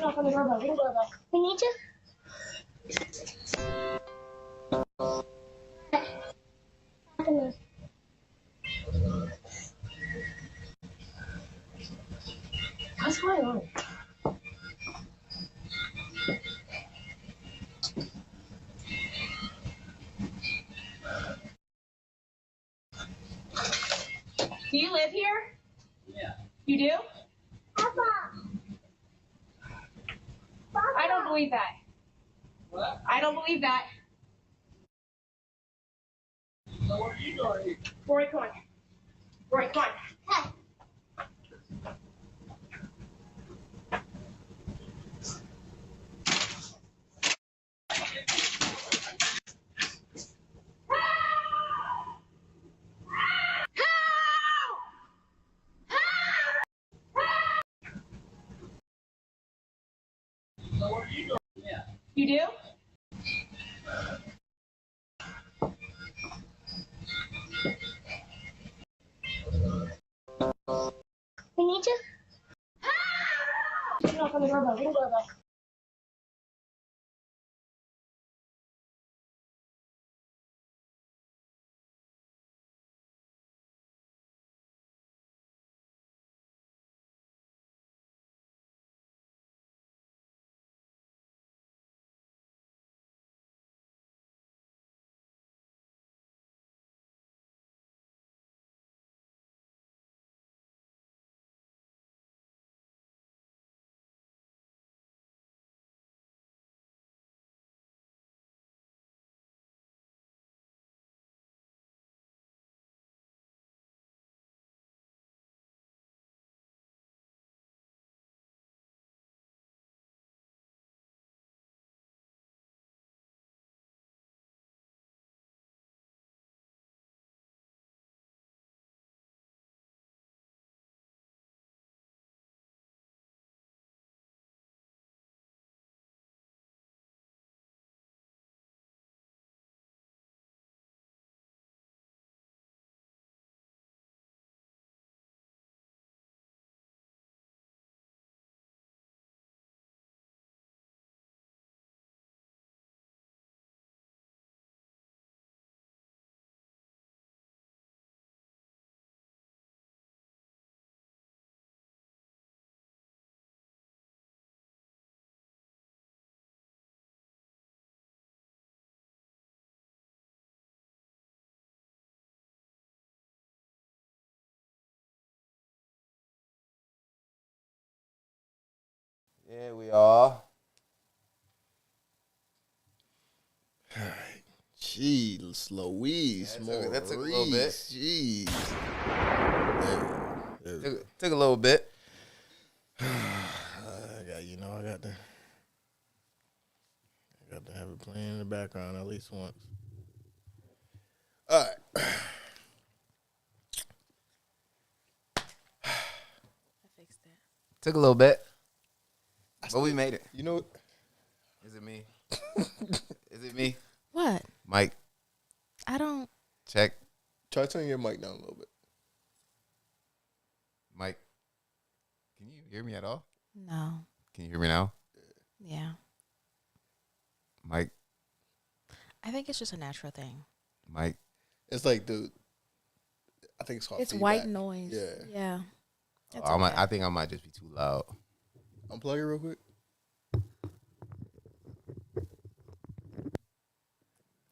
knock on the doorbell. Get a doorbell. We need you. What's going on? Do you live here? Yeah. You do? Papa. I don't believe that. What? I don't believe that. So what are you doing here? Rory, come on. Rory, come on. Hey. So what are you doing? Yeah. You do? We need you. Knock on the doorbell. Get a doorbell. Yeah, we are. Jeez, Louise, that took a little bit. Jeez. Took a little bit. I got to have it playing in the background at least once. All right. I fixed that. Took a little bit. But we made it. You know what? Is it me? Is it me? What? Mike, I don't. check. Try turning your mic down a little bit. Mike, can you hear me at all? No. Can you hear me now? Yeah. Mike, I think it's just a natural thing. Mike. It's like I think it's called It's feedback. white noise. Yeah. Yeah. It's I think I might just be too loud. Unplug it real quick.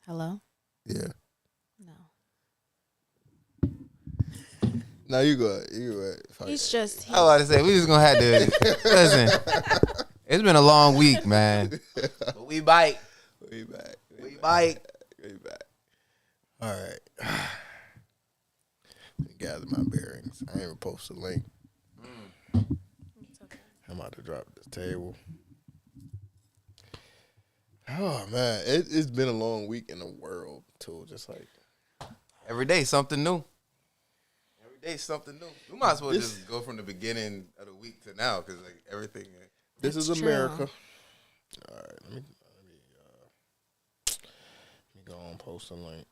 Hello? Yeah. No. No, you go ahead. You go ahead. He's just. I was about to say, we just going to have to. Listen, it's been a long week, man. But we bite. We back. We bite. We back. All right. Let me gather my bearings. I ain't even post a link. It's okay. I'm about to drop this table. Oh man, it's been a long week in the world too. Just like Every day, something new. Every day, something new. We might as well just go from the beginning of the week to now because like everything. this That's is true. America. All right, let me go on post a link.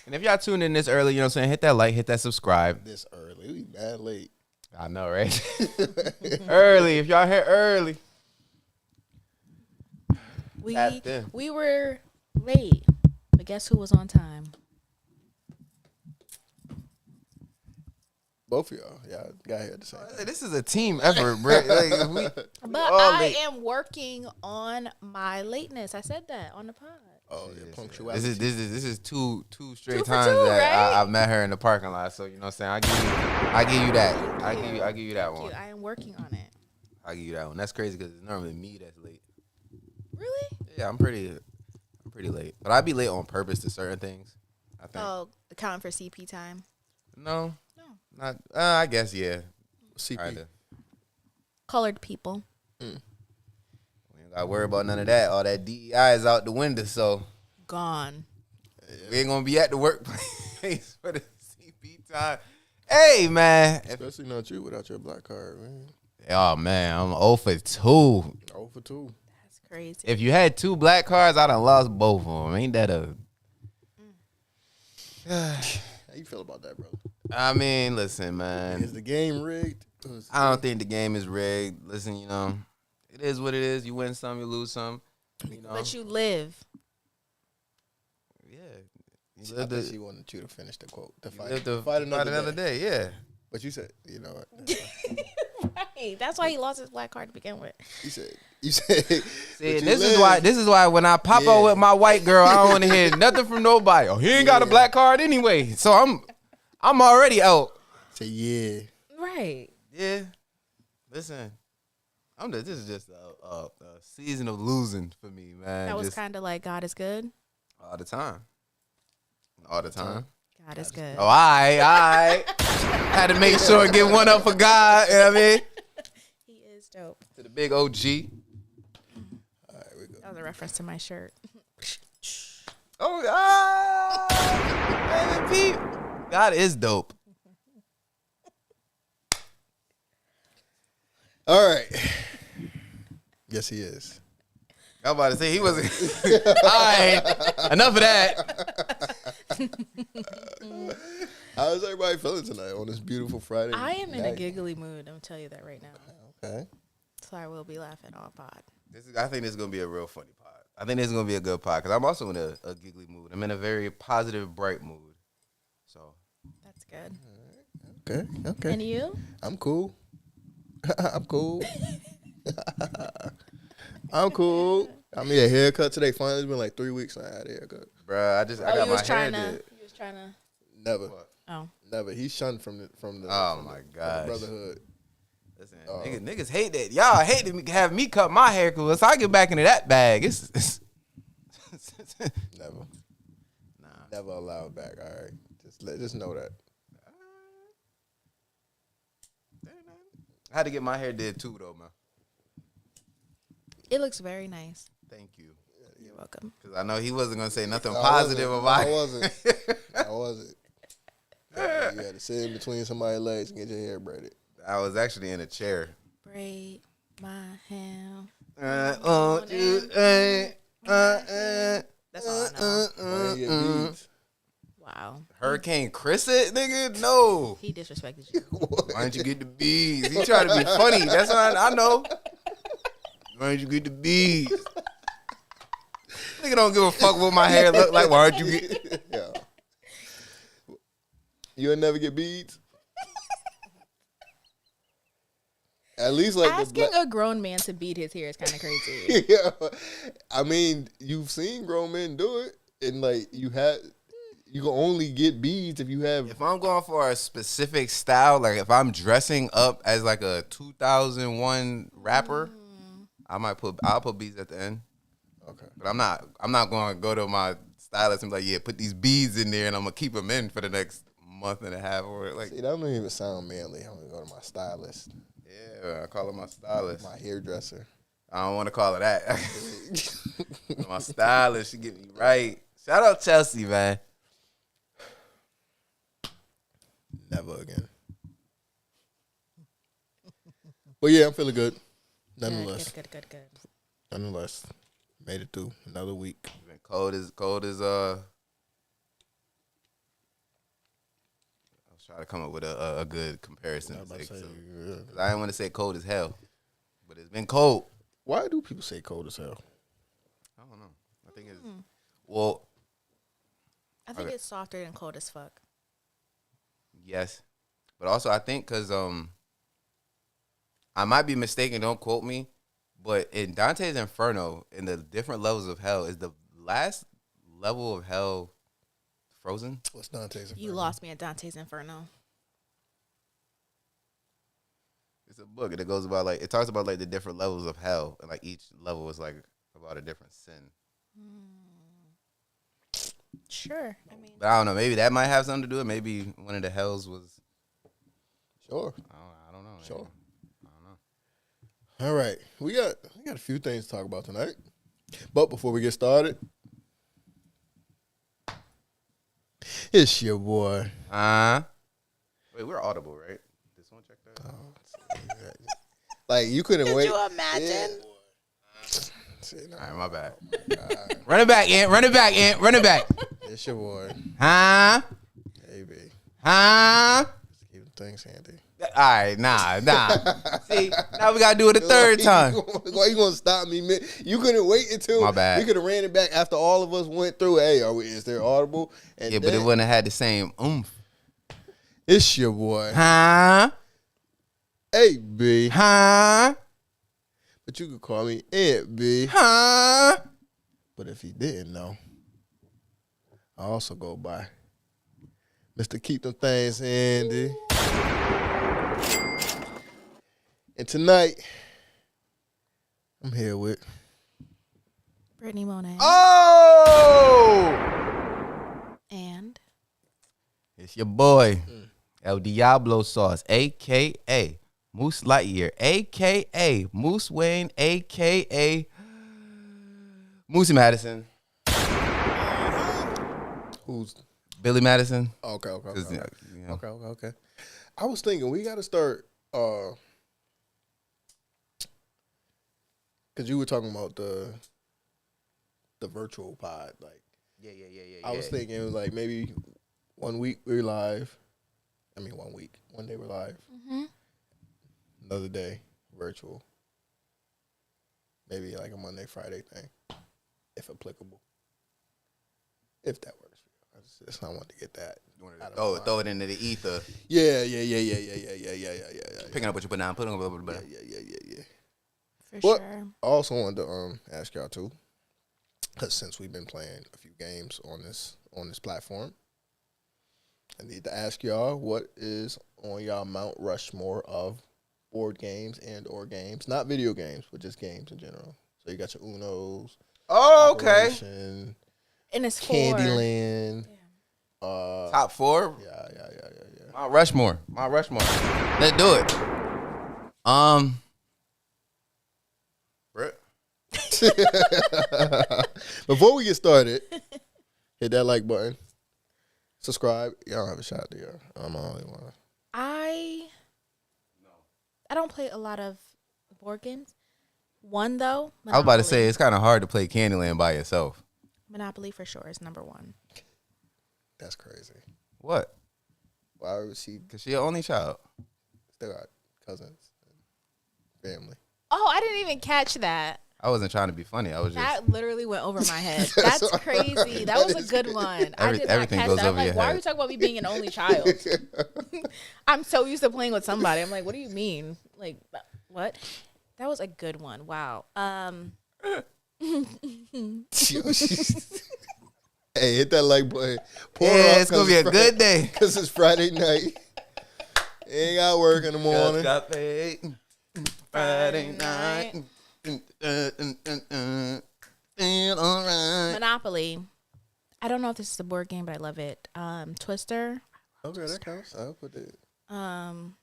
And if y'all tuned in this early, you know what I'm saying, hit that like, hit that subscribe. This early. We bad late. I know, right? Early. If y'all here early. Tap in. We were late, but guess who was on time? Both of y'all. Y'all got here at the same time. This is a team effort, bro. Like, But all I late. am working on my lateness. I said that on the pod. Oh, yeah, punctuality. This is two straight Two for times two, that right? I met her in the parking lot. So you know what I'm saying. I give you that. I give you that Thank one. you. I am working on it. I give you that one. That's crazy because it's normally me that's late. Really? Yeah, I'm pretty late, but I be late on purpose to certain things. I think. Oh, accounting for CP time. No, No. not. I guess yeah. CP. Kinda. Colored people. We ain't gotta worry about none of that. All that DEI is out the window, so Gone. we ain't gonna be at the workplace for the CP time. Hey man. Especially not you without your black card, man. Oh man, I'm 0 for 2. 0 for 2. That's crazy. If you had 2 black cards, I done lost both of them. Ain't that a? How you feel about that, bro? I mean, listen, man. Is the game rigged? I don't think the game is rigged. Listen, you know, it is what it is. You win some, you lose some. You know, But you live. yeah. You I live think to, she wanted you to finish the quote. To you fight, live to fight another day. day. Yeah. But you said, you know what? Right. That's why he lost his black card to begin with. You said. See, but this you is live. why when I pop Yeah. out with my white girl, I don't want to hear nothing from nobody. Oh, he ain't got a Yeah. black card anyway, so I'm already out. Say yeah. Right. Yeah. Listen, this is just a season of losing for me, man. That was Just kind of like God is good. all the time. All the time. God is good. Oh, all right. Had to make sure and give one up for God. You know what I mean? He is dope. To the big OG. All right, we go. That was a reference to my shirt. Oh, man, Pete. God is dope. All right. Yes, he is. I'm about to say he wasn't. All right. Enough of that. How's everybody feeling tonight on this beautiful Friday? I am in a night? giggly mood. I'm gonna tell you that right now. Okay. So I will be laughing all pod. I think this is going to be a real funny pod. I think this is going to be a good pod because I'm also in a giggly mood. I'm in a very positive, bright mood. So, That's good. Okay. Okay. And you? I'm cool. I'm cool. I'm cool. I made a haircut today. Finally, it's been like 3 weeks since I had a haircut. bruh, I got you my was hair trying did. to. You was trying to. Never. Oh. Never. He's shunned from the Oh, from my the gosh. brotherhood. Listen, Oh. niggas hate that. Y'all hate to have me cut my hair because I get back into that bag. It's Never. nah. Never allowed back. All right. Just know that. I had to get my hair did too, though, man. It looks very nice. Thank you. You're welcome. Because I know he wasn't going to say nothing I positive wasn't. about I it. wasn't. I wasn't. You had to sit in between somebody's legs and get your hair braided. I was actually in a chair. Braid my hair. That's That's all I know. Why you get beads? Wow. Hurricane Chris it, nigga? No. He disrespected you. Why don't you get the bees? He trying to be funny. That's what I know. Why don't you get the bees? Nigga don't give a fuck what my hair look like. Why don't you get... Yeah. You'll never get beads? At least like Asking a grown man to beat his hair is kind of crazy. the yeah. I mean, you've seen grown men do it, and like you can only get beads if you have. If I'm going for a specific style, like if I'm dressing up as like a 2001 rapper, I'll put beads at the end. Okay. But I'm not going to go to my stylist and be like, yeah, put these beads in there, and I'm gonna keep them in for the next month and a half or like. See, that don't even sound manly. I'm gonna go to my stylist, Yeah, I call it my stylist. my hairdresser. I don't want to call it that. My stylist, she get me right. Shout out Chelsea, man. Never again. But yeah, I'm feeling good. Nonetheless, Good. nonetheless, made it through another week. Been cold as try to come up with a good comparison. I was about to say, yeah. 'Cause I didn't want to say cold as hell, but it's been cold. Why do people say cold as hell? I don't know. I think it's well. I think Okay. it's softer than cold as fuck. Yes, but also I think because I might be mistaken. Don't quote me, but in Dante's Inferno, in the different levels of hell, is the last level of hell frozen? What's Dante's Inferno? You lost me at Dante's Inferno. It's a book and it goes about it talks about the different levels of hell, and each level is about a different sin. Sure. I mean, But I don't know. Maybe that might have something to do with it. Maybe one of the hells was. Sure. I don't know. Sure. I don't know. All right. We got a few things to talk about tonight. But before we get started, it's your boy. Wait, we're audible, right? This one, check that. Like you couldn't wait. could you imagine? All right, my bad. Run it back, Ant. Run it back, Ant. Run it back. It's your boy. Huh? Hey, B. Huh? Let's keep the things handy. All right, nah. See, now we gotta do it a third time. Why you gonna stop me, man? You couldn't wait until My bad. we could have ran it back after all of us went through. Hey, is there audible? And Yeah, but it wouldn't have had the same oomph. It's your boy. Huh? Hey, B. Huh? But you could call me Aunt B. Huh? But if he didn't know, I also go by Mr. Keep Them Things Handy. And tonight, I'm here with Brittany Monet. Oh! And It's your boy, El Diablo Sauce, a.k.a. Moose Lightyear, a.k.a. Moose Wayne, a.k.a. Moosey Madison. who's Billy Madison. okay. 'Cause, you know, Okay. I was thinking we got to start because you were talking about the virtual pod. Like, Yeah. I was thinking like maybe 1 week we're live. I mean 1 week, 1 day we're live. Another day virtual. Maybe like a Monday, Friday thing, if applicable. If that works for you. I want to get that. Throw it into the ether. Yeah. Picking up what you put down. Put on a little bit. Yeah. for What? sure. I also wanted to ask y'all too, because since we've been playing a few games on this platform, I need to ask y'all what is on y'all Mount Rushmore of board games and or games, not video games, but just games in general. So you got your Unos. Oh, okay. Operation, And it's 4. Candyland. Top 4. Yeah. Mount Rushmore. Let's do it. Brett. Before we get started, hit that like button. Subscribe. Y'all don't have a shot, do y'all? I'm the only one. I don't play a lot of board games. One though, I was about to say Monopoly. it's kind of hard to play Candyland by yourself. Monopoly for sure is number 1. That's crazy. What? Why would she Because she your only child. still got cousins and family? Oh, I didn't even catch that. I wasn't trying to be funny. I was just. That literally went over my head. That's crazy. That was a good one. I did not Everything catch goes that. I'm over like, your why are head. you talking about me being an only child? I'm so used to playing with somebody. I'm like, what do you mean? Like, what? That was a good one. Wow. Hey, hit that like button. Yeah, it's gonna be a good day. Because it's Friday night. Ain't got work in the morning. Just got paid. Friday night. Feel alright. Monopoly. I don't know if this is a board game, but I love it. Twister. Okay, that counts. I'll put it. Um,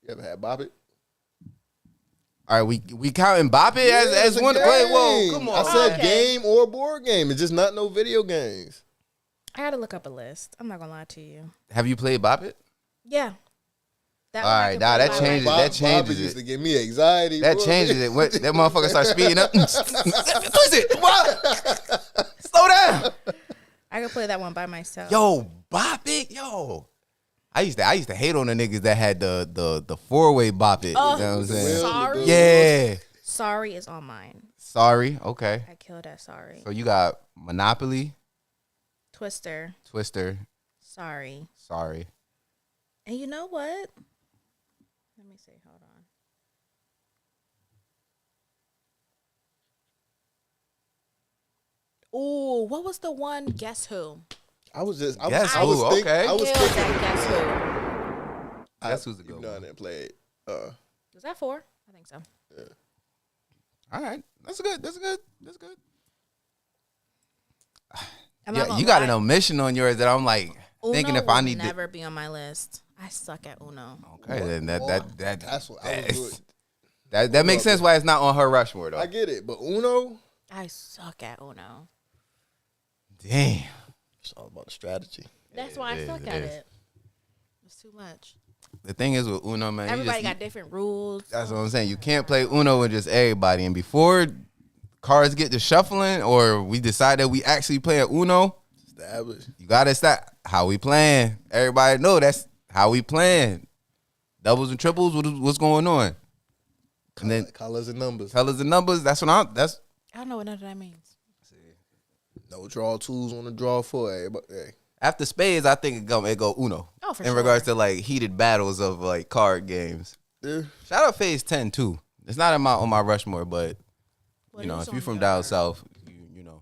You ever had Bop It? All right, we counting Bop It as it's a one. game. Wait, whoa, come on. I said Okay. game or board game. It's just not no video games. I gotta look up a list. I'm not gonna lie to you. Have you played Bop It? Yeah. That All one I right, can nah, play that by changes- myself. that changes Bop It it. used to give me anxiety. That bro. changes it. What, that motherfucker start speeding up. Twist it. What? Slow down. I could play that one by myself. Yo, bop it, yo. I used to hate on the niggas that had the 4-way bop it. Oh, you know what I'm saying? Sorry. Yeah. Sorry is on mine. Sorry. Okay. I killed that. Sorry. So you got Monopoly, Twister. Sorry. Sorry. And you know what? Let me see. Hold on. Ooh, what was the one? Guess who? I was Guess thinking, okay. I was Killed thinking. that Guess Who. Guess who's a good You know, I one? didn't play it. Was that 4? I think so. All right. That's good. I'm not Yeah, gonna you got lie. an omission on yours that I'm like thinking Uno if I will need to. never be on my list. I suck at Uno. Okay, then That's what I was doing. that makes sense why it's not on her Rushmore though. I get it, but Uno, I suck at Uno. Damn. it's all about the strategy. That's why I It suck is, at it is. it. It's too much. The thing is with Uno, man. Everybody got different rules. That's what I'm saying. You can't play Uno with just everybody. And before cards get to shuffling or we decide that we actually playing Uno, Established. you gotta start how we playing. Everybody know that's how we playing. Doubles and triples, what's going on? And then Colors and numbers. colors and numbers. That's I don't know what none of that means. No draw twos on the draw four. Hey. after spades. I think it go Uno. Oh, for in sure. regards to like heated battles of like card games. Yeah. Shout out Phase 10 too. It's not on my Rushmore, but What you know is if you're on from your- down south, you know.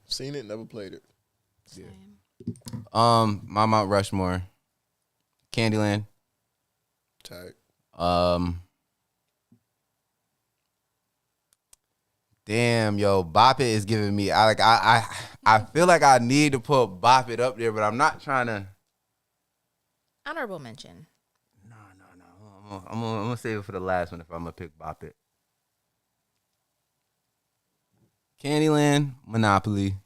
Seen it, never played it. Same. My Mount Rushmore, Candyland. Tight. Damn, yo, Bop It is giving me. I feel like I need to put Bop It up there, but I'm not trying to. Honorable mention. No. I'm gonna save it for the last one if I'm gonna pick Bop It. Candyland, Monopoly.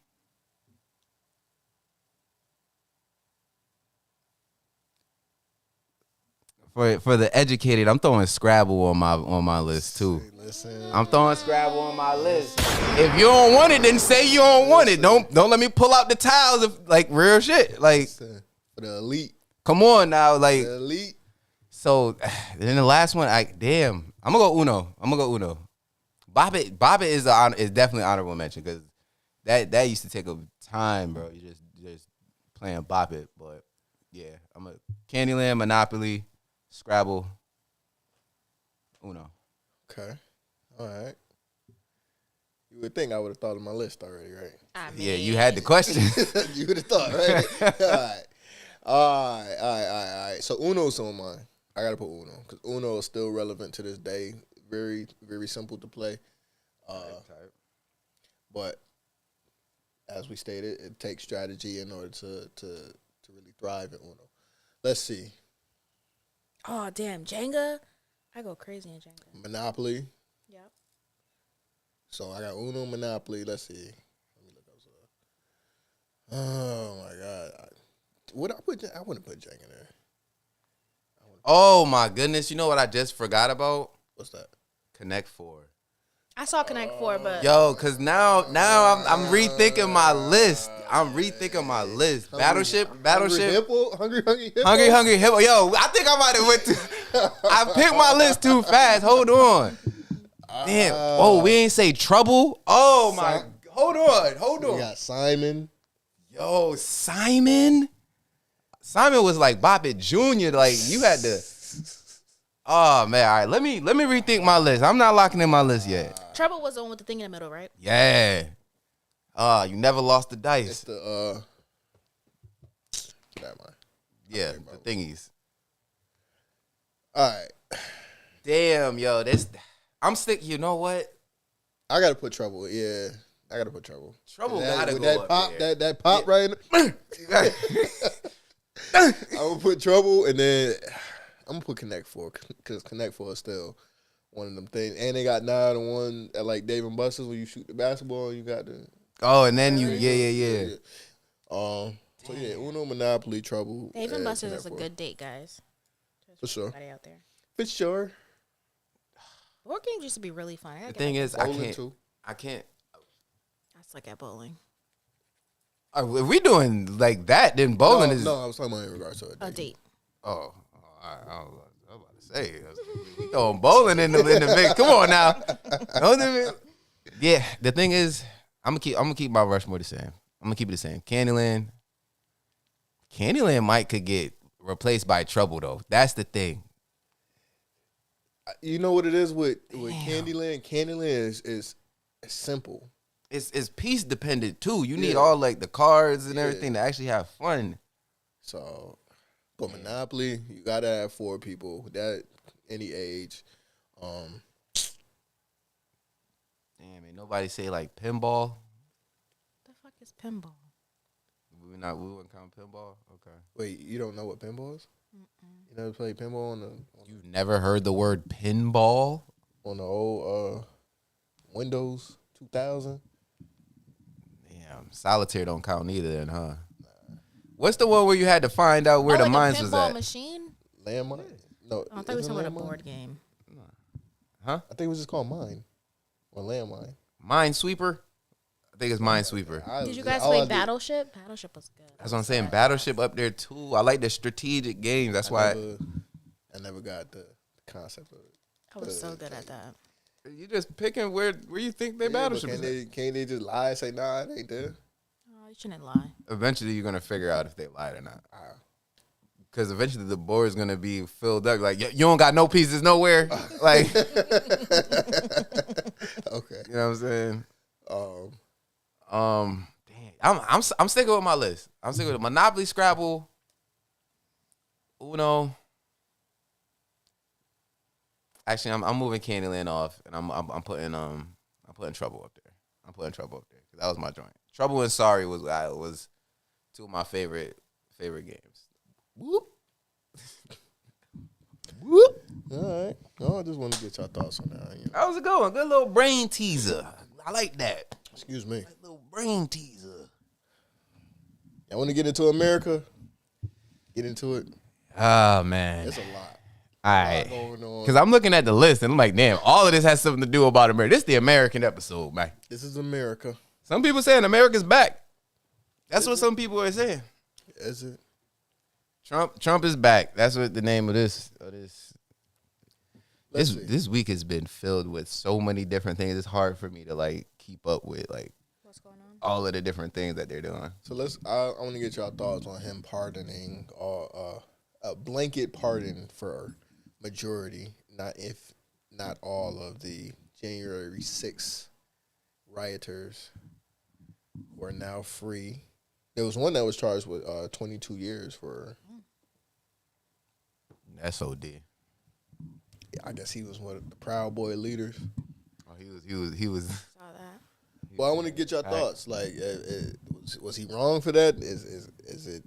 For the educated, I'm throwing Scrabble on my list too. Hey, listen. I'm throwing Scrabble on my list. If you don't want it, then say you don't want it. Don't let me pull out the tiles of like real shit. Like, Listen. For the elite. come on now. Like, The elite. so then the last one, I'm gonna go Uno. Bop It is definitely honorable mention because that used to take a time, bro. You just playing Bop It, but yeah, I'm a Candyland, Monopoly, Scrabble, Uno. Okay. All right. You would think I would have thought of my list already, right? I mean, Yeah, you had the question. You would have thought, right? All right. So Uno's on mine. I gotta put Uno because Uno is still relevant to this day. Very, very simple to play. But as we stated, it takes strategy in order to really thrive in Uno. Let's see. Oh damn, Jenga. I go crazy in Jenga. Monopoly. Yep. So I got Uno, Monopoly. Let's see. Let me look up some. Oh my God. Would I put? I wouldn't put Jenga there. Oh my goodness! You know what I just forgot about? What's that? Connect 4. I saw Connect 4, but Yo, cause now I'm rethinking my list. Battleship. Hungry Hippo. Yo, I think I might have went to. I picked my list too fast. Hold on. Damn. Oh, we ain't say Trouble. Oh my. Hold We on. got Simon. Yo, Simon. Simon was like Bop It Jr. Like you had to. Oh man. All right. Let me rethink my list. I'm not locking in my list yet. Trouble was the one with the thing in the middle, right? Yeah. You never lost the It's dice. the never mind. Yeah, the thingies. All right. Damn, yo, I'm sick. You know what? I gotta put Trouble. Yeah. I gotta put Trouble. Trouble That- gotta with go that up pop, there. that pop right in I'm gonna put Trouble and then I'm gonna put Connect 4 because Connect 4 is still one of them things. And they got 9 and 1 at like Dave and Buster's when you shoot the basketball and you got the Oh, and then yeah. So yeah, Uno, Monopoly, Trouble. Dave and Buster's is a Connect 4. good date, guys. Just For sure. everybody out there. For sure. Board games used to be really fun. The thing is, I Bowling can't. too. I can't. I suck at bowling. If we doing like that, then bowling is. No, I was talking about in regards to A date. Oh, all right. I was about to say, we throwing bowling in the mix. Come on now. Yeah, the thing is, I'm gonna keep my Rushmore the same. I'm gonna keep it the same. Candyland could get replaced by Trouble though. That's the thing. You know what it is with Candyland? Candyland is simple. It's piece dependent too. You need all like the cards and everything to actually have fun. So, but Monopoly, you gotta have 4 people. That any age. Damn, ain't nobody say like pinball. The fuck is pinball? We wouldn't count pinball. Okay. Wait, you don't know what pinball is? You never played pinball You've never heard the word pinball? on the old Windows 2000? Damn, solitaire don't count either, then, huh? What's the one where you had to find out where the like mines a was pinball at? Landmine? machine? No, Oh, I thought we were isn't talking about a Landmine? board game. Huh? I think it was just called Mine or Landmine. Minesweeper? I think it's Minesweeper. Did you guys play Battleship? Battleship was good. That's what I'm saying. Battleship up there too. I like the strategic games. That's why I never got the concept of it. I was so good at that. you just picking where you think their Battleship is. Can't they just lie and say, nah, it ain't there? Oh, you shouldn't lie. Eventually, you're gonna figure out if they lied or not. Because eventually, the board is gonna be filled up. Like you don't got no pieces nowhere. Like, Okay. you know what I'm saying? Damn, I'm sticking with my list. I'm sticking with Monopoly, Scrabble, Uno. Actually, I'm moving Candyland off, and I'm putting Trouble up there. I'm putting Trouble up there because that was my joint. Trouble and Sorry was two of my favorite games. Whoop. Whoop. All right. No, I just want to get your thoughts on that. You know. That was a good one. Good little brain teaser. I like that. Excuse me. Little brain teaser. I want to get into America. Get into it. Oh man, It's a lot. All right. Going on. Because I'm looking at the list and I'm like, damn, all of this has something to do about America. This is the American episode, man. This is America. Some people saying America's back. That's what some people are saying. Is it? Trump is back. That's what the name of this. Let's see. This week has been filled with so many different things. It's hard for me to like keep up with like What's going on? all of the different things that they're doing. So I want to get y'all thoughts on him pardoning a blanket pardon for majority, not all of the January 6th rioters who are now free. There was one that was charged with 22 years for. That's OD. I guess he was one of the Proud Boy leaders. Oh, he was. Saw that. Well, I want to get your thoughts. Like, was he wrong for that? Is it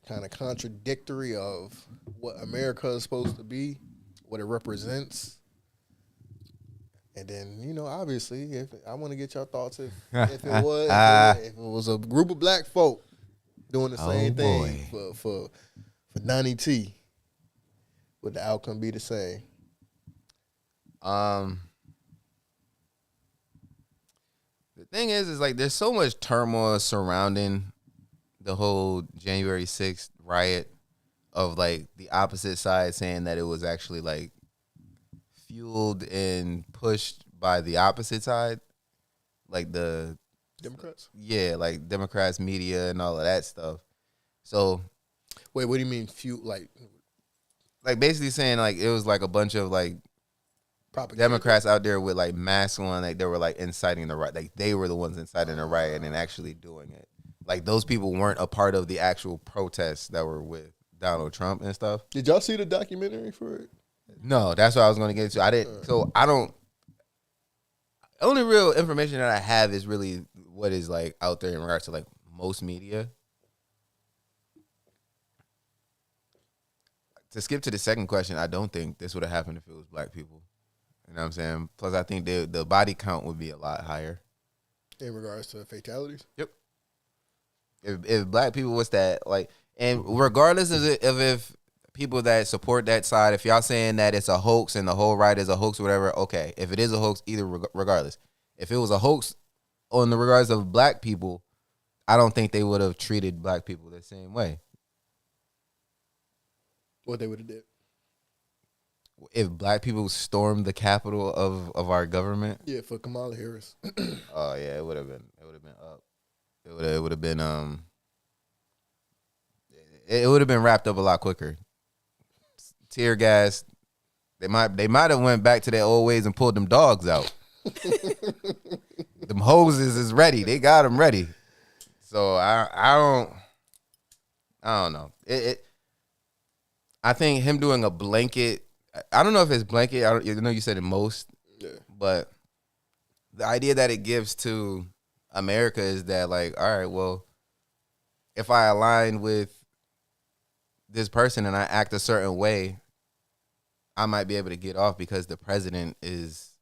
kind of contradictory of what America is supposed to be, what it represents? And then, obviously, if I want to get your thoughts if it was a group of black folk doing the same thing for 90 T, would the outcome be the same? The thing is like there's so much turmoil surrounding the whole January 6th riot of like the opposite side saying that it was actually like fueled and pushed by the opposite side, like the Democrats? Yeah, like Democrats, media, and all of that stuff. So, wait, what do you mean like basically saying like it was like a bunch of like propaganda? Democrats out there with like masks on, like they were like inciting the riot, like they were the ones inciting the riot and actually doing it. Like those people weren't a part of the actual protests that were with Donald Trump and stuff. Did y'all see the documentary for it? No, that's what I was going to get to. I didn't. So I don't. Only real information that I have is really what is like out there in regards to like most media. To skip to the second question, I don't think this would have happened if it was black people. You know what I'm saying? Plus, I think the body count would be a lot higher. In regards to fatalities? Yep. If black people was that, like, and regardless of if people that support that side, if y'all saying that it's a hoax and the whole riot is a hoax or whatever, okay. If it is a hoax, regardless. If it was a hoax, on the regards of black people, I don't think they would have treated black people the same way. What they would have did? If black people stormed the capital of our government, Yeah, for Kamala Harris. oh yeah, it would have been up. It would have been it would have been wrapped up a lot quicker. Tear gas. They might have went back to their old ways and pulled them dogs out. Them hoses is ready. They got them ready. So I don't know. I think him doing a blanket. I don't know if it's blanket. I know you said it most. Yeah. But the idea that it gives to America is that, like, all right, well, if I align with this person and I act a certain way, I might be able to get off because the president is.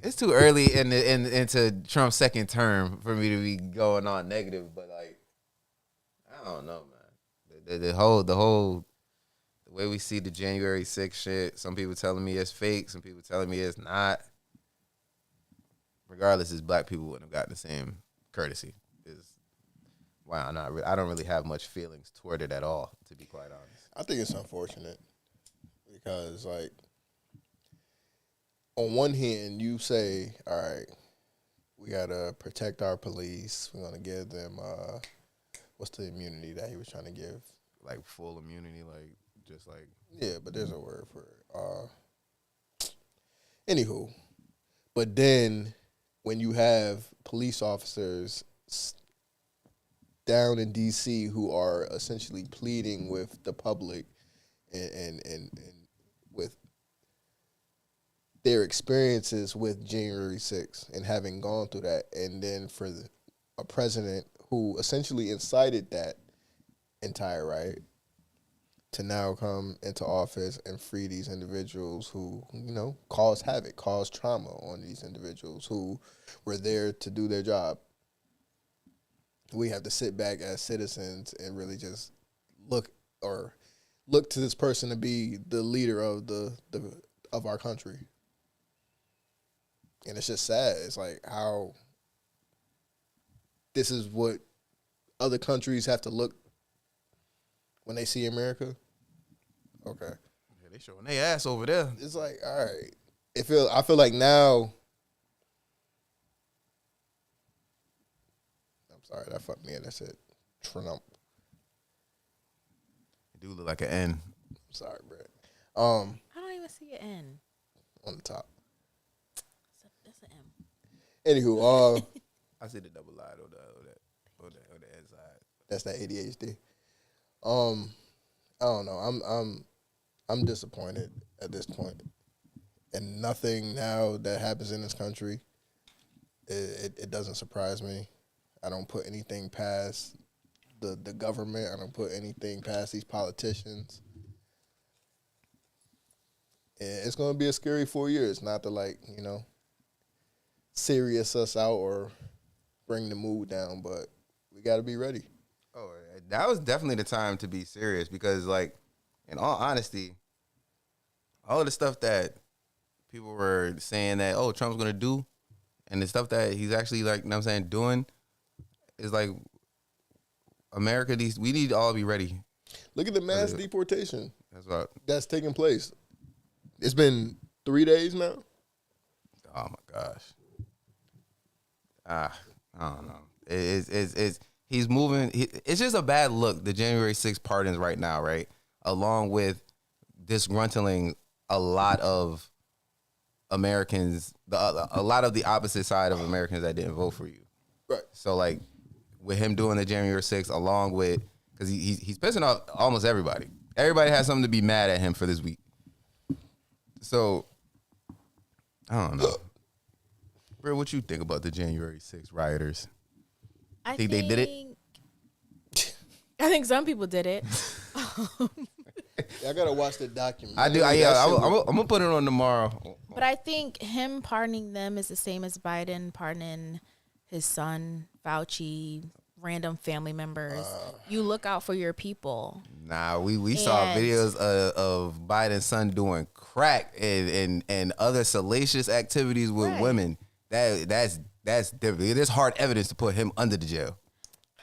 It's too early into Trump's second term for me to be going on negative, but like, I don't know, man. The whole way we see the January 6th shit. Some people telling me it's fake. Some people telling me it's not. Regardless, it's black people wouldn't have gotten the same courtesy. Wow, I don't really have much feelings toward it at all, to be quite honest. I think it's unfortunate because, like, on one hand, you say, all right, we got to protect our police. We're going to give them, what's the immunity that he was trying to give? Like full immunity, like just like. Yeah, but there's a word for it. Anywho, but then when you have police officers down in D.C. who are essentially pleading with the public and with their experiences with January 6th and having gone through that, and then for a president who essentially incited that entire riot to now come into office and free these individuals who, you know, caused havoc, caused trauma on these individuals who were there to do their job. We have to sit back as citizens and really just look to this person to be the leader of our country. And it's just sad. It's like how this is what other countries have to look when they see America. Okay. Yeah, they showing their ass over there. It's like, all right. I feel like now. I'm sorry, that fucked me in. That's it. Trump. It do look like an N. I'm sorry, Brett. I don't even see an N. On the top. That's an M. Anywho, I see the double line on the inside. that's that ADHD. I don't know. I'm disappointed at this point, and nothing now that happens in this country, it doesn't surprise me. I don't put anything past the government. I don't put anything past these politicians. And it's going to be a scary 4 years, not to, like, you know, serious us out or bring the mood down, but we got to be ready. Oh, that was definitely the time to be serious because, like, in all honesty, all of the stuff that people were saying that, oh, Trump's going to do, and the stuff that he's actually, like, you know what I'm saying, doing, is like, America, we need to all be ready. Look at the mass deportation that's taking place. It's been 3 days now. Oh my gosh. I don't know. He's moving. It's just a bad look. The January 6th pardons right now, right? Along with disgruntling a lot of Americans, a lot of the opposite side of Americans that didn't vote for you. Right. So, like, with him doing the January 6th, along with, because he's pissing off almost everybody. Everybody has something to be mad at him for this week. So, I don't know. Bro, what you think about the January 6th rioters? I think they did it? I think some people did it. I gotta watch the documentary. I do. I'm gonna put it on tomorrow. But I think him pardoning them is the same as Biden pardoning his son, Fauci, random family members. You look out for your people. Nah, we saw And- videos of Biden's son doing crack and other salacious activities with Right. women. That's different. There's hard evidence to put him under the jail.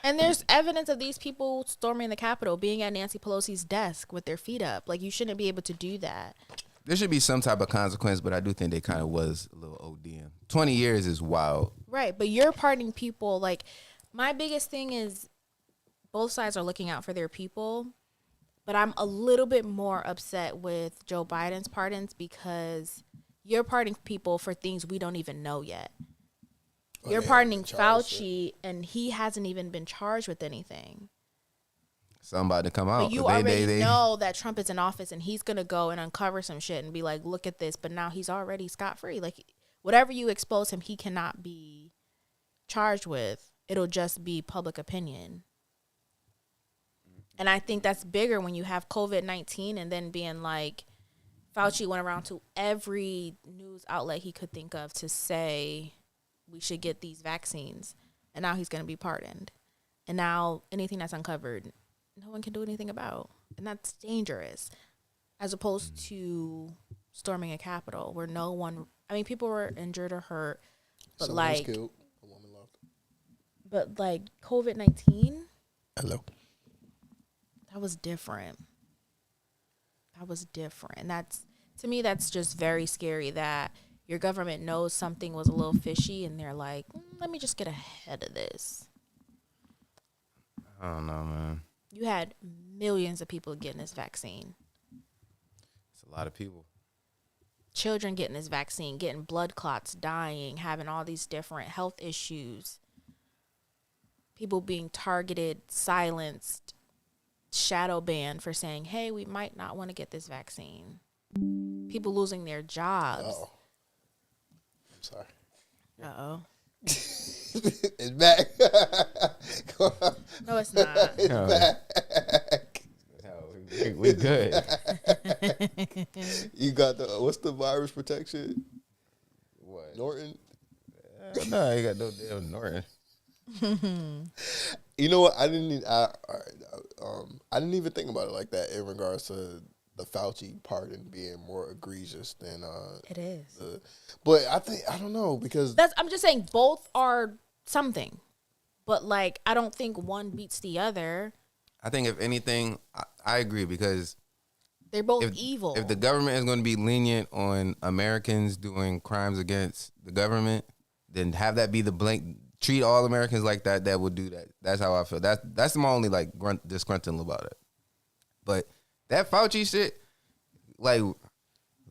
And there's evidence of these people storming the Capitol, being at Nancy Pelosi's desk with their feet up. Like, you shouldn't be able to do that. There should be some type of consequence, but I do think they kind of was a little ODM. 20 years is wild. Right, but you're pardoning people. Like, my biggest thing is both sides are looking out for their people, but I'm a little bit more upset with Joe Biden's pardons because you're pardoning people for things we don't even know yet. You're they pardoning haven't been charged Fauci, and he hasn't even been charged with anything. Somebody to come out. But you already know that Trump is in office, and he's going to go and uncover some shit and be like, look at this. But now he's already scot-free. Like, whatever you expose him, he cannot be charged with. It'll just be public opinion. And I think that's bigger when you have COVID-19 and then being like, Fauci went around to every news outlet he could think of to say we should get these vaccines. And now he's going to be pardoned. And now anything that's uncovered, no one can do anything about. And that's dangerous. As opposed to storming a Capitol where no one, I mean, people were injured or hurt. But Someone was like, killed. A woman lost. but like COVID-19, Hello. that was different. That was different. And that's, to me, that's just very scary that your government knows something was a little fishy and they're like, let me just get ahead of this. I don't know, man. You had millions of people getting this vaccine. It's a lot of people. Children getting this vaccine, getting blood clots, dying, having all these different health issues. People being targeted, silenced, shadow banned for saying, hey, we might not want to get this vaccine. People losing their jobs. Oh. I'm sorry. Uh-oh. It's back. No, it's not. It's No. back. We good. You got the what's the virus protection? What? Norton. No, I ain't got no damn Norton. You know what? I didn't even think about it like that in regards to the Fauci pardon being more egregious than It is. but I don't know because I'm just saying both are something. But like I don't think one beats the other. I think if anything, I agree because They're both evil. if the government is going to be lenient on Americans doing crimes against the government, then have that be the blank. Treat all Americans like that. That would do that. That's how I feel. That's my only like disgruntled about it. But that Fauci shit, like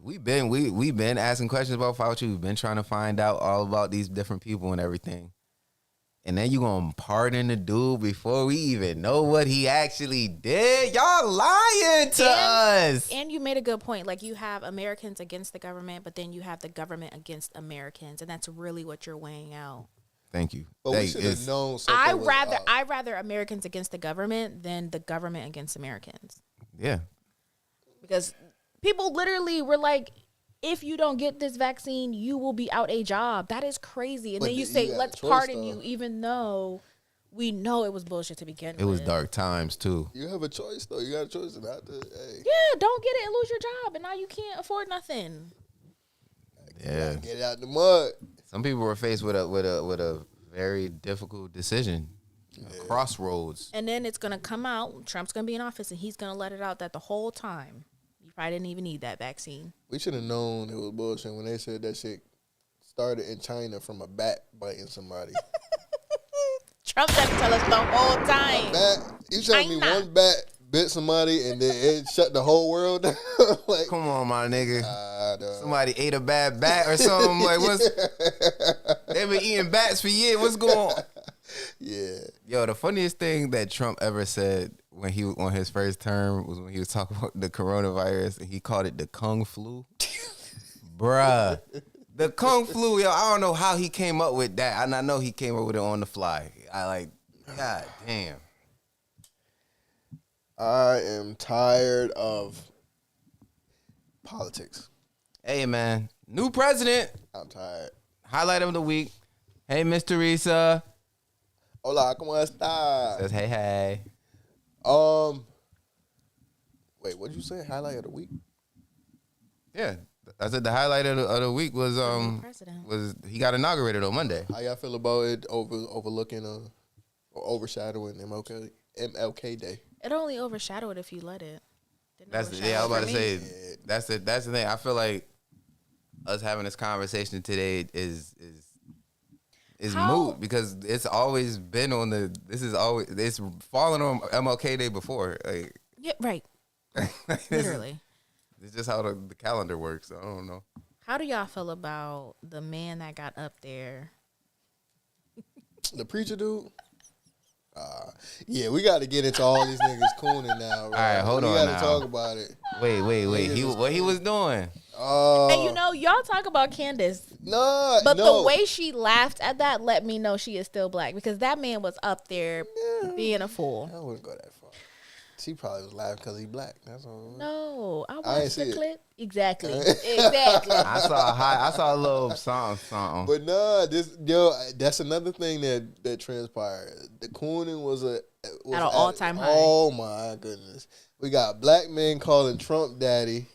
we've been asking questions about Fauci. We've been trying to find out all about these different people and everything. And then you gonna pardon the dude before we even know what he actually did? Y'all lying to us. And you made a good point. Like you have Americans against the government, but then you have the government against Americans, and that's really what you're weighing out. Thank you. but we should have known. something I was rather Americans against the government than the government against Americans. Yeah. Because people literally were like, if you don't get this vaccine, you will be out a job. That is crazy. And But then you you say, had a let's choice, pardon though. you, even though we know it was bullshit to begin with. It was dark times too. You have a choice though. You got a choice not to. Hey, Yeah, don't get it and lose your job. And now you can't afford nothing. Yeah. get out the mud. Some people were faced with a very difficult decision. A crossroads. And then it's going to come out. Trump's going to be in office and he's going to let it out that the whole time you probably didn't even need that vaccine. We should have known it was bullshit when they said that shit started in China from a bat biting somebody. Trump tried to tell us the whole time. Bat? You telling me China. one bat bit somebody and then it shut the whole world down? Like, Come on, my nigga. no. Somebody ate a bad bat or something. Like what's they've been eating bats for years. What's going on? Yeah. Yo, the funniest thing that Trump ever said when he was on his first term was when he was talking about the coronavirus and he called it the Kung flu. Bruh. The Kung flu, yo, I don't know how he came up with that. And I know he came up with it on the fly. I like, God damn. I am tired of politics. Hey, man. New president. I'm tired. Highlight of the week. Hey, Miss Teresa. Hola, ¿cómo estás? Says, hey, hey. Wait, what did you say? Highlight of the week? Yeah, I said the highlight of the week was president. was he got inaugurated on Monday. How y'all feel about it overlooking or overshadowing MLK Day? It only overshadowed if you let it. Didn't I was overshadow about for to me. say that's the thing. I feel like us having this conversation today is How- moot because it's always been on it's fallen on MLK Day before. Like, Yeah, right. Literally. It's just how the calendar works. I don't know. How do y'all feel about the man that got up there? The preacher dude? Yeah, we got to get into all these niggas cooning now. Right? All right, hold on We got now. to talk about it. Wait. What he was doing? And y'all talk about Candace, No, but no. the way she laughed at that let me know she is still black because that man was up there being a fool. I wouldn't go that far. She probably was laughing because he black. That's all. No, I I ain't watched see the it. clip. Exactly. Exactly. I saw a little something. But that's another thing that transpired. The cooning was At an all-time high. Oh my goodness. We got black men calling Trump daddy.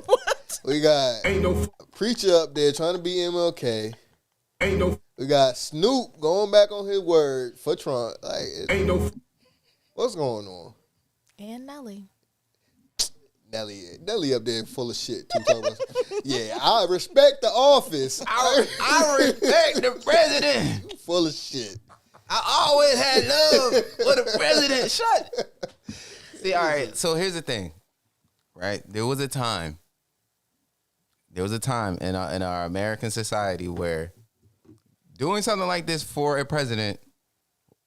What? We got a preacher up there trying to be MLK. We got Snoop going back on his word for Trump. Like, what's going on? And Nelly. Nelly up there full of shit too. Talking about, yeah, I respect the office. I respect the president. Full of shit. I always had love for the president. Shut. See, all right. So here's the thing, right? There was a time in our American society where doing something like this for a president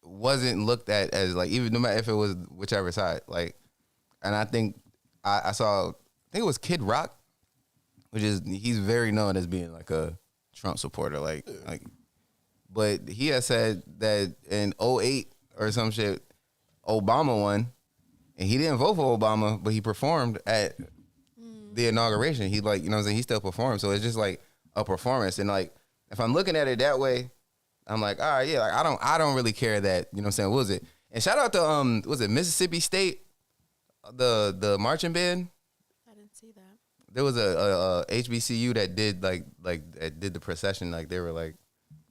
wasn't looked at as like, even no matter if it was whichever side. Like, and I think I think it was Kid Rock, he's very known as being like a Trump supporter. Like, but he has said that in 2008 or some shit, Obama won, and he didn't vote for Obama, but he performed at the inauguration. He like, you know what I'm saying? He still performed. So it's just like a performance. And like, if I'm looking at it that way, I'm like, all right, yeah, like I don't really care that, you know what I'm saying? What was it? And shout out to was it Mississippi State, the marching band? I didn't see that. There was a HBCU that did did the procession. Like, they were like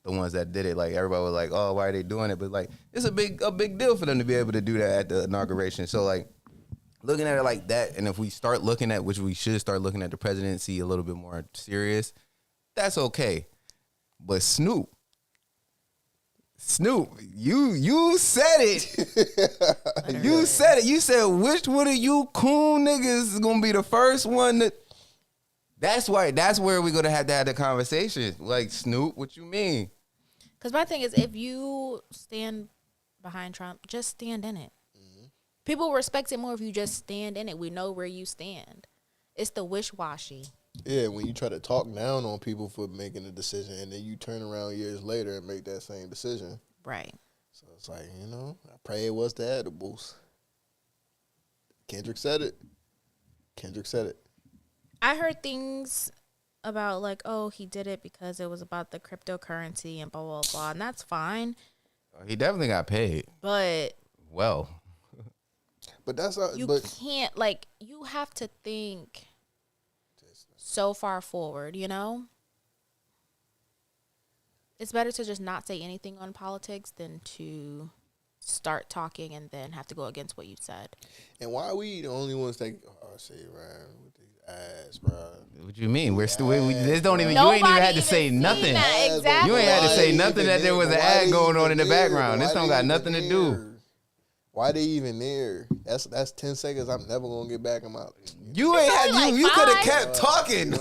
the ones that did it. Like, everybody was like, oh, why are they doing it? But like, it's a big deal for them to be able to do that at the inauguration. So like, looking at it like that, and if we start looking at, which we should start looking at the presidency a little bit more serious, that's okay. But Snoop, you said it. You said it. You said, which one of you coon niggas is gonna be the first one that? That's why. That's where we're gonna have to have the conversation. Like, Snoop, what you mean? Because my thing is, if you stand behind Trump, just stand in it. People respect it more if you just stand in it. We know where you stand. It's the wish-washy. Yeah, when you try to talk down on people for making a decision, and then you turn around years later and make that same decision. Right. So it's like, I pray it was the edibles. Kendrick said it. I heard things about like, oh, he did it because it was about the cryptocurrency and blah, blah, blah. And that's fine. He definitely got paid. But Well, But that's you can't, like, you have to think so far forward, you know? It's better to just not say anything on politics than to start talking and then have to go against what you said. And why are we the only ones that say around with these ads, bro? what you mean? We're still. This don't even. Nobody you ain't even had to even say seen nothing. that. Exactly. You ain't had to say Why nothing even that there was an why ad they going on in the even there? background. This Why don't they got even nothing to there? do. Why they even there? That's 10 seconds I'm never gonna get back in my. You ain't had. like You could have 5. kept talking.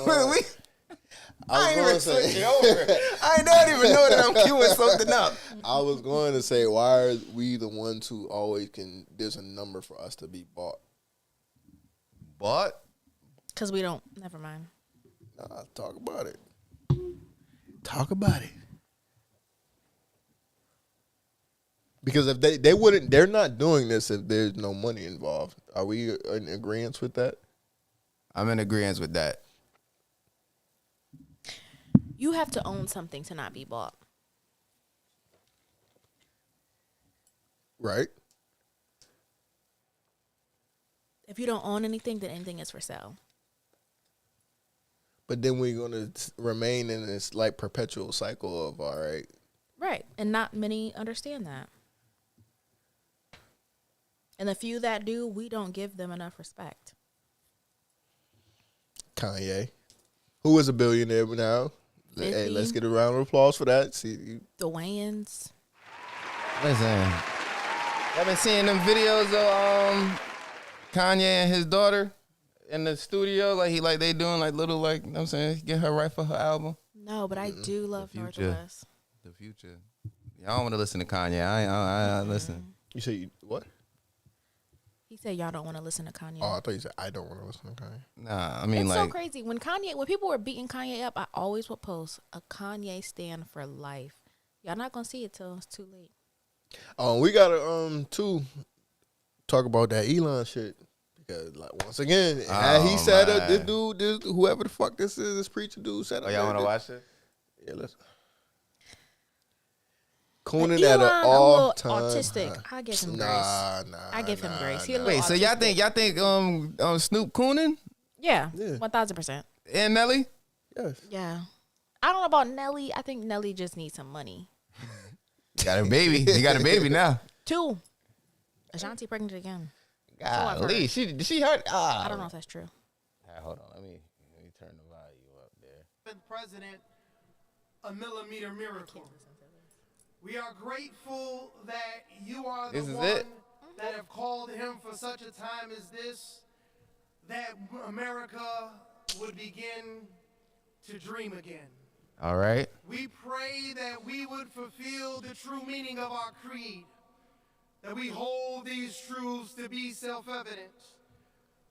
I ain't even gonna switching say, over. I don't even know that I'm queuing something up. I was going to say, why are we the ones who always can? There's a number for us to be bought. But Because we don't, never mind. Nah, talk about it. Talk about it. Because if they wouldn't, they're not doing this if there's no money involved. Are we in agreement with that? I'm in agreement with that. You have to own something to not be bought. Right. If you don't own anything, then anything is for sale. But then we're gonna remain in this like perpetual cycle of all right. Right. And not many understand that. And the few that do, we don't give them enough respect. Kanye, who is a billionaire now. Hey, 50. let's get a round of applause for that. The Wayans. Listen, y'all been seeing them videos of Kanye and his daughter in the studio, like they doing like little like, you know what I'm saying, get her right for her album. No, but I do love Future. Northwest. The future. Y'all don't want to listen to Kanye. I listen. You say what? He said y'all don't want to listen to Kanye. Oh, I thought you said I don't want to listen to Kanye. Nah, I mean It's like so crazy. When people were beating Kanye up, I always would post a Kanye stand for life. Y'all not gonna see it till it's too late. We gotta too talk about that Elon shit because like once again, he set up this dude, whoever the fuck this is, this preacher dude set up. y'all want to watch it? Yeah, let's. Cooning Elon, at an all time autistic. I give him grace. I give him grace. He a little Wait, so y'all autistic. think Snoop cooning Yeah, Yeah. 1000%. and Nelly? Yes. Yeah, I don't know about Nelly. I think Nelly just needs some money. Got a baby. He got a baby now. 2. Ashanti pregnant again. Golly, she hurt. I don't know if that's true. Hold on, let me turn the volume up there. President, a millimeter miracle. We are grateful that you are the This is one it? that have called him for such a time as this, that America would begin to dream again. All right. We pray that we would fulfill the true meaning of our creed, that we hold these truths to be self-evident,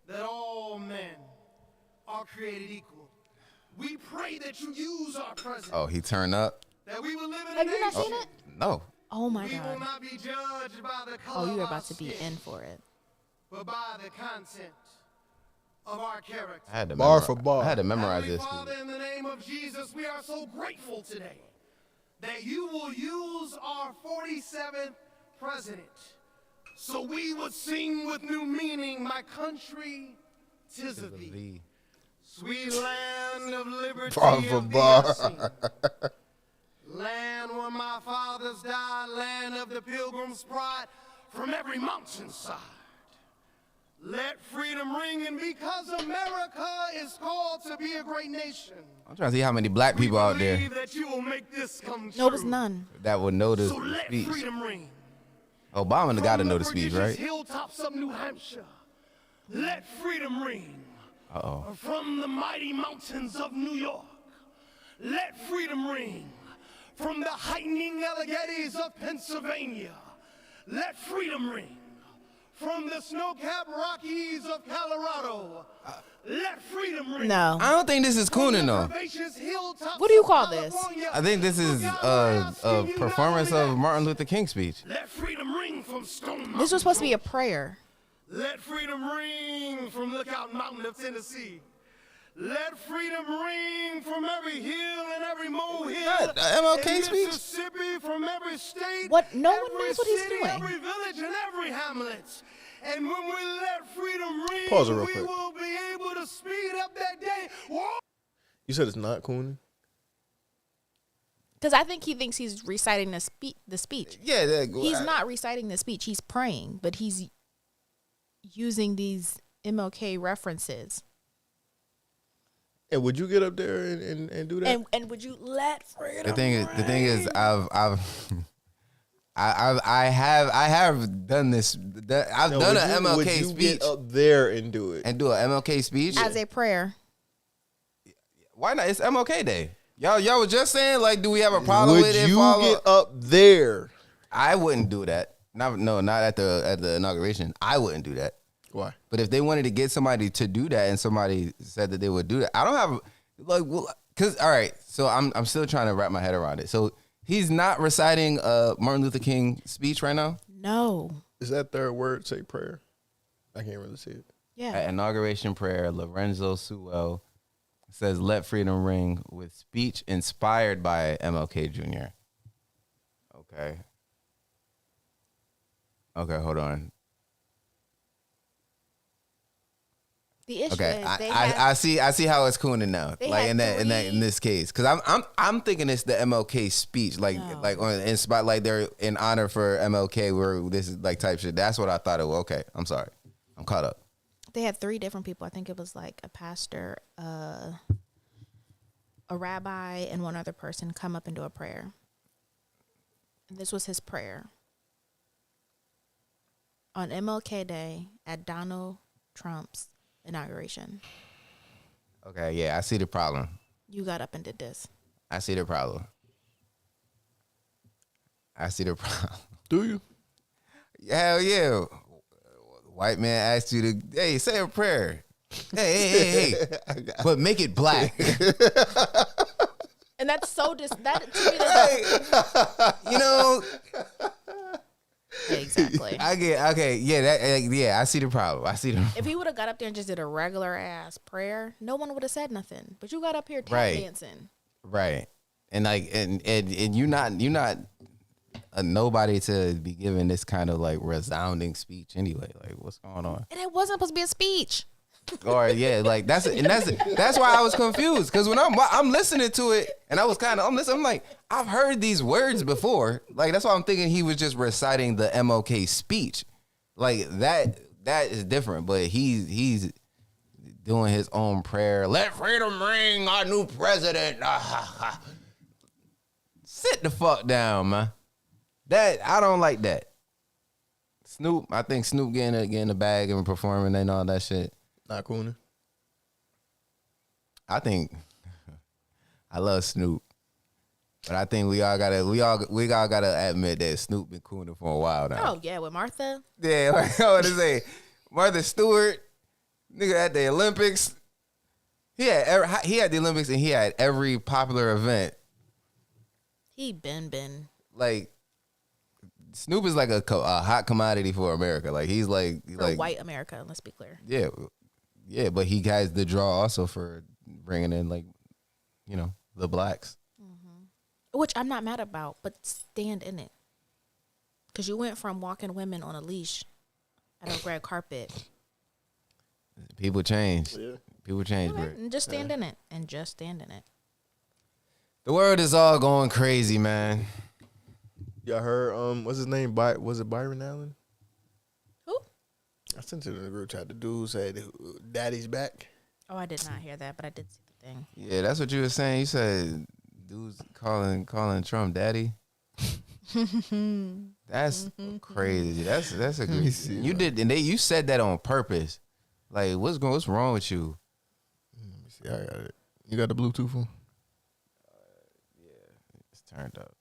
that all men are created equal. We pray that you use our president, Oh, he turned up. that we will live in a Have you not nation. seen it? No. Oh my We will god. not be judged by the color Oh, of you're our about to be skin, in for it. but by the content of our character. I had to Bar for bar. I had to memorize Heavenly this. Father, in the name of Jesus, we are so grateful today that you will use our 47th president so we would sing with new meaning, my country, 'tis of thee. Sweet land of liberty, Bar for of bar. the unseen. Land where my fathers died, land of the pilgrim's pride, from every mountainside. Let freedom ring, and because America is called to be a great nation, I'm trying to see how many black people we out there believe that you will make this come true. No, it's none. that would know the So let speech. freedom ring. Obama got to From know the speech, prodigious right? hilltops of New Hampshire, let freedom ring. Uh-oh. From the mighty mountains of New York, let freedom ring. From the heightening Alleghenies of Pennsylvania, let freedom ring. From the snow-capped Rockies of Colorado, let freedom ring. No. I don't think this is From the cooning though. curvaceous hilltops What do you of call this? California, I think this is look out, we're asking a you not performance only of that, Martin Luther King's speech. Let freedom ring from Stone Mountain. This was supposed to be a Georgia. prayer. Let freedom ring from Lookout Mountain of Tennessee. Let freedom ring from every hill and every molehill. Not the MLK in speech? Mississippi, from every state. What? No one every knows what he's city, doing. Every village and every hamlet. And when we let freedom ring, Pause it real we quick. will be able to speed up that day. Whoa! You said it's not cooning? Because I think he thinks he's reciting the speech. Yeah, He's not reciting the speech. He's praying, but he's using these MLK references. And would you get up there and do that? And would you let freedom The thing is, ring? I have done this. I've No, done would an you- MLK would you speech get up there and do it? and do an MLK speech. as a prayer? Why not? It's MLK Day. Y'all was just saying, like, do we have a problem Would with it? you Follow- get up there? I wouldn't do that. Not at the inauguration. I wouldn't do that. Why? But if they wanted to get somebody to do that, and somebody said that they would do that, I don't have like, well, cause all right. So I'm still trying to wrap my head around it. So he's not reciting Martin Luther King speech right now. No. Is that third word say prayer? I can't really see it. Yeah. At inauguration prayer, Lorenzo Sewell says, "Let freedom ring," with speech inspired by MLK Jr. Okay. Okay, hold on. The issue Okay, is they I see how it's cooning now. They Like had in this case, because I'm thinking it's the MLK speech, like No. like on in spot, like they're in honor for MLK, where this is like type shit. That's what I thought it was. Okay, I'm sorry, I'm caught up. They had 3 different people. I think it was like a pastor, a rabbi, and one other person come up and do a prayer. And this was his prayer. On MLK Day at Donald Trump's inauguration. Okay, yeah, I see the problem. You got up and did this. I see the problem. I see the problem. Do you? Hell yeah. White man asked you to, hey, say a prayer. Hey. But make it black. And that's so that to me that's You know, exactly. I get, okay, yeah, I see the problem. I see the If he would have got up there and just did a regular ass prayer, no one would have said nothing. But you got up here tap Right. dancing. right. And like and you're not a nobody to be giving this kind of like resounding speech anyway. Like what's going on? And it wasn't supposed to be a speech. Or yeah, like that's why I was confused, because when I'm listening to it and I'm listening, I'm like, I've heard these words before. Like that's why I'm thinking he was just reciting the MLK speech. Like that is different, but he's doing his own prayer. Let freedom ring, our new president. Sit the fuck down, man. That I don't like that. Snoop, I think Snoop getting the bag and performing and all that shit. Not cooning. I think I love Snoop, but I think we all gotta admit that Snoop been cooning for a while now. Oh yeah, with Martha. Yeah, like I want to say, Martha Stewart, nigga at the Olympics. He had the Olympics and he had every popular event. He been. Like Snoop is like a hot commodity for America. Like he's For like white America, let's be clear. Yeah, but he has the draw also for bringing in like, the blacks. Which I'm not mad about, but stand in it. Because you went from walking women on a leash at a red carpet. People change. Yeah. People change, bro. And just stand in it. And just stand in it. The world is all going crazy, man. Y'all heard, what's his name? Was it Byron Allen? Who? I sent it in the group chat. The dude said, Daddy's back. Oh, I did not hear that, but I did see the thing. Yeah, that's what you were saying. You said dudes calling Trump daddy. That's crazy. That's a good. You did, and you said that on purpose. Like, what's wrong with you? Let me see. I got it. You got the Bluetooth one? It's turned up.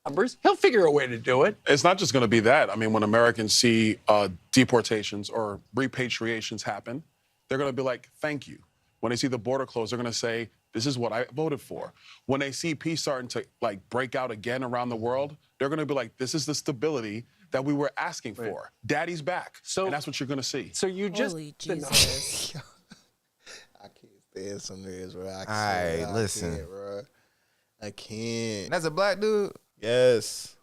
Numbers. He'll figure a way to do it. It's not just going to be that. I mean, when Americans see deportations or repatriations happen, they're going to be like, thank you. When they see the border closed, they're going to say, this is what I voted for. When they see peace starting to like break out again around the world, they're going to be like, this is the stability that we were asking for. Daddy's back. So- and that's what you're going to see. So you just Holy Jesus. I can't stand some niggas, bro. Alright, listen. Can't, bro. I can't. That's a black dude. Yes.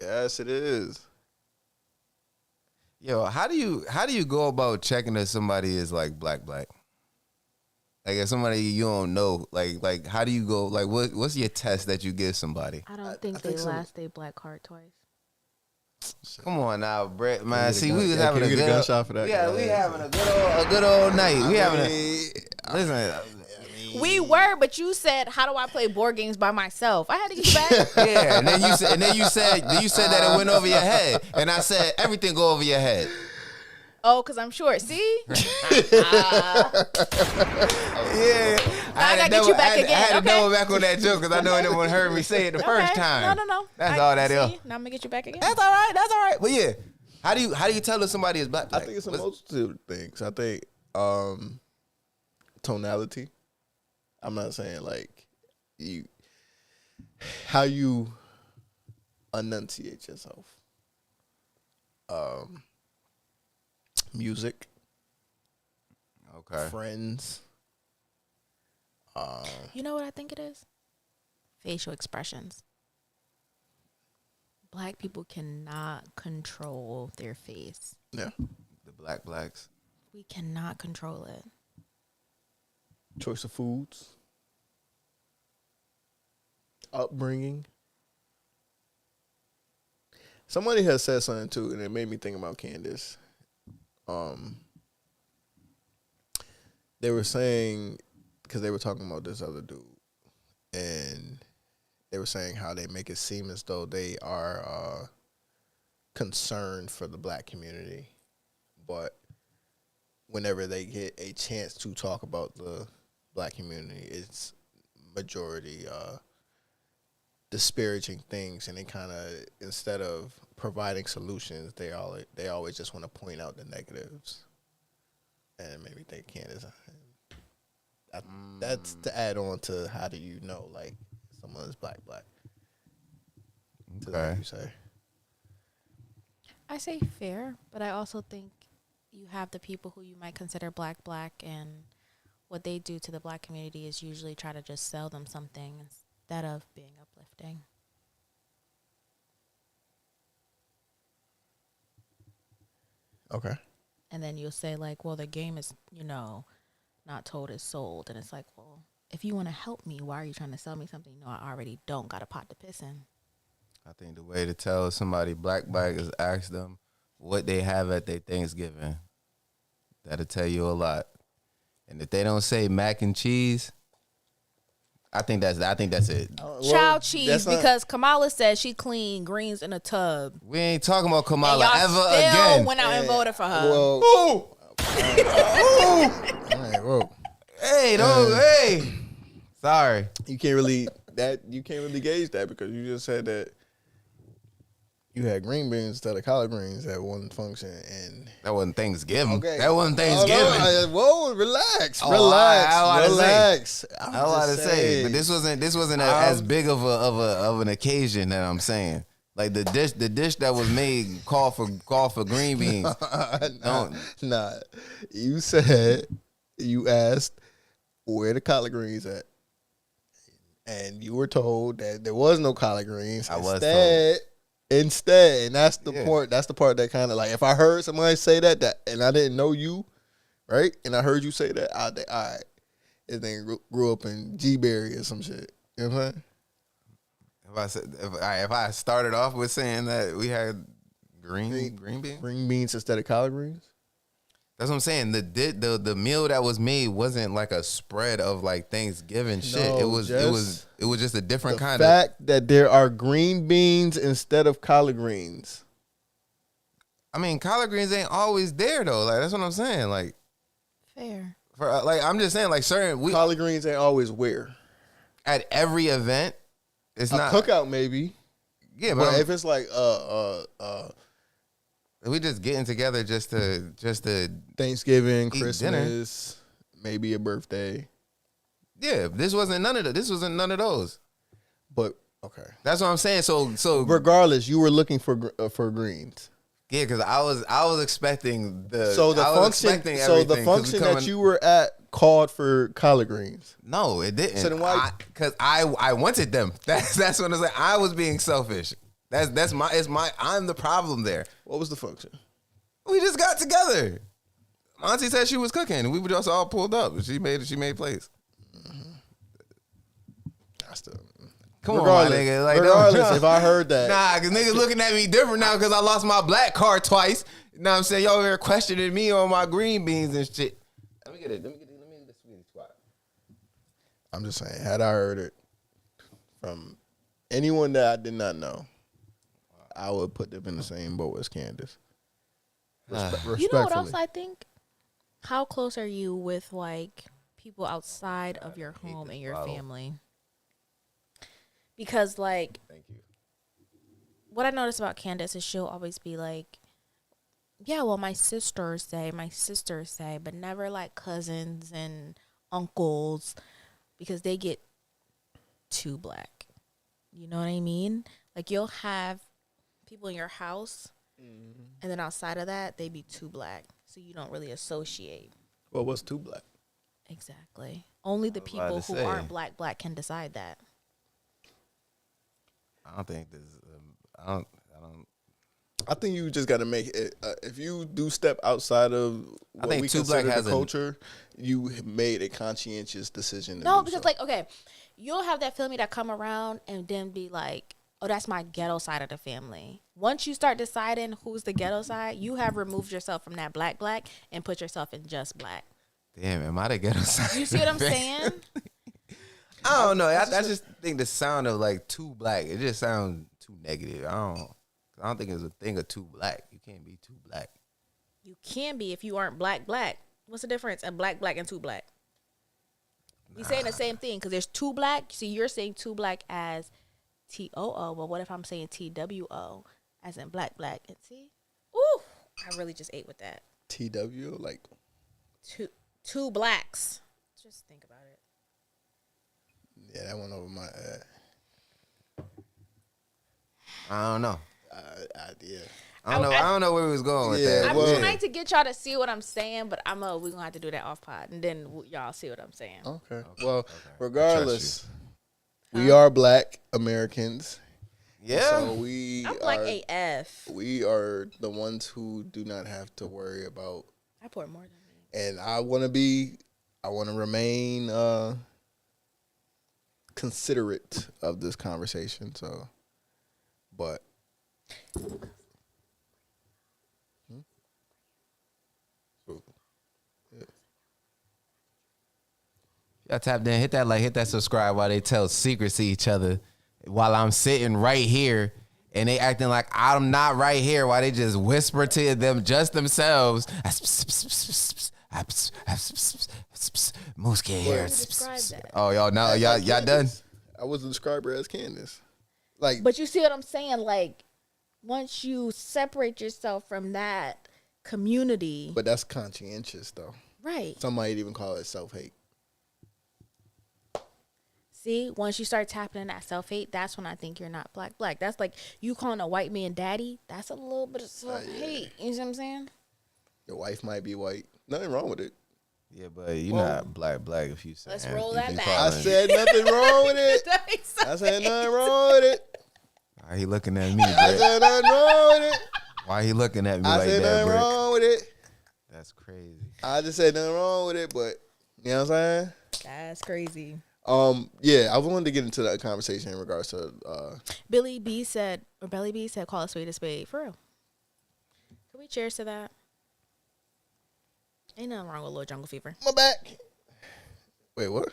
Yes, it is. Yo, how do you go about checking if somebody is like black? Like if somebody you don't know, like how do you go? Like what's your test that you give somebody? I don't think I they think so. last a black card twice. Come on now, Brett, man. Can See, we we was get a having gun- a can we get a good gunshot for that? Yeah, we Yeah. having a good old night. We having listen. We were, but you said, "How do I play board games by myself?" I had to get you back. Yeah, and then you said that it went over your head, and I said everything go over your head. Oh, because I'm short. See? Yeah, I gotta get you back again. I had to Okay. double back on that joke because I know no one heard me say it the first Okay. time. No. That's all that see? is. Now I'm gonna get you back again. That's all right. That's all right. But yeah, how do you tell if somebody is black? I think it's a multitude of things. I think tonality. I'm not saying like how you enunciate yourself. Music, Okay. friends. You know what I think it is? Facial expressions. Black people cannot control their face. Yeah. The blacks. We cannot control it. Choice of foods. Upbringing. Somebody has said something too, and it made me think about Candace. They were saying, because they were talking about this other dude, and they were saying how they make it seem as though they are concerned for the black community, but whenever they get a chance to talk about the black community, it's majority disparaging things, and they kind of, instead of providing solutions, they always just want to point out the negatives. And maybe they can't. That's to add on to how do you know, like, someone is black. To that, you say. I say fair, but I also think you have the people who you might consider black, and what they do to the black community is usually try to just sell them something instead of being uplifting. Okay. And then you'll say, like, well, the game is, not told, is sold. And it's like, well, if you want to help me, why are you trying to sell me something I already don't got a pot to piss in? I think the way to tell somebody black is ask them what they have at their Thanksgiving. That'll tell you a lot. And if they don't say mac and cheese, I think that's it. Chow cheese, because Kamala said she cleaned greens in a tub. We ain't talking about Kamala and y'all ever still again. went out and voted for her. Well, whoa. Hey. Sorry. You can't really gauge that, because you just said that you had green beans instead of collard greens at one function, and that wasn't Thanksgiving. Okay. That wasn't Thanksgiving. Whoa, relax. I was about to say, but this wasn't as big of an occasion that I'm saying. Like the dish that was made called for green beans. Nah. You asked where the collard greens at, and you were told that there was no collard greens. Instead, and that's the part. That's the part that kind of, like, if I heard somebody say that and I didn't know you, right, and I heard you say that, I'd think, all right, this thing grew up in G-Berry or some shit. You know what I'm saying? If I started off with saying that we had green beans instead of collard greens. That's what I'm saying. The meal that was made wasn't like a spread of like Thanksgiving shit. No, it was just a different kind of. The fact that there are green beans instead of collard greens. I mean, collard greens ain't always there though. Like, that's what I'm saying. Like, fair. I'm just saying, like, certain collard greens ain't always where. At every event, it's not cookout maybe. Yeah, but if it's like we just getting together just to Thanksgiving, Christmas, maybe a birthday. Yeah, this wasn't none of those. But okay, that's what I'm saying. So regardless, you were looking for greens. Yeah, because I was expecting the function that you were at called for collard greens. No, it didn't. So then why? Because I wanted them. That's what I'm saying. I was being selfish. I'm the problem there. What was the function? We just got together. Auntie said she was cooking. We were just all pulled up. She made plates. Come on, my nigga. Like, regardless, if I heard that. Nah, because niggas looking at me different now because I lost my black card twice. You know what I'm saying? Y'all here questioning me on my green beans and shit. Let me get the sweetie spot. I'm just saying, had I heard it from anyone that I did not know, I would put them in the same boat as Candace. Respectfully. You know what else I think? How close are you with, like, people outside of your home and your family? Because, like, thank you. What I notice about Candace is she'll always be like, yeah, well, my sisters say, but never like cousins and uncles, because they get too black. You know what I mean? Like, you'll have people in your house, and then outside of that, they be too black. So you don't really associate. Well, what's too black? Exactly. Only the people who aren't black can decide that. I don't think there's. I I think you just got to make it. If you do step outside of what think we Two consider Black has the culture, you made a conscientious decision. No, because like, okay, you'll have that family that come around and then be like, oh, that's my ghetto side of the family. Once you start deciding who's the ghetto side, you have removed yourself from that black and put yourself in just black. Damn, am I the ghetto side? You see what I'm saying? I don't know. I just think the sound of like Too Black, it just sounds too negative. I don't think it's a thing of too black. You can't be too black. You can be if you aren't black. What's the difference in black and too black? We saying the same thing because there's too black. See, you're saying too black as TOO, but what if I'm saying TWO as in black? And see, ooh, I really just ate with that. TW, like two blacks. Just think about it. Yeah, that went over my head. I don't know. Yeah. I don't know where we was going with that. I'm well- trying to get y'all to see what I'm saying, but we're gonna have to do that off pod, and then y'all see what I'm saying. Okay. Well, regardless, Huh? we are Black Americans. Yeah. So we I'm black are, AF. we are the ones who do not have to worry about. I pour more than me. And I want to remain considerate of this conversation. So, but. Y'all tapped in, hit that subscribe while they tell secrets to each other while I'm sitting right here and they acting like I'm not right here while they just whisper to them just themselves. Moose can't hear. Describe that. Oh, y'all done? I was described her as Candace. Like, But you see what I'm saying? Like, once you separate yourself from that community, but that's conscientious though. right? Some might even call it self-hate. See, once you start tapping in that self-hate, that's when I think you're not black. That's like you calling a white man daddy. That's a little bit of self-hate. You see what I'm saying? Your wife might be white. Nothing wrong with it. Yeah, but you're not black if you say. Let's roll that back. I said nothing wrong with it. I said nothing wrong with it. Why he looking at me, I Brett? said nothing wrong with it. Why he looking at me I like said that, nothing Brett? wrong with it. That's crazy. I just said nothing wrong with it, but you know what I'm saying? That's crazy. Yeah, I wanted to get into that conversation in regards to Belly B said, call a spade. For real. Can we cheers to that? Ain't nothing wrong with a little jungle fever. my back. Wait, what?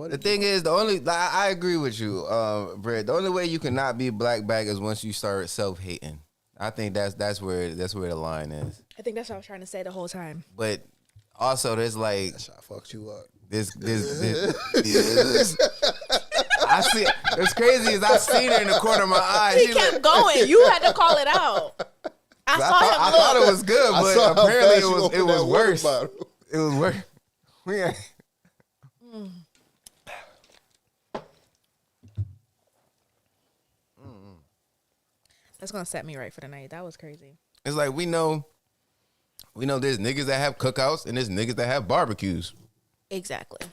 The thing is, I agree with you, Brett. The only way you cannot be black back is once you start self-hating. I think that's where the line is. I think that's what I was trying to say the whole time. But also, there's like That shot fucked you up. this. I see. What's crazy is I seen her in the corner of my eye. He kept going. You had to call it out. I saw him I look. thought it was good, I but saw how apparently fast it you was opened that water worse. bottle. It was worse. Yeah. That's gonna set me right for the night. That was crazy. It's like we know there's niggas that have cookouts and there's niggas that have barbecues. Exactly.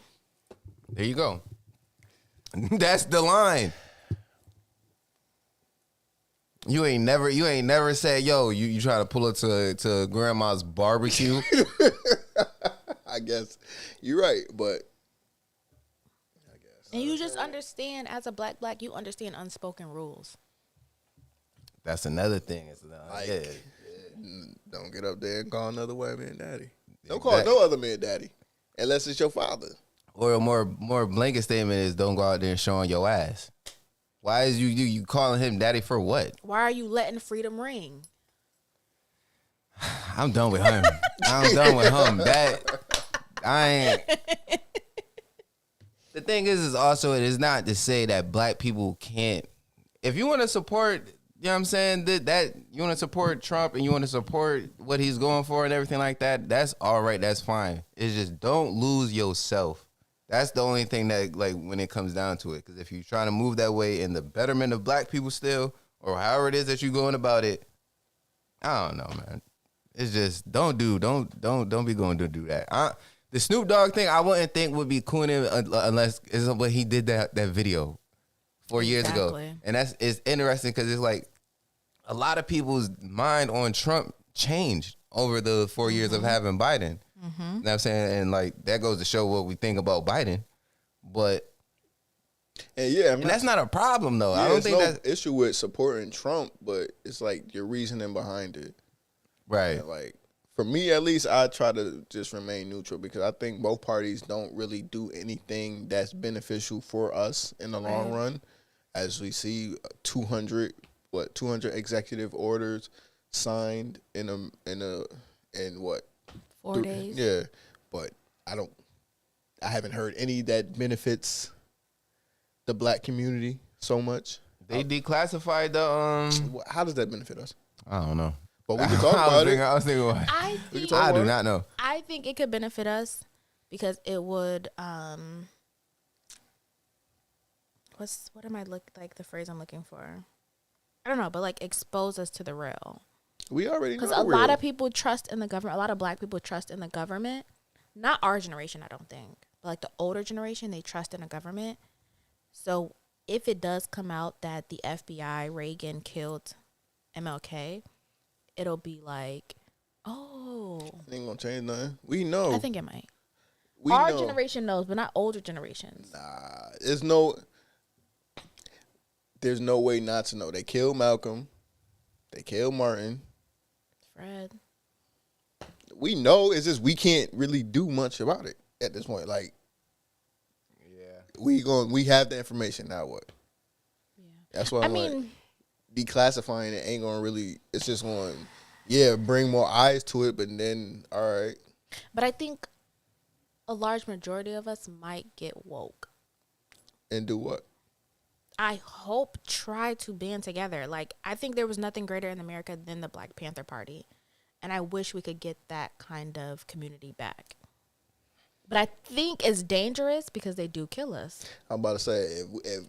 There you go. That's the line. You ain't never said, yo, you trying to pull up to grandma's barbecue. I guess you're right, but I guess. And you just understand, as a black, you understand unspoken rules. That's another thing. It's Don't get up there and call another white man daddy. Don't call no other man daddy unless it's your father. Or a more blanket statement is don't go out there and showing your ass. Why is you calling him daddy for what? Why are you letting freedom ring? I'm done with him. I'm done with him. I ain't. The thing is also it is not to say that black people can't. If you want to support, you know what I'm saying, that you want to support Trump and you want to support what he's going for and everything like that, that's all right. That's fine. It's just don't lose yourself. That's the only thing that, like, when it comes down to it. Because if you're trying to move that way in the betterment of black people still, or however it is that you're going about it, I don't know, man. It's just don't be going to do that. The Snoop Dogg thing, I wouldn't think would be cooning unless it's what he did that video 4 years ago. Exactly. And it's interesting because it's like a lot of people's mind on Trump changed over the 4 years of having Biden. You know what I'm saying? And like that goes to show what we think about Biden. But And yeah, and that's not a problem though. yeah, I don't it's think no that's issue with supporting Trump, but it's like your reasoning behind it. right. And like for me, at least, I try to just remain neutral because I think both parties don't really do anything that's beneficial for us in the long run. As we see, 200 executive orders signed in what 4 days. Yeah, but I haven't heard any that benefits the black community so much. They declassified the How does that benefit us? I don't know. But we can talk about it. I was thinking about it. I do not know. I think it could benefit us because it would what am I like the phrase I'm looking for? I don't know, but like expose us to the real. We already know Because a lot of people trust in the government. A lot of black people trust in the government. Not our generation, I don't think. But like the older generation, they trust in the government. So if it does come out that the FBI, Reagan killed MLK, it'll be like, oh. It ain't gonna change nothing. We know. I think it might. We Our know. generation knows, but not older generations. Nah, there's no way not to know. They killed Malcolm. They killed Martin. Fred. We know. It's just we can't really do much about it at this point. Like, we have the information. Now what? Yeah. That's what I'm like. Declassifying it ain't gonna really. It's just going, bring more eyes to it. But then, all right. But I think a large majority of us might get woke. And do what? I hope try to band together. Like, I think there was nothing greater in America than the Black Panther Party. And I wish we could get that kind of community back. But I think it's dangerous because they do kill us. I'm about to say,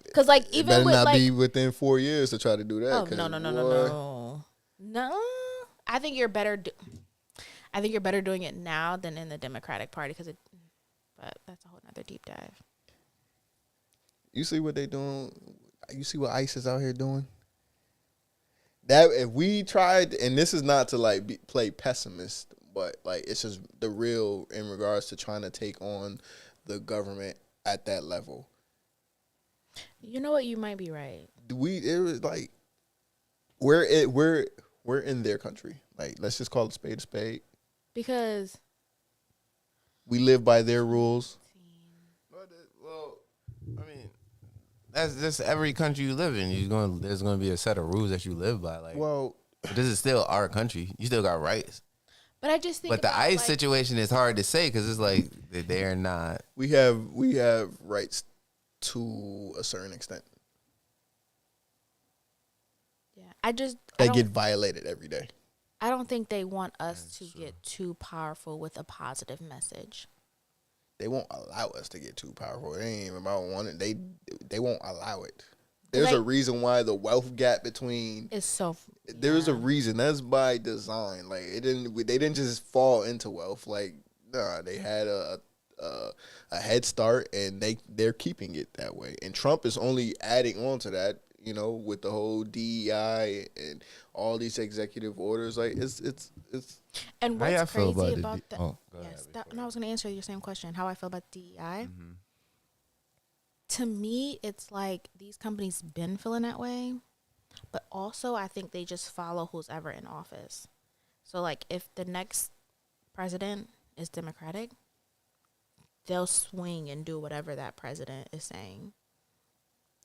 because like it even better with not like be within 4 years to try to do that. No. I think you're better. I think you're better doing it now than in the Democratic Party but that's a whole nother deep dive. You see what they doing? You see what ICE is out here doing? That if we tried, and this is not to like play pessimist, but like it's just the real in regards to trying to take on the government at that level. You know what? You might be right. It was like we're in their country. Like let's just call it spade a spade. Because we live by their rules. Well, I mean, that's just every country you live in. There's gonna be a set of rules that you live by. Like, well, this is still our country. You still got rights. But I just think. But the ICE situation is hard to say because it's like they're not. We have rights to a certain extent. Yeah, they get violated every day. I don't think they want us to get too powerful with a positive message. They won't allow us to get too powerful. It ain't even about wanting. They won't allow it. There's a reason why the wealth gap between is so. There's a reason. That's by design. Like they didn't just fall into wealth. Like they had a head start and they're keeping it that way. And Trump is only adding on to that. You know, with the whole DEI and all these executive orders, like it's. And what's crazy about that? I was going to answer your same question. How I feel about DEI. Mm-hmm. To me, it's like these companies been feeling that way, but also I think they just follow who's ever in office. So, like, if the next president is Democratic, they'll swing and do whatever that president is saying.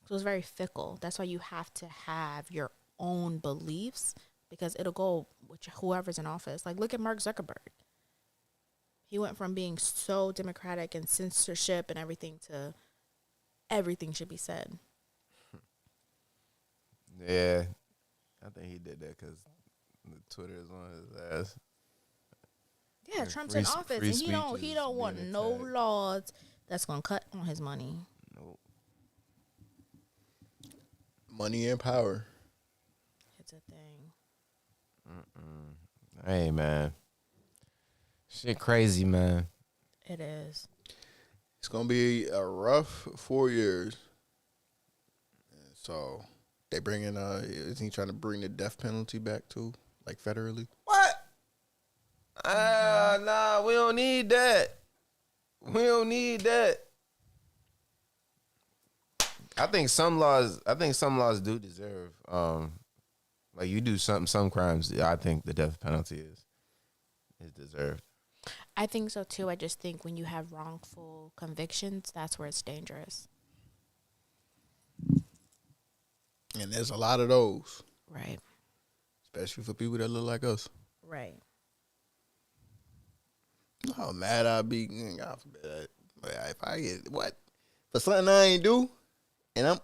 So it's very fickle. That's why you have to have your own beliefs because it'll go with whoever's in office. Like, look at Mark Zuckerberg. He went from being so democratic and censorship and everything to everything should be said. Yeah. I think he did that because Twitter is on his ass. Yeah, Trump's in office and he don't want no laws that's going to cut on his money. Nope. Money and power. It's a thing. Hey, man. Shit crazy, man. It is. It's going to be a rough 4 years. So they bringing isn't he trying to bring the death penalty back too, like federally? What? Nah, we don't need that. We don't need that. I think some laws do deserve, like you do some crimes. I think the death penalty is deserved. I think so too. I just think when you have wrongful convictions, that's where it's dangerous. And there's a lot of those, Right. especially for people that look like us. Right. How mad I'd be, God forbid, if I get what for something I ain't do, and I'm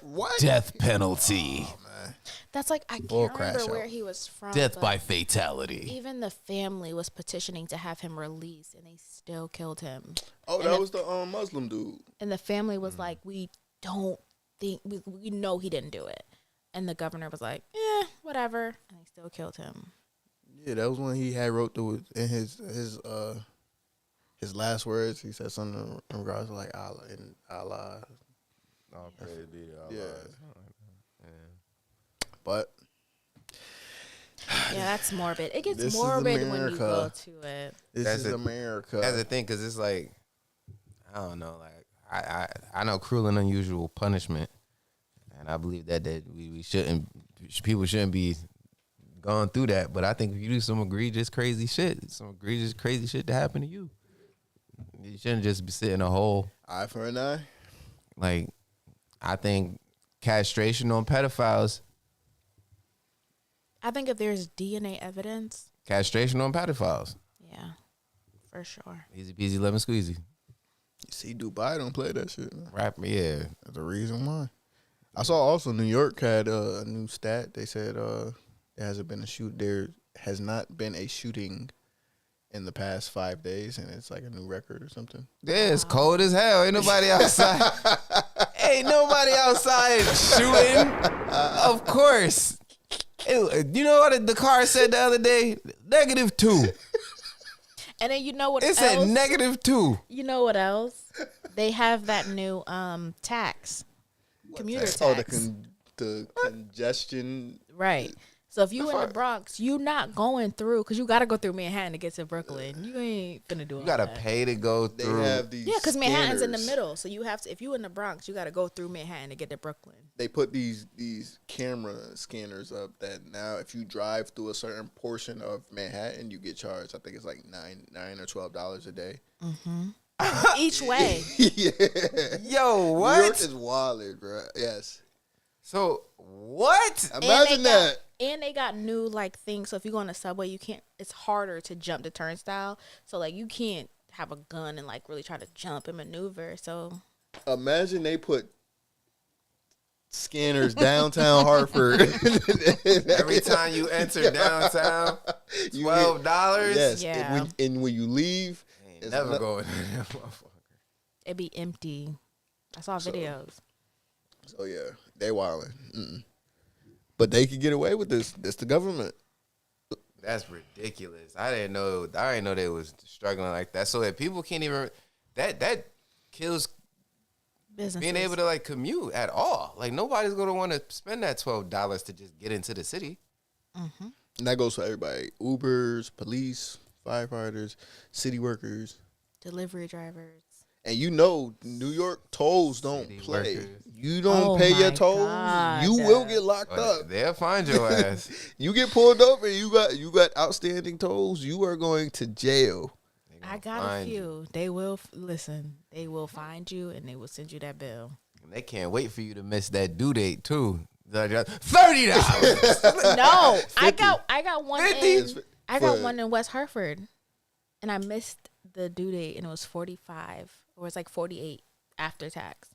what Death penalty. Oh, man. That's like I Full can't remember crash where out. he was from. Death but by fatality. even the family was petitioning to have him released, and they still killed him. Oh, And that the- was the Muslim dude. And the family was like, "We don't think we know he didn't do it." And the governor was like, whatever, and they still killed him. Yeah, that was when he had wrote in his last words. He said something in regards to like Allah and Allah. All praise be to Allah. Yeah. But Yeah, that's morbid. It This gets is morbid when you America. go to it. this That's is it. America. That's the thing, because it's like, I don't know, like I know cruel and unusual punishment, and I believe that we shouldn't, people shouldn't be going through that. But I think if you do some egregious crazy shit to happen to you, you shouldn't just be sitting in a hole. Eye for an eye. Like, I think castration on pedophiles, I think if there's DNA evidence, castration on pedophiles, yeah, for sure. easy peasy lemon squeezy. See, Dubai don't play that shit. Rap, yeah. That's the reason why. I saw also New York had a new stat. They said there has not been a shooting in the past 5 days, and it's like a new record or something. Yeah, it's cold as hell. Ain't nobody outside. Ain't nobody outside shooting. Of course. You know what the car said the other day? -2. And then you know what It else? said -2. You know what else? They have that new tax, commuter tax. Oh, the congestion. Right. So if you in the Bronx, you not going through, because you got to go through Manhattan to get to Brooklyn. You ain't finna do all You gotta that. pay to go They through. have these. Yeah, because Manhattan's in the scanners. middle. So you have to, if you in the Bronx, you got to go through Manhattan to get to Brooklyn. They put these camera scanners up that now if you drive through a certain portion of Manhattan, you get charged. I think it's like $9 or $12 a day. Each way. Yeah. Yo, what? New York is wild, bro. Yes. So what? Imagine that. And they got new like things. So if you go on the subway, you can't. It's harder to jump the turnstile. So like you can't have a gun and like really try to jump and maneuver. So Imagine they put scanners downtown Hartford. Every time you enter downtown, You $12. Yes. Yeah. And when you leave, Ain't it's never not- going in that motherfucker. it'd be empty. I saw videos. So yeah, they wildin'. But they could get away with this. This the government. That's ridiculous. I didn't know they was struggling like that. So that people can't even that kills Businesses. being able to like commute at all. Like nobody's gonna want to spend that $12 to just get into the city. And that goes for everybody: Ubers, police, firefighters, city workers. Delivery drivers. And you know, New York tolls don't City play. workers. You don't Oh pay your my tolls, God. you will get locked But up. they'll find your ass. You get pulled over, you got outstanding tolls. You are going to jail. They gonna I got a find few. you. They will listen. They will find you and they will send you that bill. And they can't wait for you to miss that due date too. $30. No, I got one. 50? I got For- one in West Hartford, and I missed the due date, and it was 45, or it's like 48 after tax.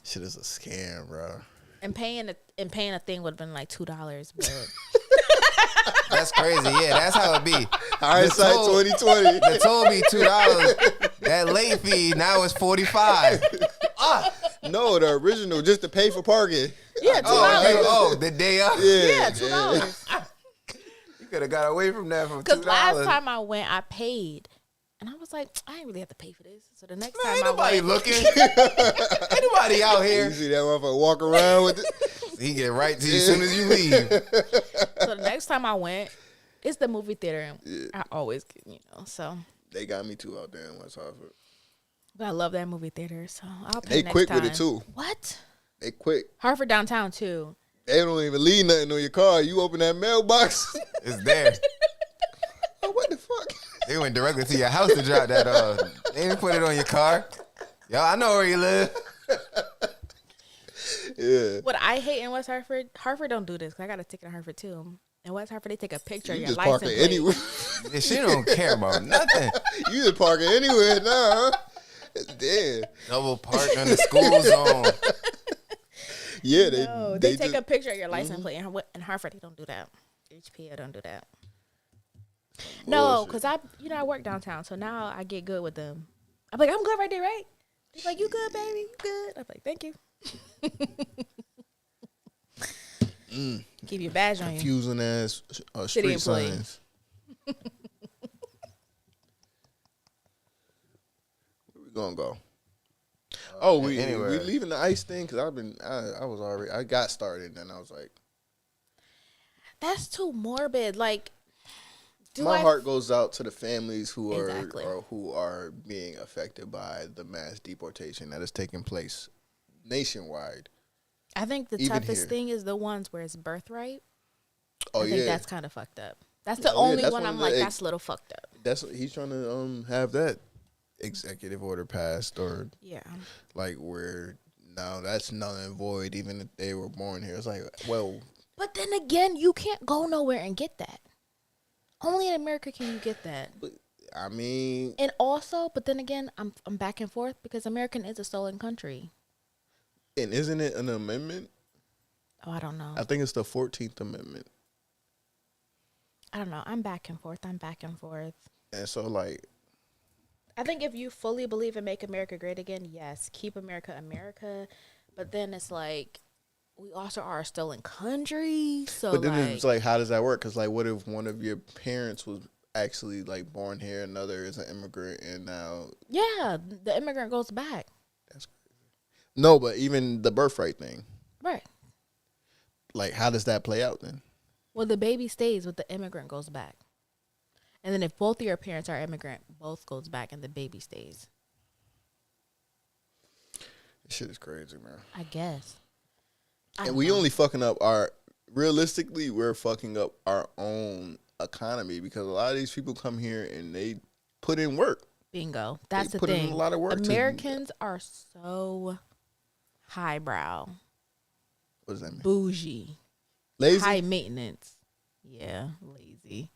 Shit is a scam, bro. And paying a thing would have been like $2, but That's crazy. Yeah, that's how it be. Hindsight toll- 2020. They told me $2. That late fee now is $45. No, the original just to pay for parking. yeah, $2. The day up. Yeah, $2. You could have got away from that for Because $2. last time I went, I paid, And I was like, I ain't really have to pay for this. So the next Man, time ain't I nobody went, looking. Ain't nobody out You here. see that motherfucker walk around with it? He get right to you as soon as you leave. so the next time I went, it's the movie theater. And I always get, so. They got me too out there in West Hartford. But I love that movie theater, so I'll pay They next quick time. with it too. What? They quick. Hartford downtown too. They don't even leave nothing on your car. You open that mailbox. It's there. Oh, what the fuck? They went directly to your house to drop that. They didn't put it on your car. Yo, I know where you live. Yeah. What I hate in West Hartford, Hartford don't do this because I got a ticket in Hartford too. In West Hartford, they take a picture of You your just park license it plate. anywhere. Yeah, she don't care about nothing. You just park it anywhere now, huh? Damn. Double park on the school zone. Yeah, No, they take a picture of your license plate. In Hartford, they don't do that. HPO don't do that. No, because I work downtown, so now I get good with them. I'm like, I'm good right there, right? He's like, you good, baby? You good? I'm like, thank you. Keep your badge on you. Confusing ass City street employee. signs. Where we gonna go? Oh, we anywhere. leaving the ice thing because I got started and I was like, That's too morbid. Like, my heart goes out to the families who Exactly. are being affected by the mass deportation that is taking place nationwide. I think the Even toughest here. thing is the ones where it's birthright. Oh I think yeah, that's kind of fucked up. That's the Oh, yeah, only that's one one I'm of like, the that's a little fucked up. that's he's trying to have that executive order passed or Yeah. like where no, that's null and void. Even if they were born here, it's like, well, But then again, you can't go nowhere and get that. Only in America can you get that. I mean, And also, but then again, I'm back and forth because American is a stolen country. and isn't it an amendment? Oh, I don't know. I think it's the 14th Amendment. I don't know. I'm back and forth. And so, like, I think if you fully believe in Make America Great Again, yes, keep America America. But then it's like, we also are a stolen country. So, but then like, it's like, how does that work? Because, like, what if one of your parents was actually, like, born here, another is an immigrant, and now... yeah, the immigrant goes back. That's crazy. No, but even the birthright thing. Right. Like, how does that play out then? Well, the baby stays, but the immigrant goes back. And then if both of your parents are immigrant, both goes back and the baby stays. This shit is crazy, man. I guess. I And we don't know. only fucking up realistically, we're fucking up our own economy because a lot of these people come here and they put in work. Bingo. That's the put in thing. a lot of work to- Americans are so highbrow, What does that mean? bougie, Lazy? high maintenance. Yeah, lazy.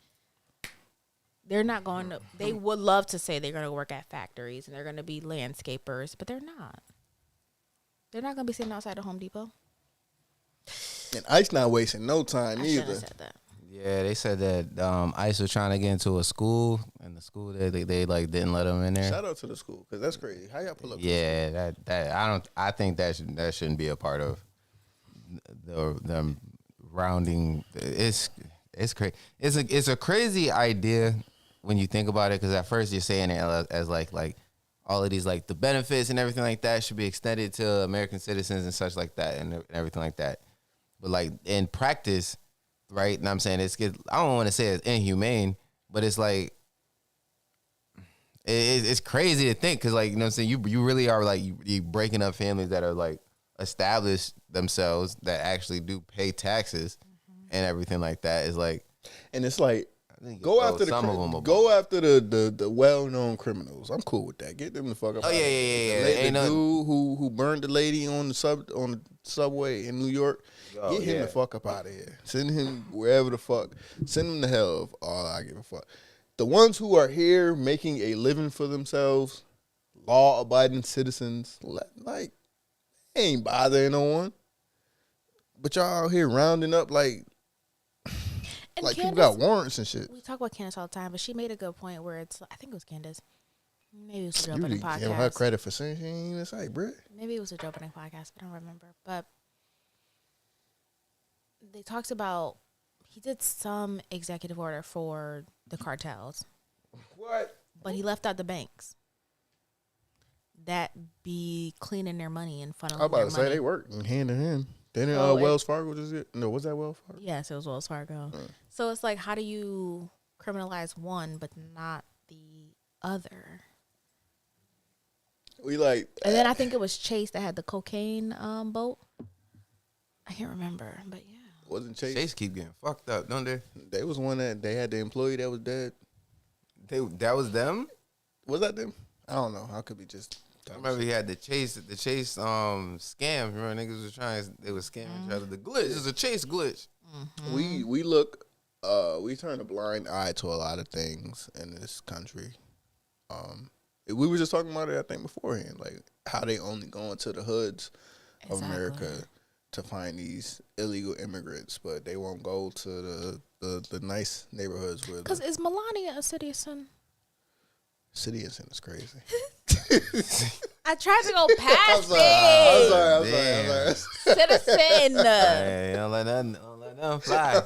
They're not going to, they would love to say they're going to work at factories and they're going to be landscapers, but they're not. They're not going to be sitting outside of Home Depot. And ICE not wasting no time I shouldn't either. have said that. Yeah, they said that ICE was trying to get into a school, and the school they like didn't let them in there. Shout out to the school because that's crazy. How y'all pull up? Yeah, I think that shouldn't be a part of them rounding. It's crazy. It's a crazy idea when you think about it because at first you're saying it as like all of these like the benefits and everything like that should be extended to American citizens and such like that and everything like that. But like in practice, right? And I'm saying I don't want to say it's inhumane, but it's like it's crazy to think because like you know what I'm saying you really are like you breaking up families that are like established themselves that actually do pay taxes and everything like that is like. And it's like I think go after the well-known criminals. I'm cool with that. Get them the fuck up. Oh, out of yeah, here. yeah. The Ain't nothing- dude who burned the lady on the subway in New York. Oh, Get him yeah. the fuck up out of here. Send him wherever the fuck. Send him to hell. All I give a fuck. The ones who are here making a living for themselves, law-abiding citizens, like ain't bothering no one. But y'all out here rounding up like And people got warrants and shit. We talk about Candace all the time, but she made a good point where it's, I think it was Candace. Maybe it was a Joe You Budden really giving her podcast. credit for saying she ain't even say, bruh. Maybe it was a Joe Budden podcast. I don't remember. But they talked about, he did some executive order for the cartels. What? but he left out the banks that be cleaning their money and funneling I was about their to money. say they work hand in hand. Didn't So Wells Fargo just get? No, was that Wells Fargo? Yes, it was Wells Fargo. So it's like, how do you criminalize one but not the other? We like, And then I think it was Chase that had the cocaine boat. I can't remember, but yeah. wasn't Chase? Chase keep getting fucked up, don't they? They was one that they had the employee that was dead. That was them. Was that them? I don't know. I could be just. I remember he had the chase scam. Remember niggas was they was scamming each other. The glitch. It was a chase glitch. We look. We turn a blind eye to a lot of things in this country. We were just talking about it, I think, beforehand, like how they only go into the hoods of America to find these illegal immigrants, but they won't go to the nice neighborhoods where. Because is Melania a citizen? Citizen is crazy. I tried to go past I'm it. sorry. Citizen. Hey, don't let nothing fly.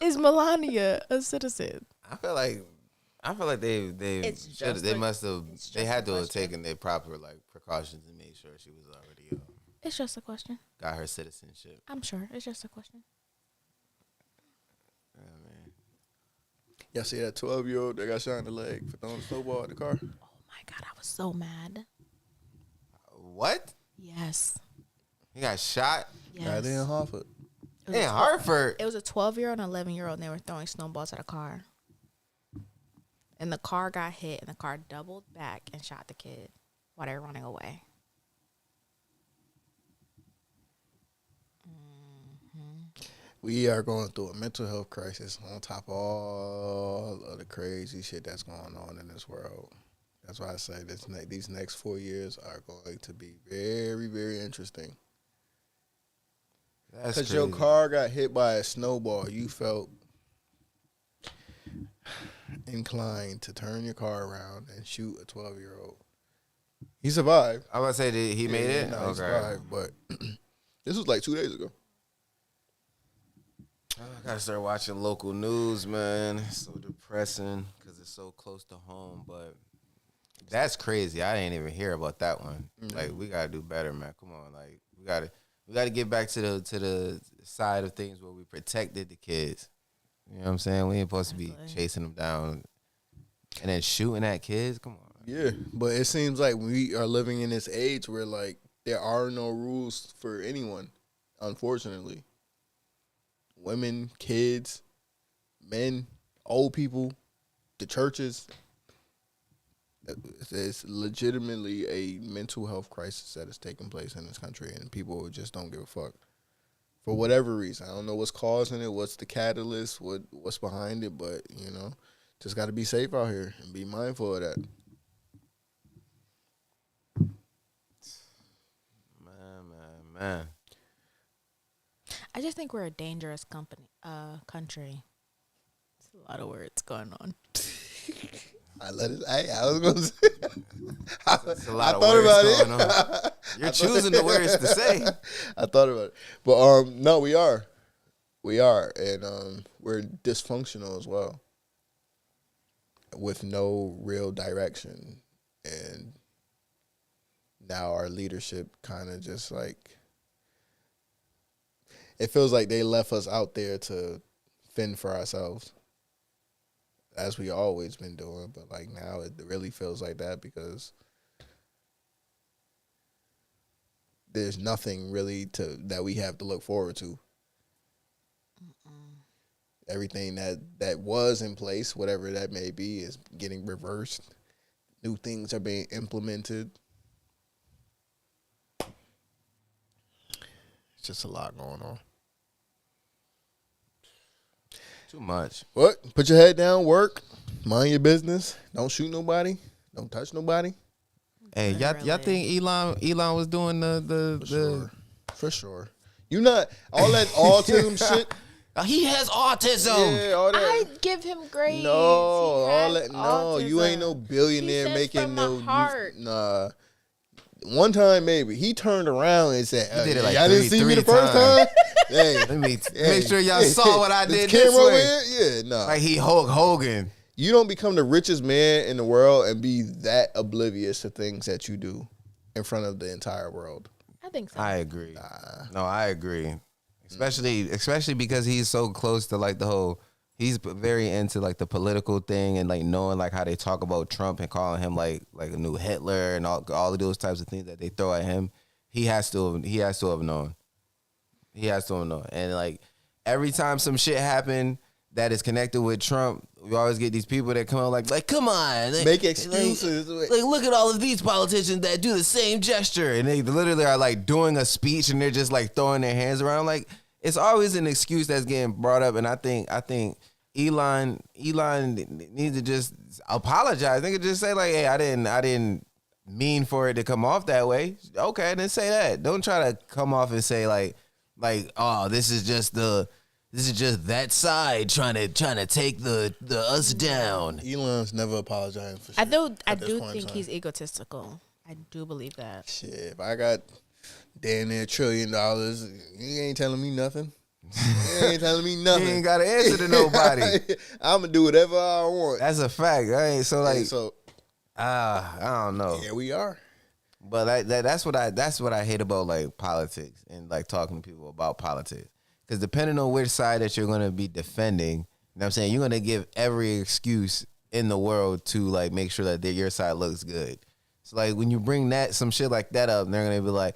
Is Melania a citizen? I feel like they It's should just they a- must have it's they just had a to have question. taken their proper like precautions and made sure she was already It's just a question. got her citizenship. I'm sure. It's just a question. Yeah, man. Y'all see that 12-year-old that got shot in the leg for throwing a snowball at the car? Oh my God, I was so mad. What? Yes. He got shot Yes. Right there in Hartford. It was in a 12 Hartford. It was a 12-year-old and 11-year-old, and they were throwing snowballs at a car. And the car got hit, and the car doubled back and shot the kid while they were running away. We are going through a mental health crisis on top of all of the crazy shit that's going on in this world. That's why I say these next 4 years are going to be very, very interesting. That's Because your crazy. car got hit by a snowball, you felt inclined to turn your car around and shoot a 12-year-old. He survived. I was about to say, he made it? No, he Okay. survived, but this was like 2 days ago. I gotta start watching local news, man. It's so depressing because it's so close to home. But that's crazy. I didn't even hear about that one. Like, we gotta do better, man. Come on, like we gotta get back to the side of things where we protected the kids. You know what I'm saying? We ain't supposed to be chasing them down and then shooting at kids. Come on. Yeah, but it seems like we are living in this age where, like, there are no rules for anyone, unfortunately. Women, kids, men, old people, the churches. It's legitimately a mental health crisis that is taking place in this country, and people just don't give a fuck. For whatever reason. I don't know what's causing it, what's the catalyst, what's behind it, but, you know, just got to be safe out here and be mindful of that. Man. I just think we're a dangerous country. It's a lot of words going on. I was going to say. That's a lot of thought words about going it. on. You're choosing the words to say. I thought about it. But no, we are. We are. And we're dysfunctional as well. With no real direction. And now our leadership kind of just like, it feels like they left us out there to fend for ourselves, as we always been doing. But like now it really feels like that because there's nothing really that we have to look forward to. Everything that was in place, whatever that may be, is getting reversed. New things are being implemented. It's just a lot going on. Too much. What? Put your head down, work, mind your business. Don't shoot nobody. Don't touch nobody. Hey, y'all think Elon was doing For sure. You not all that autism shit. He has autism. Yeah, all that. I give him grace. No, He all has that. No, you ain't no autism. billionaire He says making from no. the heart. Nah. One time maybe he turned around and said, He did it like "Y'all didn't see me the three first times." time." Hey, Let me hey, make sure y'all saw what I this did camera this over way. here? Yeah, no. Like he Hulk Hogan. You don't become the richest man in the world and be that oblivious to things that you do in front of the entire world. I think so. I agree. No, I agree. Especially because he's so close to like the whole. He's very into like the political thing and like knowing like how they talk about Trump and calling him like a new Hitler and all of those types of things that they throw at him. He has to have known. He has to have known. And like every time some shit happen that is connected with Trump, we always get these people that come out like come on, make excuses. Like look at all of these politicians that do the same gesture, and they literally are like doing a speech and they're just like throwing their hands around. Like it's always an excuse that's getting brought up, and I think Elon needs to just apologize. They could just say like, hey, I didn't mean for it to come off that way. Okay, then say that. Don't try to come off and say like oh, this is just that side trying to take the us down. Elon's never apologizing for shit. I do think he's egotistical. I do believe that. Shit, if I got damn near $1 trillion, you ain't telling me nothing. You ain't telling me nothing. You ain't got to answer to nobody. I'm gonna do whatever I want. That's a fact. Right? So like, I don't know. Here we are. But that's what I hate about like politics and like talking to people about politics. Because depending on which side that you're gonna be defending, you know what I'm saying, you're gonna give every excuse in the world to like make sure that your side looks good. So like when you bring some shit like that up, they're gonna be like,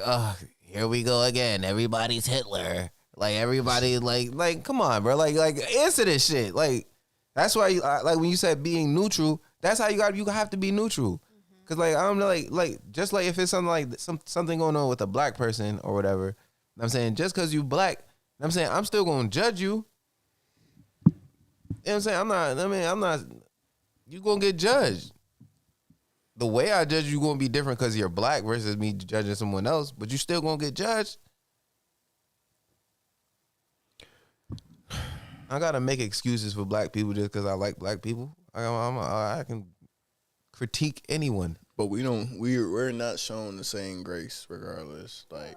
oh, here we go again. Everybody's Hitler. Like everybody, like, come on, bro. Like, answer this shit. Like, that's why, like, when you said being neutral, that's how you have to be neutral. Cause like I'm like just like if it's something like something going on with a black person or whatever, I'm saying just cause you black, I'm saying I'm still gonna judge you. You know what I'm saying? I'm not. You gonna get judged. The way I judge you gonna be different cause you're black versus me judging someone else, but you still gonna get judged. I gotta make excuses for black people just because I like black people. I can critique anyone, but we're not shown the same grace regardless. Like,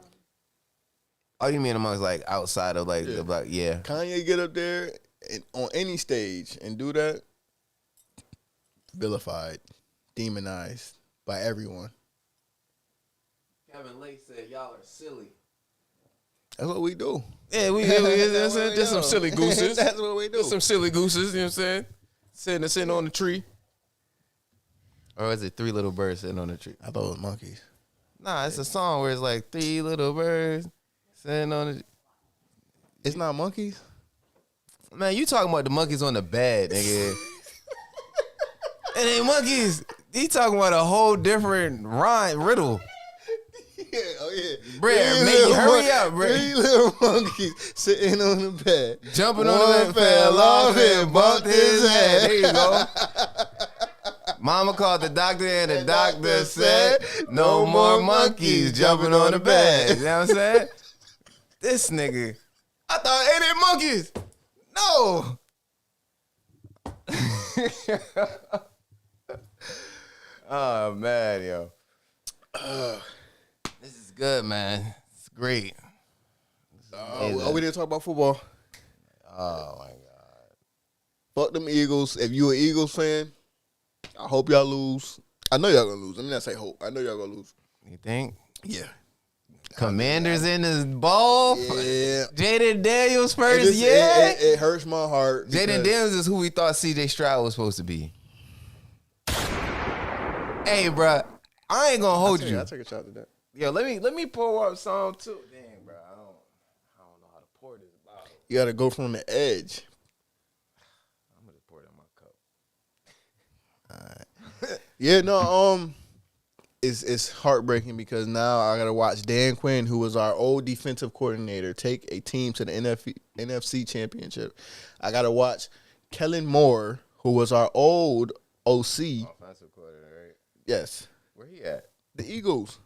oh, you mean amongst like outside of like the black? Yeah, Kanye get up there and, on any stage and do that, vilified, demonized by everyone. Kevin Lake said y'all are silly. That's what we do. Yeah, just some silly gooses. That's what we do. Just some silly gooses, you know what I'm saying? Sitting on the tree. Or is it 3 little birds sitting on the tree? I thought it was monkeys. Nah, it's a song where it's like 3 little birds sitting on the... It's not monkeys? Man, you talking about the monkeys on the bed, nigga. It ain't monkeys. He talking about a whole different riddle. Yeah, oh yeah. Bruh, hurry up, bruh. 3 little monkeys sitting on the bed. Jumping on the bed, fell off and bumped his head. There you go. Mama called the doctor and the doctor said, no more monkeys jumping on the bed. You know what I'm saying? This nigga. I thought, ain't it monkeys? No. Oh, man, yo. This is good, man. It's great. We didn't talk about football. Oh, my God. Fuck them Eagles. If you an Eagles fan, I hope y'all lose. I know y'all gonna lose. Let me not say hope. I know y'all gonna lose. You think? Yeah. Commanders in his bowl? Yeah. Jaden Daniels first, yeah? It hurts my heart. Jaden Daniels is who we thought C.J. Stroud was supposed to be. Hey, bro, I ain't gonna hold you. I'll take a shot at that. Yo, let me pour up some too. Dang, bro, I don't know how to pour this bottle. You gotta go from the edge. I'm gonna pour it in my cup. All right. Yeah, no, it's heartbreaking because now I gotta watch Dan Quinn, who was our old defensive coordinator, take a team to the NFC Championship. I gotta watch Kellen Moore, who was our old OC. Offensive coordinator, right? Yes. Where he at? The Eagles.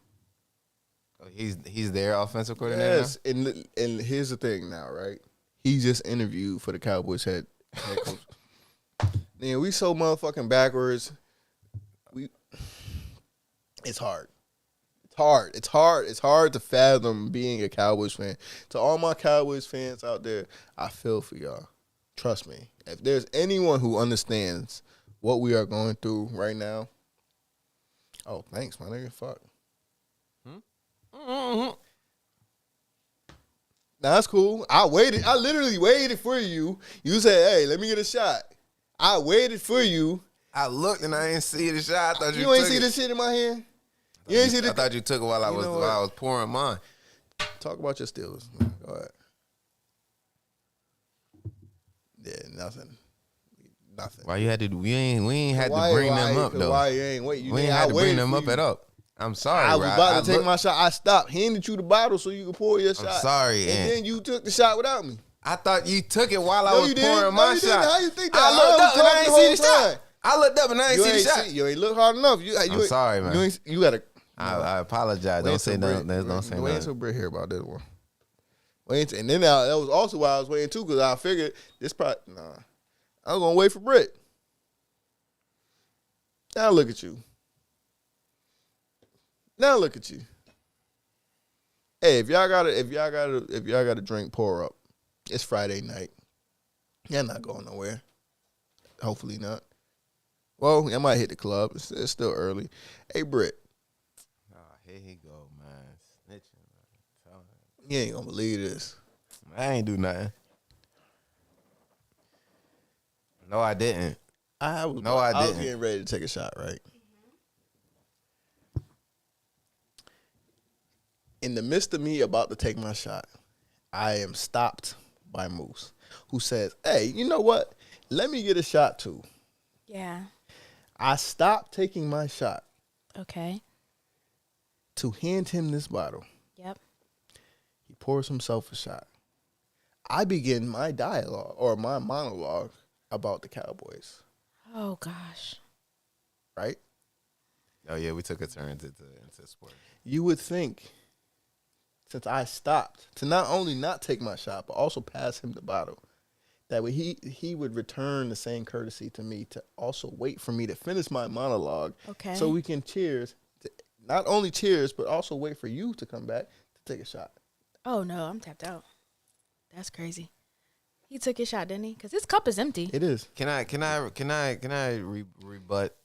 Oh, he's their offensive coordinator. Yes, and here's the thing now, right? He just interviewed for the Cowboys head coach. Man, we so motherfucking backwards. It's hard. It's hard to fathom being a Cowboys fan. To all my Cowboys fans out there, I feel for y'all. Trust me. If there's anyone who understands what we are going through right now, oh, thanks, my nigga. Fuck. Nah, that's cool. I waited. I literally waited for you. You said, "Hey, let me get a shot." I waited for you. I looked and I didn't see the shot. I thought You ain't took see it. this shit in my hand. You ain't see I the. thought you took it while I You was know while what? I was pouring mine. Talk about your steals. Go ahead. Yeah, nothing. Why you had to? We ain't had Why- to bring why- them up though. Why you ain't wait? You We ain't I had to bring waited them for up you. at up. I'm sorry. I was bro. about to take looked- my shot. I stopped, handed you the bottle so you could pour your shot. I'm sorry, and Ant. then you took the shot without me. I thought you took it while I No, was you didn't. pouring No, my you shot. didn't. How you think that? I looked was up and I talking ain't the see whole the shot. time. I looked up and I ain't You see the ain't shot. you ain't look hard enough. I'm sorry, man. You gotta. I apologize. Don't say nothing. Don't say Wait nothing. until Britt here about this one. Wait, and then that was also why I was waiting too, because I figured this probably I was gonna wait for Britt. Now look at you. Now look at you. Hey, if y'all got a drink, pour up. It's Friday night. Y'all not going nowhere. Hopefully not. Well, I might hit the club. It's still early. Hey, Britt. Oh, here he go, man. Snitching, man. Tell him. You ain't gonna believe this. I ain't do nothing. No, I didn't. I was didn't. getting ready to take a shot, right? In the midst of me about to take my shot, I am stopped by Moose, who says, "Hey, you know what? Let me get a shot too." Yeah. I stopped taking my shot Okay. to hand him this bottle. Yep. He pours himself a shot. I begin my dialogue or my monologue about the Cowboys, Oh gosh. right? Oh yeah, we took a turn into sport. You would think, since I stopped to not only not take my shot, but also pass him the bottle, that way he would return the same courtesy to me to also wait for me to finish my monologue. Okay. So we can cheers. Not only cheers, but also wait for you to come back to take a shot. Oh no, I'm tapped out. That's crazy. He took his shot, didn't he? Because his cup is empty. It is. Can I rebut?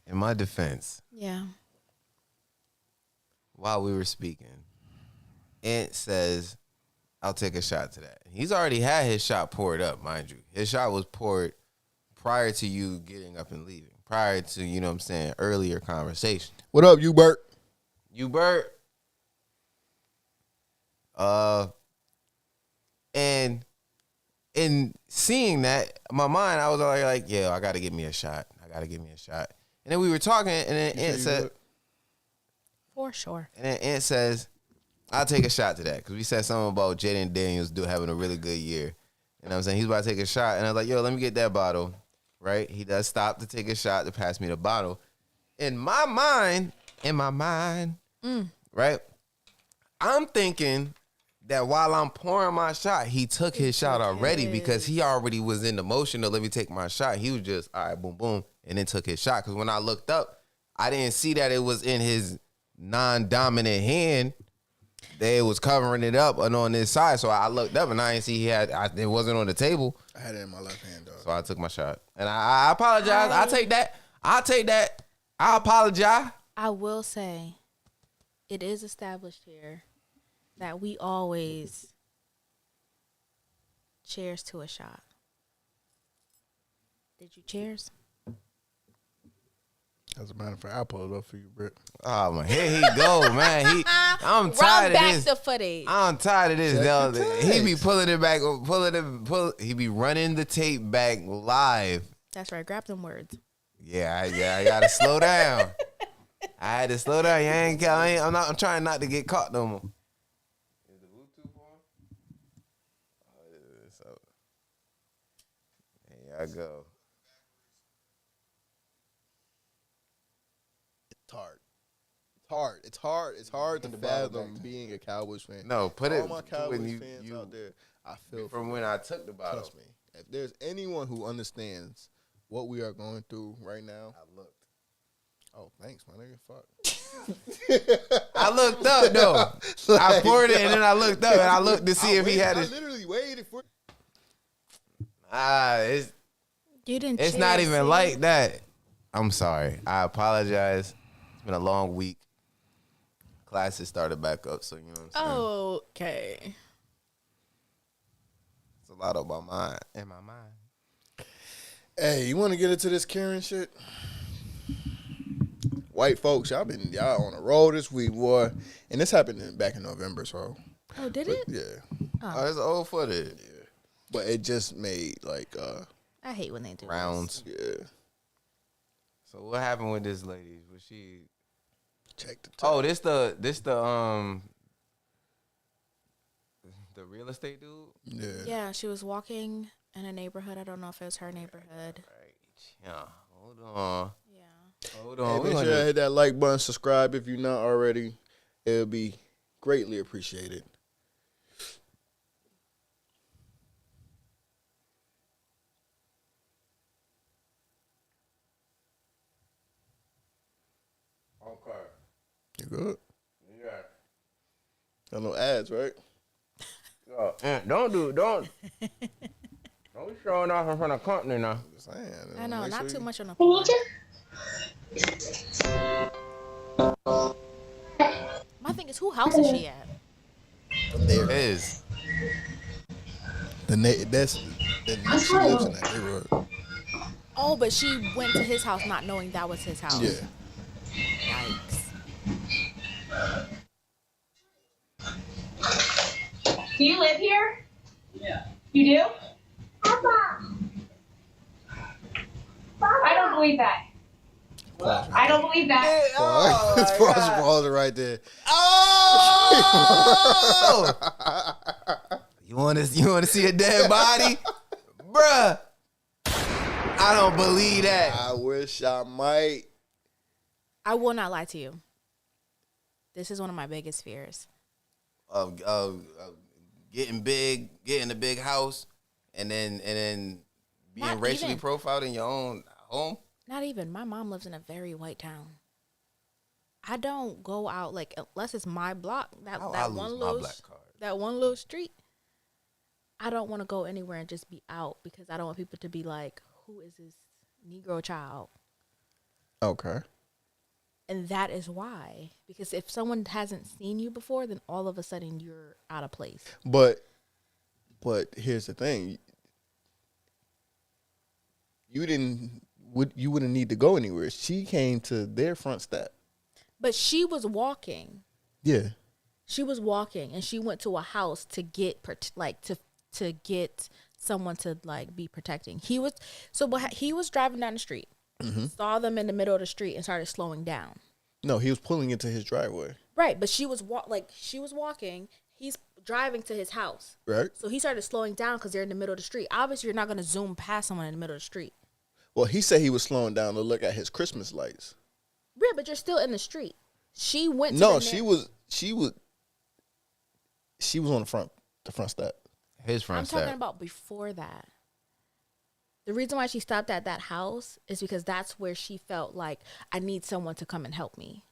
In my defense, Yeah. while we were speaking, Ant says, "I'll take a shot to that." He's already had his shot poured up, mind you. His shot was poured prior to you getting up and leaving. Prior to, you know what I'm saying, earlier conversation. What up, you Bert? You Bert. And in seeing that, in my mind, I was already like, yeah, I gotta give me a shot. And then we were talking, and then Ant said, For sure. and then Ant says, I'll take a shot to that. Because we said something about Jaden Daniels having a really good year. You know what I'm saying? He's about to take a shot. And I was like, yo, let me get that bottle. Right? He does stop to take a shot to pass me the bottle. In my mind, right? I'm thinking that while I'm pouring my shot, he took his shot already because he already was in the motion to let me take my shot. He was just, all right, boom, boom, and then took his shot. Because when I looked up, I didn't see that it was in his non-dominant hand. They was covering it up and on this side. So I looked up and I didn't see it wasn't on the table. I had it in my left hand, dog. So I took my shot. And I apologize. I'll take that. I apologize. I will say, it is established here that we always cheers to a shot. Did you cheers? As a matter of fact, I'll pull it up for you, Britt. Oh man, here he go, man. I'm tired Run of back this. the footage. I'm tired of this. Check Though. the He be text. pulling it back, he be running the tape back live. That's right. Grab them words. Yeah, I gotta slow down. I had to slow down. I'm trying not to get caught no more. Is the Bluetooth on? Oh, it is. So, here I go. It's hard to fathom being a Cowboys fan. No, put it all my Cowboys when fans you out there. I feel from when I took the bottle. Trust me. If there's anyone who understands what we are going through right now, I looked. oh, thanks, my nigga. Fuck. I looked up though. I poured it and then I looked up and I looked to see if he had I it. literally waited It's You didn't. it's not cheer, even see? like that. I'm sorry. I apologize. It's been a long week. Classes started back up, so you know what I'm saying. Okay. It's a lot on my mind. In my mind. Hey, you want to get into this Karen shit? White folks, y'all on a roll this week, boy. And this happened back in November, so. Oh, did it? Yeah. Oh, it's old footage. Yeah. But it just made like I hate when they do Rounds. yeah. So what happened with this lady? Was she? Check the Oh, this the real estate dude. Yeah. Yeah, she was walking in a neighborhood. I don't know if it was her neighborhood. Right. Yeah. Hold on. Yeah. Hold Hey, on. make sure you hit that like button, subscribe if you're not already. It'll be greatly appreciated. Okay. You good? Yeah. Got no ads, right? Don't be showing off in front of company now. Just saying. I know, Make not sure too you- much on the We need phone. to. My thing is, who house is she at? There. It is. She lives in that neighborhood. Oh, but she went to his house not knowing that was his house. Yeah. Yikes. Do you live here? Yeah. You do? Papa. I don't believe that. I don't believe that. Oh, It's pause it right there. Oh! you want to see a dead body, bruh? I don't believe that. I wish I might. I will not lie to you. This is one of my biggest fears. Of getting big, getting a big house, and then being Not racially even. profiled in your own home. Not even. My mom lives in a very white town. I don't go out like unless it's my block. I That lose one my little black card. that one little street. I don't want to go anywhere and just be out because I don't want people to be like, "Who is this Negro child?" Okay. And that is why. Because if someone hasn't seen you before, then all of a sudden you're out of place. But here's the thing. You wouldn't need to go anywhere. She came to their front step. But she was walking. Yeah. She was walking, and she went to a house to get to get someone to like be protecting. He was driving down the street, saw them in the middle of the street, and started slowing down. No, he was pulling into his driveway. Right, but she was walking. He's driving to his house. Right. So he started slowing down because they're in the middle of the street. Obviously, you're not going to zoom past someone in the middle of the street. Well, he said he was slowing down to look at his Christmas lights. Yeah, but you're still in the street. She went to No, the she was on the front step. His front I'm step. talking about before that. The reason why she stopped at that house is because that's where she felt like, I need someone to come and help me.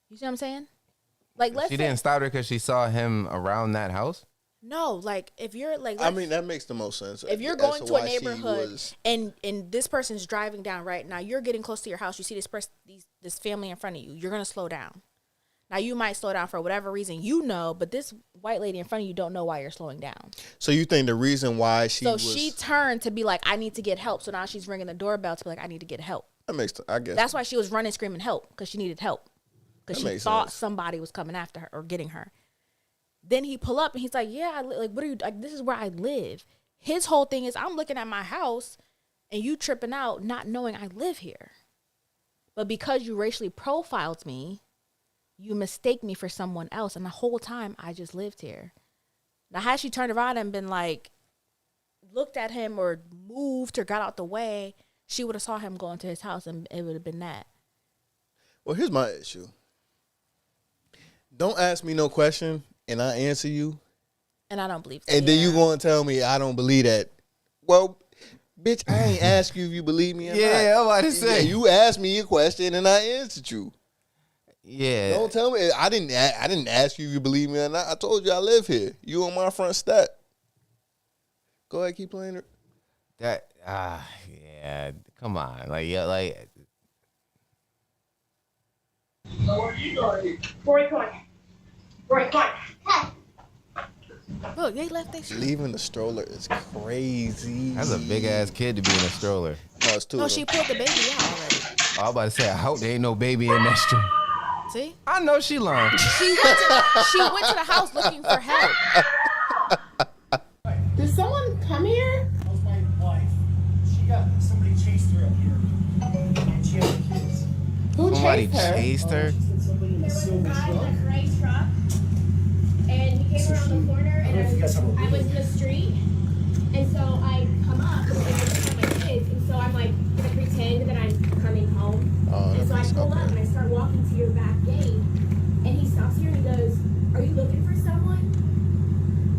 You see what I'm saying? Like, let's She say, didn't stop her because she saw him around that house. no, like if you're like, I mean, that makes the most sense. if you're as going to a why she neighborhood was- and this person's driving down right now, you're getting close to your house. You see this person, this family in front of you. You're gonna slow down. Now you might slow down for whatever reason but this white lady in front of you don't know why you're slowing down. So you think the reason why She turned to be like, I need to get help. So now she's ringing the doorbell to be like, I need to get help. I guess That's why she was running, screaming help, because she needed help. Because That she makes thought sense. somebody was coming after her or getting her. Then he pull up and he's like, yeah, what are you, like, this is where I live. His whole thing is, I'm looking at my house and you tripping out, not knowing I live here. But because you racially profiled me, you mistake me for someone else. And the whole time I just lived here. Now, had she turned around and been like, looked at him or moved or got out the way, she would have saw him go into his house and it would have been that. Well, here's my issue. Don't ask me no question and I answer you. And I don't believe that. And then you going to tell me I don't believe that. Well, bitch, I ain't ask you if you believe me or not. Yeah, I'm about to say. Yeah, you asked me a question and I answered you. Yeah. Don't tell me I didn't ask you if you believe me or not. I told you I live here. You on my front step. Go ahead, keep playing it. Yeah. Come on, like yeah, like. So what are you doing here? Roy, come on. Roy, come on. Look, they left their shit. Leaving the stroller is crazy. That's a big ass kid to be in a stroller. No, it's two. No, of she them. pulled the baby out already. I was about to say, I hope there ain't no baby in that stroller. See? I know she lying. She went to the house looking for help. Did someone come here? That was my wife. She got somebody chased her up here. And she had kids. Who Somebody chased her? chased her. She said somebody in There a was a silver guy truck. in a gray truck, and he came around the corner, I don't know if you guys have a and I was video. in the street, and so I come up, and I just my kids, and so I'm like gonna pretend that I'm coming home, and so I pull up and I start walking to your back gate, and he stops here and he goes, "Are you looking for someone?"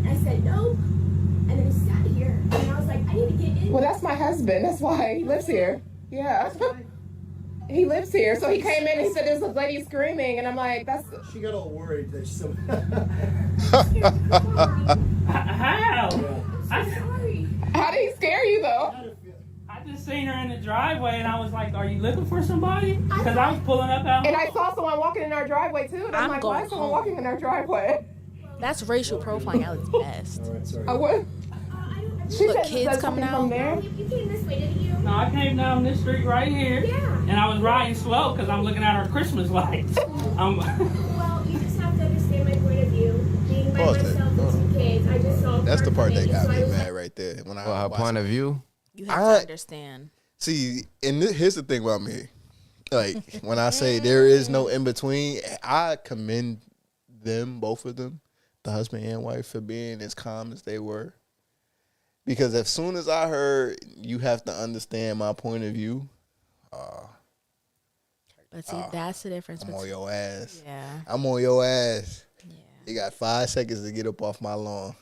And I said, "Nope," and then he sat here, and I was like, "I need to get in." Well, that's my husband. That's why he lives here. Yeah. He lives here. So he came in and he said there's a lady screaming. And I'm like, that's... She got all worried that she I'm How? so sorry. How did he scare you, though? I just seen her in the driveway and I was like, are you looking for somebody? Because I was pulling up out. And I saw someone walking in our driveway, too. And I'm like, why going is someone home. walking in our driveway? That's racial profiling at its best. All right, sorry. Oh, what? She Look, said kids there's coming something from out. there. You came this way, didn't you? No, I came down this street right here. Yeah. And I was riding slow because I'm looking at our Christmas lights. Well, you just have to understand my point of view. Being by Pause that. myself with two kids, I just saw. That's the part that got me so I was mad right there. When I Well, her watched point it. of view. You have to understand. See, and here's the thing about me. Like, when I say there is no in between, I commend them, both of them, the husband and wife, for being as calm as they were. Because as soon as I heard you have to understand my point of view, But see, that's the difference. I'm on your ass. Yeah. I'm on your ass. Yeah. You got 5 seconds to get up off my lawn.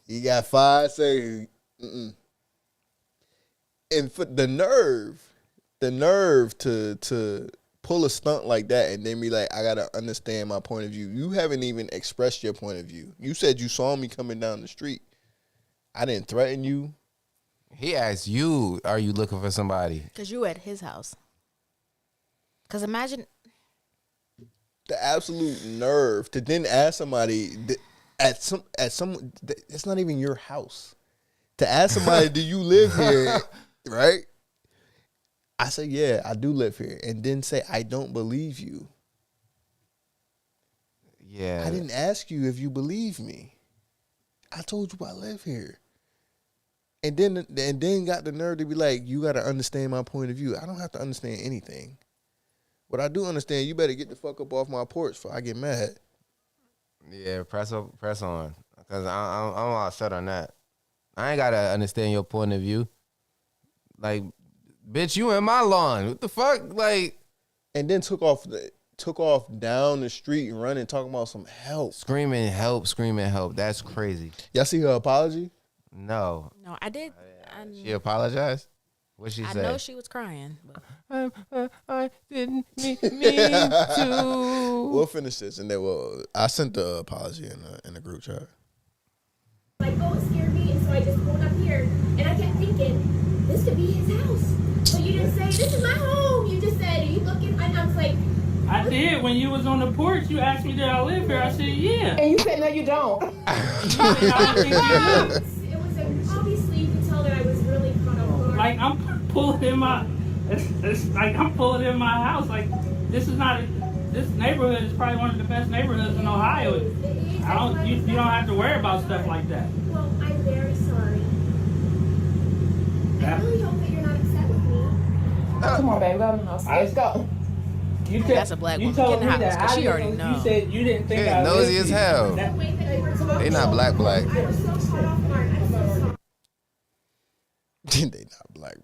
You got 5 seconds. And for the nerve to pull a stunt like that and then be like, I gotta understand my point of view. You haven't even expressed your point of view. You said you saw me coming down the street. I didn't threaten you. He asked you, "Are you looking for somebody?" Because you were at his house. Because imagine. The absolute nerve to then ask somebody at some it's not even your house. To ask somebody, do you live here? Right? I say, yeah, I do live here. And then say, I don't believe you. Yeah. I didn't ask you if you believe me. I told you I live here. And then got the nerve to be like, you got to understand my point of view. I don't have to understand anything. But I do understand you better get the fuck up off my porch before I get mad. Yeah, press on, because I'm all set on that. I ain't gotta understand your point of view. Like, bitch, you in my lawn. What the fuck? Like, and then took off down the street and running, talking about some help, screaming help. That's crazy. Y'all see her apology? No. No, I did. She apologized. What she I say? know she was crying. But. I didn't mean to. We'll finish this and then I sent the apology in the group chat. Like, oh, it scared me, and so I just pulled up here, and I kept thinking, this could be his house. But you didn't say, this is my home. You just said, are you looking? And I was like, I did. When you was on the porch, you asked me, did I live here? I said, yeah. And you said, no, you don't. You said, I don't think you do. it was obviously you could tell that I was really caught off guard. Like, I'm pulling in my, it's like I'm pulling in my house. Like, this neighborhood is probably one of the best neighborhoods in Ohio. You don't have to worry about stuff like that. Well, I'm very sorry. Yeah. I really hope that you're not upset with me. Come on, baby, go in the house. Let's go. That's a black woman. told Get in the me house, that 'cause I she didn't already know. know. You said you didn't think Yeah, I nosy lived as here. hell. The way that you were talking. They not black. I was so caught off guard. I'm so sorry. They not black.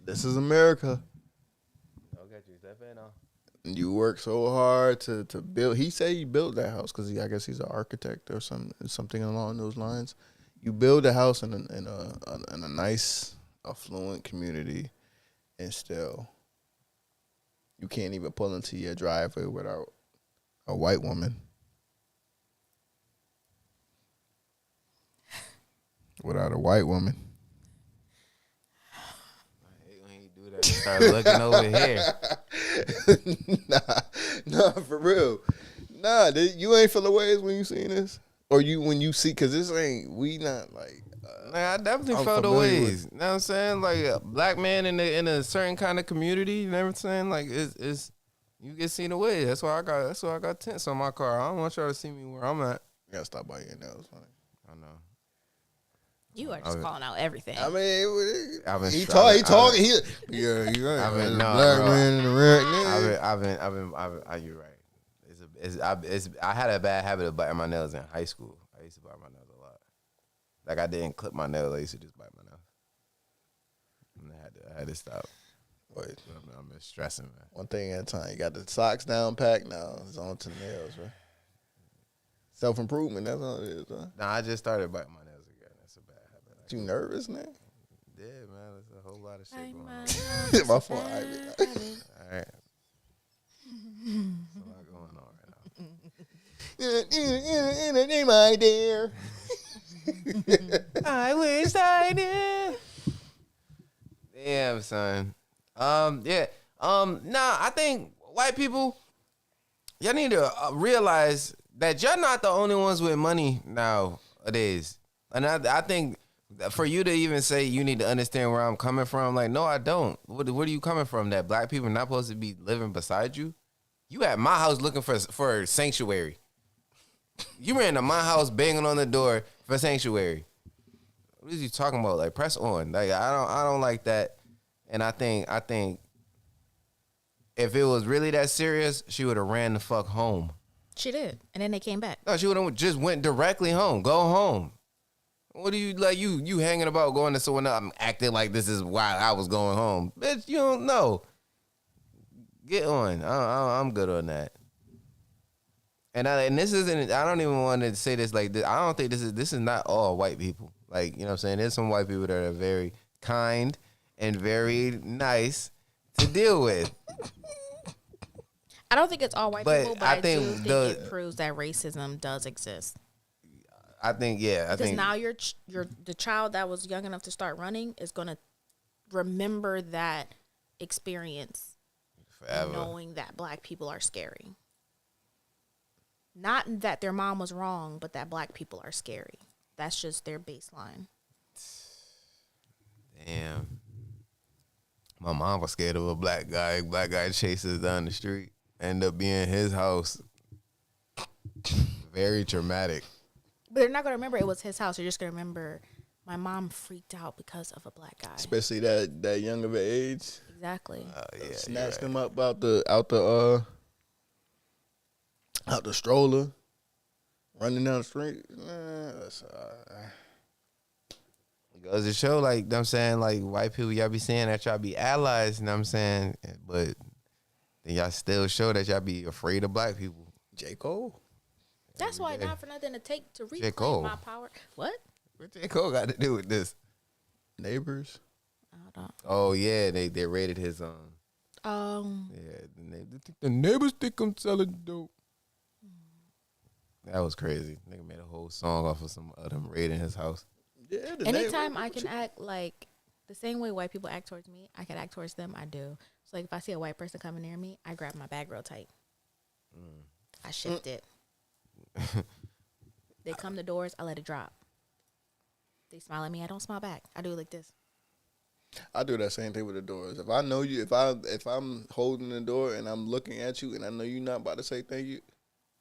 This is America. Okay, you step in now. You work so hard to build. He said he built that house because I guess he's an architect or something along those lines. You build a house in a nice, affluent community, and still you can't even pull into your driveway without a white woman. Without a white woman. Start looking over here. Nah, for real. Nah, you ain't feel the ways when you seen this, or when you see, cause this ain't we not like. I definitely felt the ways. You know what I'm saying? Like a black man in a certain kind of community. You know what I'm saying? Like it's you get seen away. That's why I got tents on my car. I don't want y'all to see me where I'm at. You gotta stop by your nails, funny. I know. You are just calling out everything. I mean, he talking. Yeah, you right. I've been black man in the red. You're right. I had a bad habit of biting my nails in high school. I used to bite my nails a lot. Like I didn't clip my nails. I used to just bite my nails. And I had to stop. Wait, I'm just stressing, man. One thing at a time. You got the socks down packed. Now it's on to the nails, right? Self improvement. That's all it is, huh? Nah, I just started biting my nails again. That's a bad habit. You nervous, man? Yeah, man. There's a whole lot of shit going on. My fault. All right. There's a lot going on right now. My dear. I wish I did. Damn, son. Yeah. I think white people, y'all need to realize that y'all not the only ones with money nowadays. And I think for you to even say you need to understand where I'm coming from, like, no, I don't. Where are you coming from? That black people are not supposed to be living beside you? You at my house looking for sanctuary. You ran to my house banging on the door for sanctuary. What is you talking about? Like, press on. Like, I don't like that. And I think if it was really that serious, she would have ran the fuck home. She did, and then they came back. No, she would have just went directly home. Go home. What do you like? You hanging about going to someone else? I'm acting like this is why I was going home, bitch. You don't know. Get on. I'm good on that. And this isn't. I don't even want to say this like this. I don't think this is not all white people. Like, you know what I'm saying? There's some white people that are very kind and very nice to deal with. I don't think it's all white people, but I do think it proves that racism does exist. I think, yeah. Because now the child that was young enough to start running is going to remember that experience forever, knowing that black people are scary. Not that their mom was wrong, but that black people are scary. That's just their baseline. Damn. My mom was scared of a black guy. Black guy chases down the street. End up being his house. Very traumatic. But they're not going to remember it was his house. They're just going to remember my mom freaked out because of a black guy. Especially that young of an age. Exactly. Yeah, snatched him up out the stroller, running down the street. Goes to show, like, you know what I'm saying, like, white people, y'all be saying that y'all be allies, you know what I'm saying? But then y'all still show that y'all be afraid of black people. J. Cole. That's why not for nothing to reclaim my power. What? What J. Cole got to do with this? Neighbors. Oh yeah, they raided his yeah, the neighbors think I'm selling dope. That was crazy. Nigga made a whole song off of some of them raiding his house. Yeah, anytime I can act like the same way white people act towards me, I can act towards them. I do. So like if I see a white person coming near me, I grab my bag real tight. I shift it. They come to doors, I let it drop. They smile at me, I don't smile back. I do it like this. I do that same thing with the doors. If I know you, if I'm holding the door and I'm looking at you and I know you're not about to say thank you,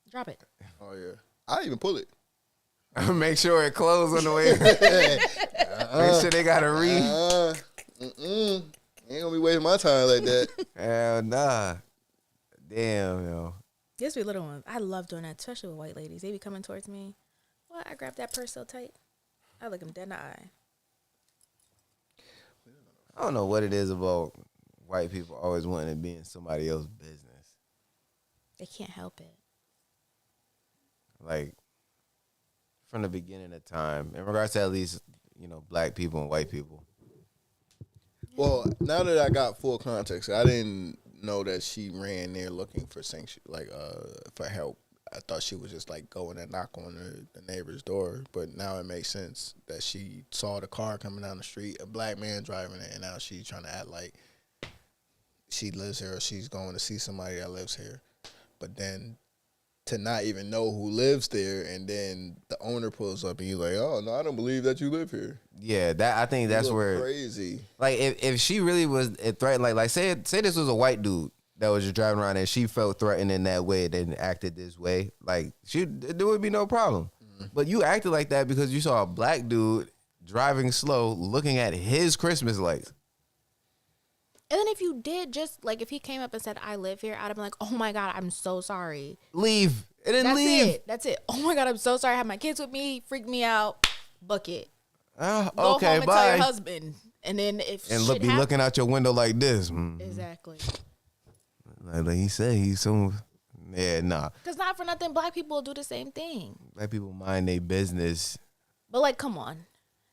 drop it. Oh yeah, I even pull it. Make sure it closed on the way. Make sure they got a read. Ain't gonna be wasting my time like that. Hell nah. Damn, yo. Just be little ones. I love doing that, especially with white ladies. They be coming towards me. What? I grab that purse so tight. I look them dead in the eye. I don't know what it is about white people always wanting to be in somebody else's business. They can't help it. Like, from the beginning of time, in regards to at least, you know, black people and white people. Well, now that I got full context, I didn't know that she ran there looking for sanction, like for help. I thought she was just like going and knock on the neighbor's door, but now it makes sense that she saw the car coming down the street, a black man driving it, and now she's trying to act like she lives here or she's going to see somebody that lives here. But then to not even know who lives there, and then the owner pulls up and you're like, oh, no, I don't believe that you live here. Yeah, I think that's where crazy. Like if she really was threatened, like say this was a white dude that was just driving around and she felt threatened in that way and then acted this way, like there would be no problem. Mm-hmm. But you acted like that because you saw a black dude driving slow, looking at his Christmas lights. And then if you did, just like if he came up and said, I live here, I'd have been like, oh my God, I'm so sorry. Leave. And then leave. That's it. Oh my God, I'm so sorry. I have my kids with me. Freaked me out. Book it. Okay, Go home and bye. tell your husband. And then if shit be looking out your window like this. Exactly. Like he said, he's so... Yeah, nah. Because not for nothing, black people do the same thing. Black people mind their business. But like, come on.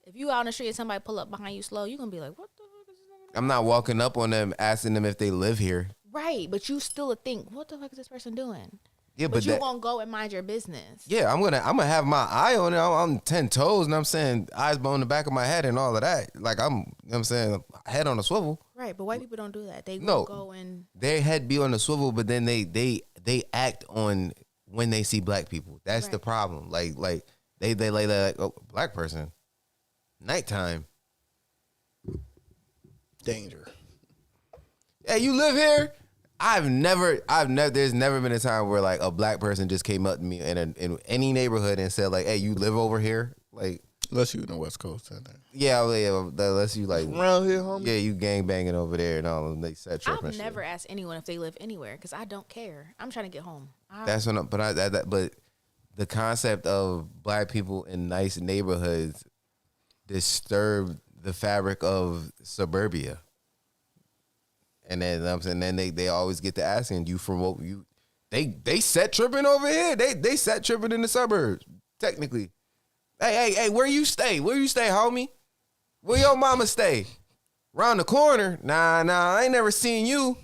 If you out on the street and somebody pull up behind you slow, you're going to be like, what the fuck is this nigga doing? I'm not walking up on them asking them if they live here. Right, but you still think, what the fuck is this person doing? Yeah, but you won't go and mind your business. Yeah, I'm gonna have my eye on it. I'm 10 toes, and I'm saying eyes on the back of my head and all of that. Like you know what I'm saying, head on a swivel. Right, but white people don't do that. They go and their head be on the swivel, but then they act on when they see black people. That's the problem. Like they like, oh, black person, nighttime, danger. Hey, you live here? I've never. There's never been a time where like a black person just came up to me in any neighborhood and said like, "Hey, you live over here?" Like, unless you in the West Coast, yeah, unless you like around here, homie. Yeah, you gang banging over there and all. And they set tripping. I've never asked anyone if they live anywhere because I don't care. I'm trying to get home. That's what. But the concept of black people in nice neighborhoods disturb the fabric of suburbia. And then I'm saying, then they always get to asking you from what you they set tripping over here. They set tripping in the suburbs, technically. Hey, where you stay? Where you stay, homie? Where your mama stay? Around the corner? Nah, I ain't never seen you.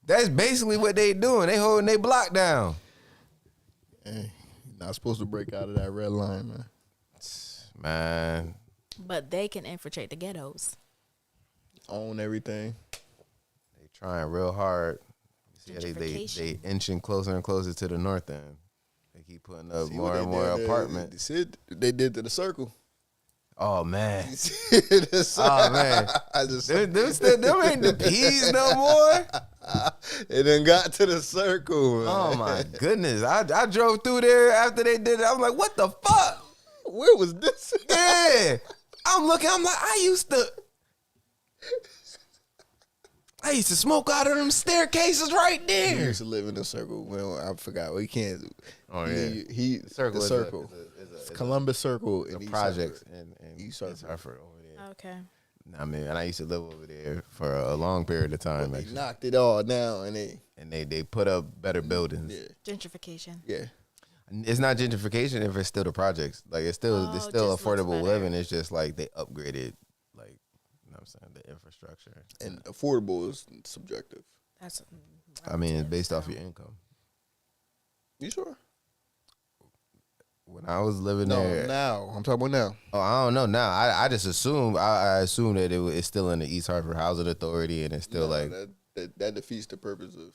That's basically what they doing. They holding they block down. Hey, you're not supposed to break out of that red line, man. But they can infiltrate the ghettos. Own everything. They trying real hard. See how they inching closer and closer to the north end. They keep putting up more and more apartments. They did to the circle. Oh man. Oh man. Them ain't the P's no more. It done got to the circle, man. Oh my goodness. I drove through there after they did it. I was like, what the fuck? Where was this? Yeah. I'm like, I used to smoke out of them staircases right there. He used to live in the circle. Well, I forgot. We can't. Oh yeah, the circle. It's Columbus Circle in the projects in East Hartford over there. Okay. I mean, and I used to live over there for a long period of time. They knocked it all down, and they put up better buildings. Yeah. Gentrification. Yeah. It's not gentrification if it's still the projects. Like it's still affordable living. It's just like they upgraded, like, you know what I'm saying, the infrastructure. And affordable is subjective. That's. I mean, it's based off your income. You sure? When I was living there. No, now. I'm talking about now. Oh, I don't know now. I just assume. I assume that it's still in the East Hartford Housing Authority, and it's still that defeats the purpose of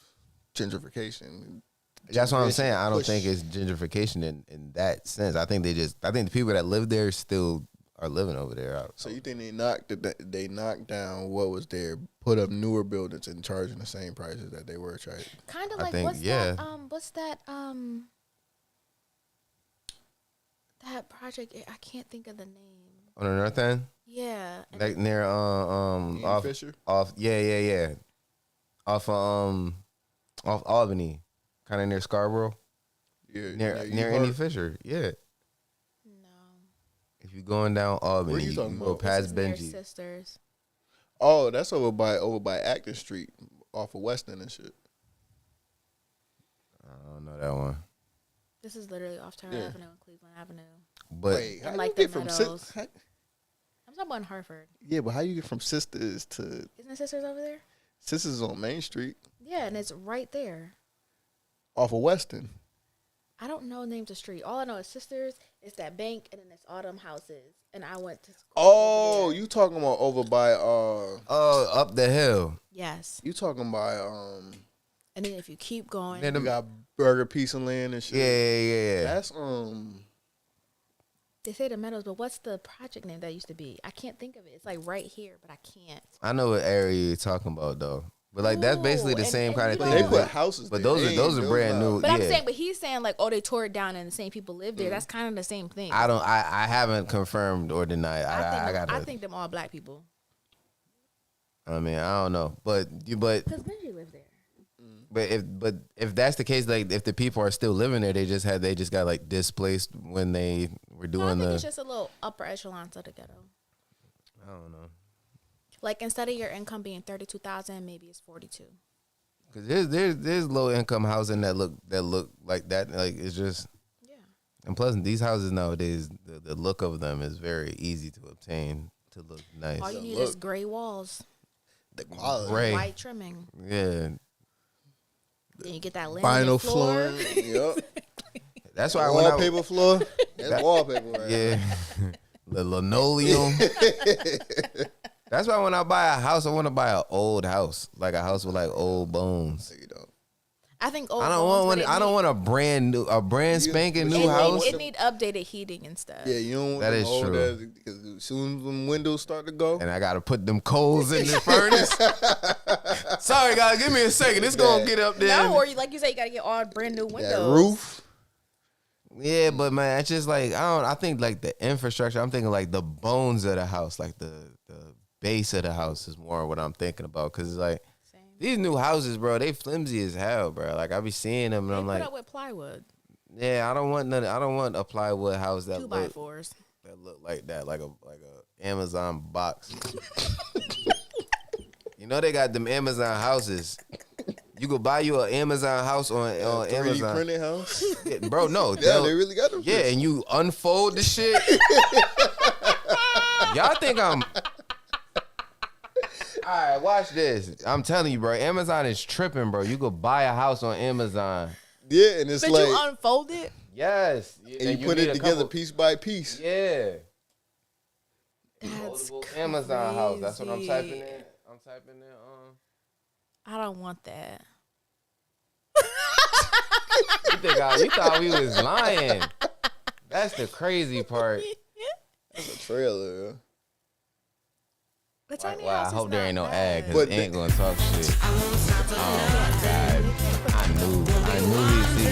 gentrification. That's what I'm saying. I don't think it's gentrification in that sense. I think the people that live there still are living over there. So you think they knocked down what was there, put up newer buildings, and charging the same prices that they were charging? Kind of like what's that that project? I can't think of the name. On the north end? Yeah. Like near off Fisher? Off off Albany. Kind of near Scarborough. Yeah. Near Andy Fisher. Yeah. No. If you're going down Albany, you can go past Benji. Sisters. Oh, that's over by Acton Street, off of Weston and shit. I don't know that one. This is literally off Tower Avenue and Cleveland Avenue. But wait, how like you get from I'm talking about in Hartford. Yeah, but how you get from Sisters to? Isn't it Sisters over there? Sisters is on Main Street. Yeah, and it's right there. Off of Weston. I don't know names of street. All I know is Sisters, it's that bank, and then it's all them houses. And I went to school. Oh, you talking about over by up the hill. Yes. You talking by And then if you keep going, then we got Burger Piece and Land and shit. Yeah. That's they say the Meadows, but what's the project name that used to be? I can't think of it. It's like right here, but I can't. I know what area you're talking about though. But like that's basically the same kind of thing. They put houses, but there. those are brand new. But I'm saying, but he's saying like, oh, they tore it down and the same people live there. That's kind of the same thing. I haven't confirmed or denied. I think them all black people. I mean, I don't know, but because Benji lives there. But if that's the case, like if the people are still living there, they just got like displaced when they were doing it's just a little upper echelon to the ghetto. I don't know. Like instead of your income being 32,000, maybe it's 42. Because there's low income housing that look like that. Like it's just and plus these houses nowadays, the look of them is very easy to obtain to look nice. All you need is gray walls, the quality, white trimming. Yeah. Then you get that vinyl floor. Yep. That's why wallpaper floor. That's wallpaper. Right the linoleum. That's why when I buy a house, I want to buy an old house, like a house with like old bones. You don't. I think old. I don't want a brand spanking new house. It need updated heating and stuff. Yeah, you don't want that is true. Because as soon as the windows start to go, and I gotta put them coals in the furnace. Sorry, guys, give me a second. It's gonna get up there. No, or like you say, you gotta get all brand new windows. That roof. Yeah, but man, it's just like I think like the infrastructure. I'm thinking like the bones of the house, like the base of the house is more what I'm thinking about. Cause it's like these new houses, bro, they flimsy as hell, bro. Like I be seeing them and I'm like, put up with plywood. Yeah, I don't want a plywood house that 2x4s that look like that, like a Amazon box. You know they got them Amazon houses. You could buy you an Amazon house on Amazon. 3D printed house? Yeah, bro, no. Yeah, they really got them. Yeah, and you unfold the shit. Y'all think I'm... All right, watch this. I'm telling you, bro. Amazon is tripping, bro. You could buy a house on Amazon. Yeah, and it's but like... you unfold it? Yes. And you put it together piece by piece. Yeah. That's crazy. Amazon house. That's what I'm typing in. I don't want that. You thought we was lying. That's the crazy part. That's a trailer. Wow, I hope there ain't no ad because ain't gonna talk shit. Oh my god, I knew he'd see.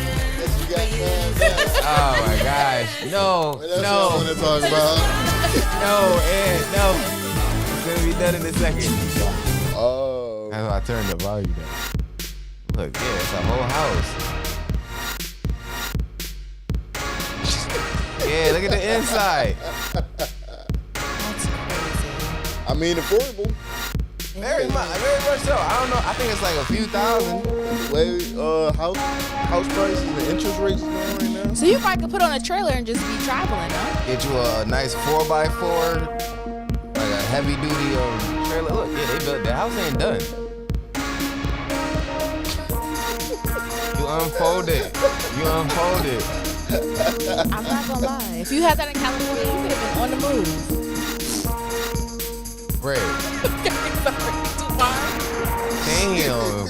Oh my gosh, no. What I'm talking about. No, Ed, no. It's gonna be done in a second. Oh. That's why I turned the volume down. Look, yeah, it's a whole house. Yeah, look at the inside. I mean, affordable. Very much so. I don't know. I think it's like a few thousand. The way house prices and interest rates going right now. So you probably could put on a trailer and just be traveling, huh? Get you a nice 4x4, like a heavy duty trailer. Look, yeah, they built the house ain't done. You unfold it. I'm not gonna lie. If you had that in California, you could have been on the move. Right. Too far. Damn.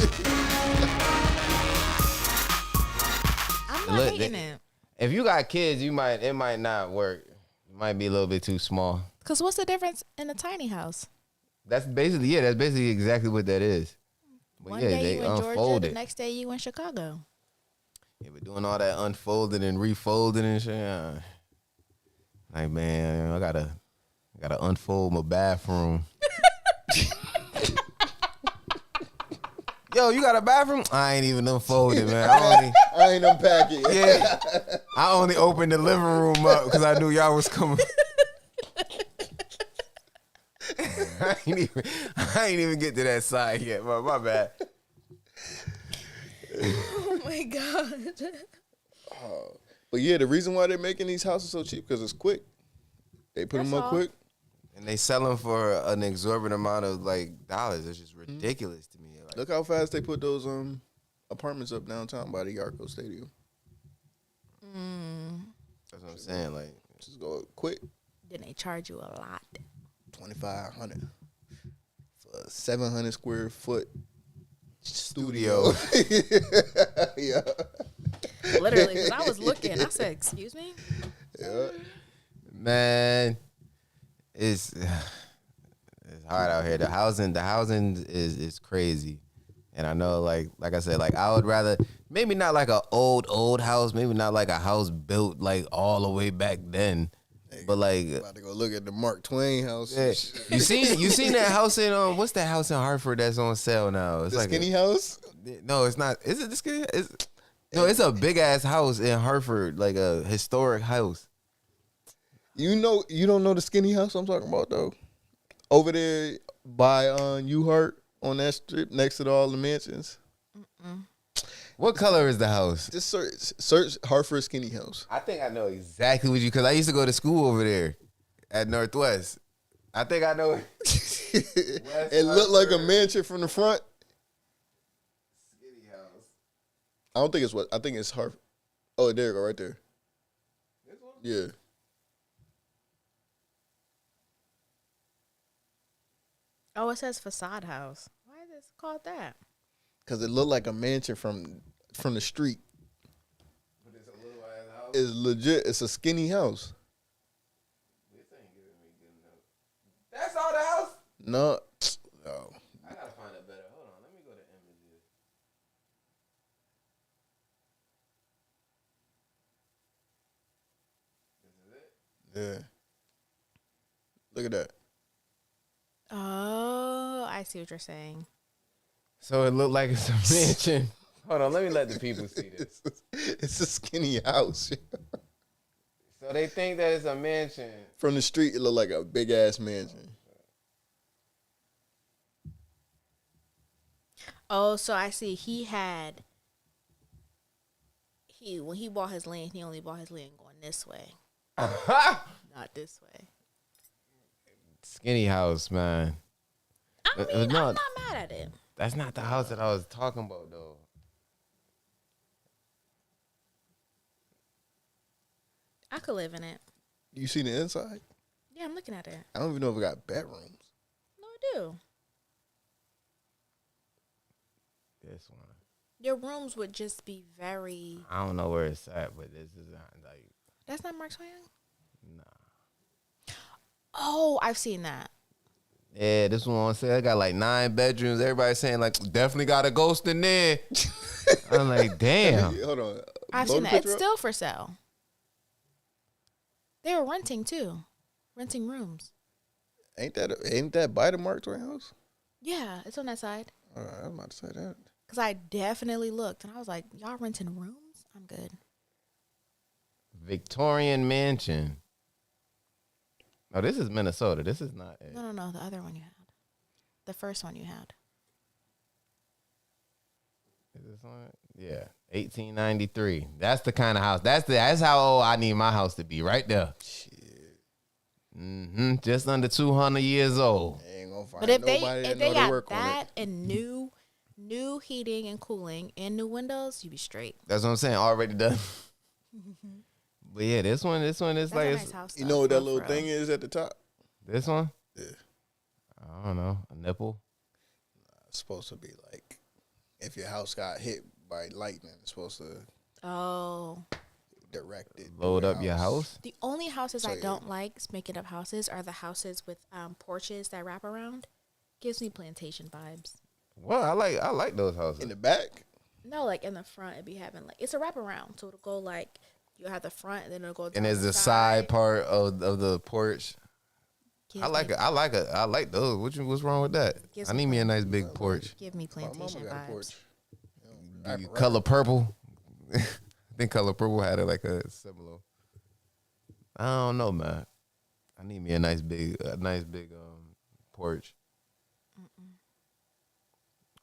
I'm not hating it. If you got kids, it might not work. It might be a little bit too small. Cause what's the difference in a tiny house? That's basically exactly what that is. But One yeah, day they you in unfold Georgia, it. the next day you in Chicago. Yeah, but doing all that unfolding and refolding and shit. Like, man, I gotta unfold my bathroom. Yo, you got a bathroom? I ain't even unfolded, man. I ain't unpack it. Yeah, I only opened the living room up because I knew y'all was coming. I ain't even get to that side yet. My bad. Oh my god. But yeah, the reason why they're making these houses so cheap because it's quick. They put them up quick. And they sell them for an exorbitant amount of like dollars. It's just ridiculous to me. Like, look how fast they put those apartments up downtown by the Yarko Stadium. That's what I'm saying. Like, just go quick. Then they charge you a lot. $2,500 for a 700 square foot studio. Yeah. Literally, because I was looking. I said, "Excuse me." Yeah. Man, it's hard out here. The housing is crazy. And I know, like I said, like I would rather maybe not like a old house, maybe not like a house built like all the way back then, but like about to go look at the Mark Twain house. Yeah. You seen that house in what's that house in Hartford that's on sale now? It's the like skinny house? No, it's not. Is it the skinny? No, it's a big ass house in Hartford, like a historic house. You don't know the skinny house I'm talking about though. Over there by U-Hart on that strip next to all the mansions. What color is the house? Just search Hartford skinny house. I think I know exactly what because I used to go to school over there at Northwest. I think I know. It looked like a mansion from the front. Skinny house. I don't think it's what. I think it's Hartford. Oh, there you go, right there. This one? Yeah. Oh, it says facade house. Why is it called that? Because it looked like a mansion from the street. But it's a little ass house. It's legit. It's a skinny house. This ain't giving me good enough. That's all the house? No. I gotta find it better. Hold on, let me go to images. This is it? Yeah. Look at that. Oh, I see what you're saying. So it looked like it's a mansion. Hold on, let me let the people see this. It's a skinny house. So they think that it's a mansion. From the street, it looked like a big ass mansion. Oh, so I see when he bought his land, he only bought his land going this way. Not this way. Skinny house, man. I mean, I'm not mad at it. That's not the house that I was talking about, though. I could live in it. You see the inside? Yeah, I'm looking at it. I don't even know if it got bedrooms. No, I do. This one. Your rooms would just be very... I don't know where it's at, but this is like... That's not Mark Twain? Nah. Oh, I've seen that. Yeah, this one on sale. I got like 9 bedrooms. Everybody saying like, definitely got a ghost in there. I'm like, damn. Hold on. I've seen that. It's still for sale. They were renting too. Renting rooms. Ain't that by the Mark Twain house? Yeah, it's on that side. All right, I'm about to say that. Because I definitely looked and I was like, y'all renting rooms? I'm good. Victorian Mansion. Oh, this is Minnesota. This is not it. No, the other one you had. The first one you had. Is this on it? Yeah. 1893. That's the kind of house. That's how old I need my house to be right there. Shit. Mm-hmm. Just under 200 years old. Ain't gonna find But if nobody they that know to got work on that it. and new heating and cooling and new windows, you be straight. That's what I'm saying. Already done. But yeah, this one is That's like a nice house. You though, know what that for little real. thing is at the top? this one. Yeah. I don't know. A nipple. It's supposed to be like if your house got hit by lightning, it's supposed to Oh. direct it. Load up your house. The only houses So, I yeah. don't like making up houses are the houses with porches that wrap around. Gives me plantation vibes. Well, I like those houses. In the back? No, like in the front, it'd be having like it's a wraparound, so it'll go like you have the front, and then it'll go. And down there's the side part of the porch. Gives I like me- it. I like those. What's wrong with that? Gives I me need me a nice big porch. Give me My mama plantation got a vibes. porch. Do you color purple. I think color purple had it like a similar. I don't know, man. I need me a nice big porch.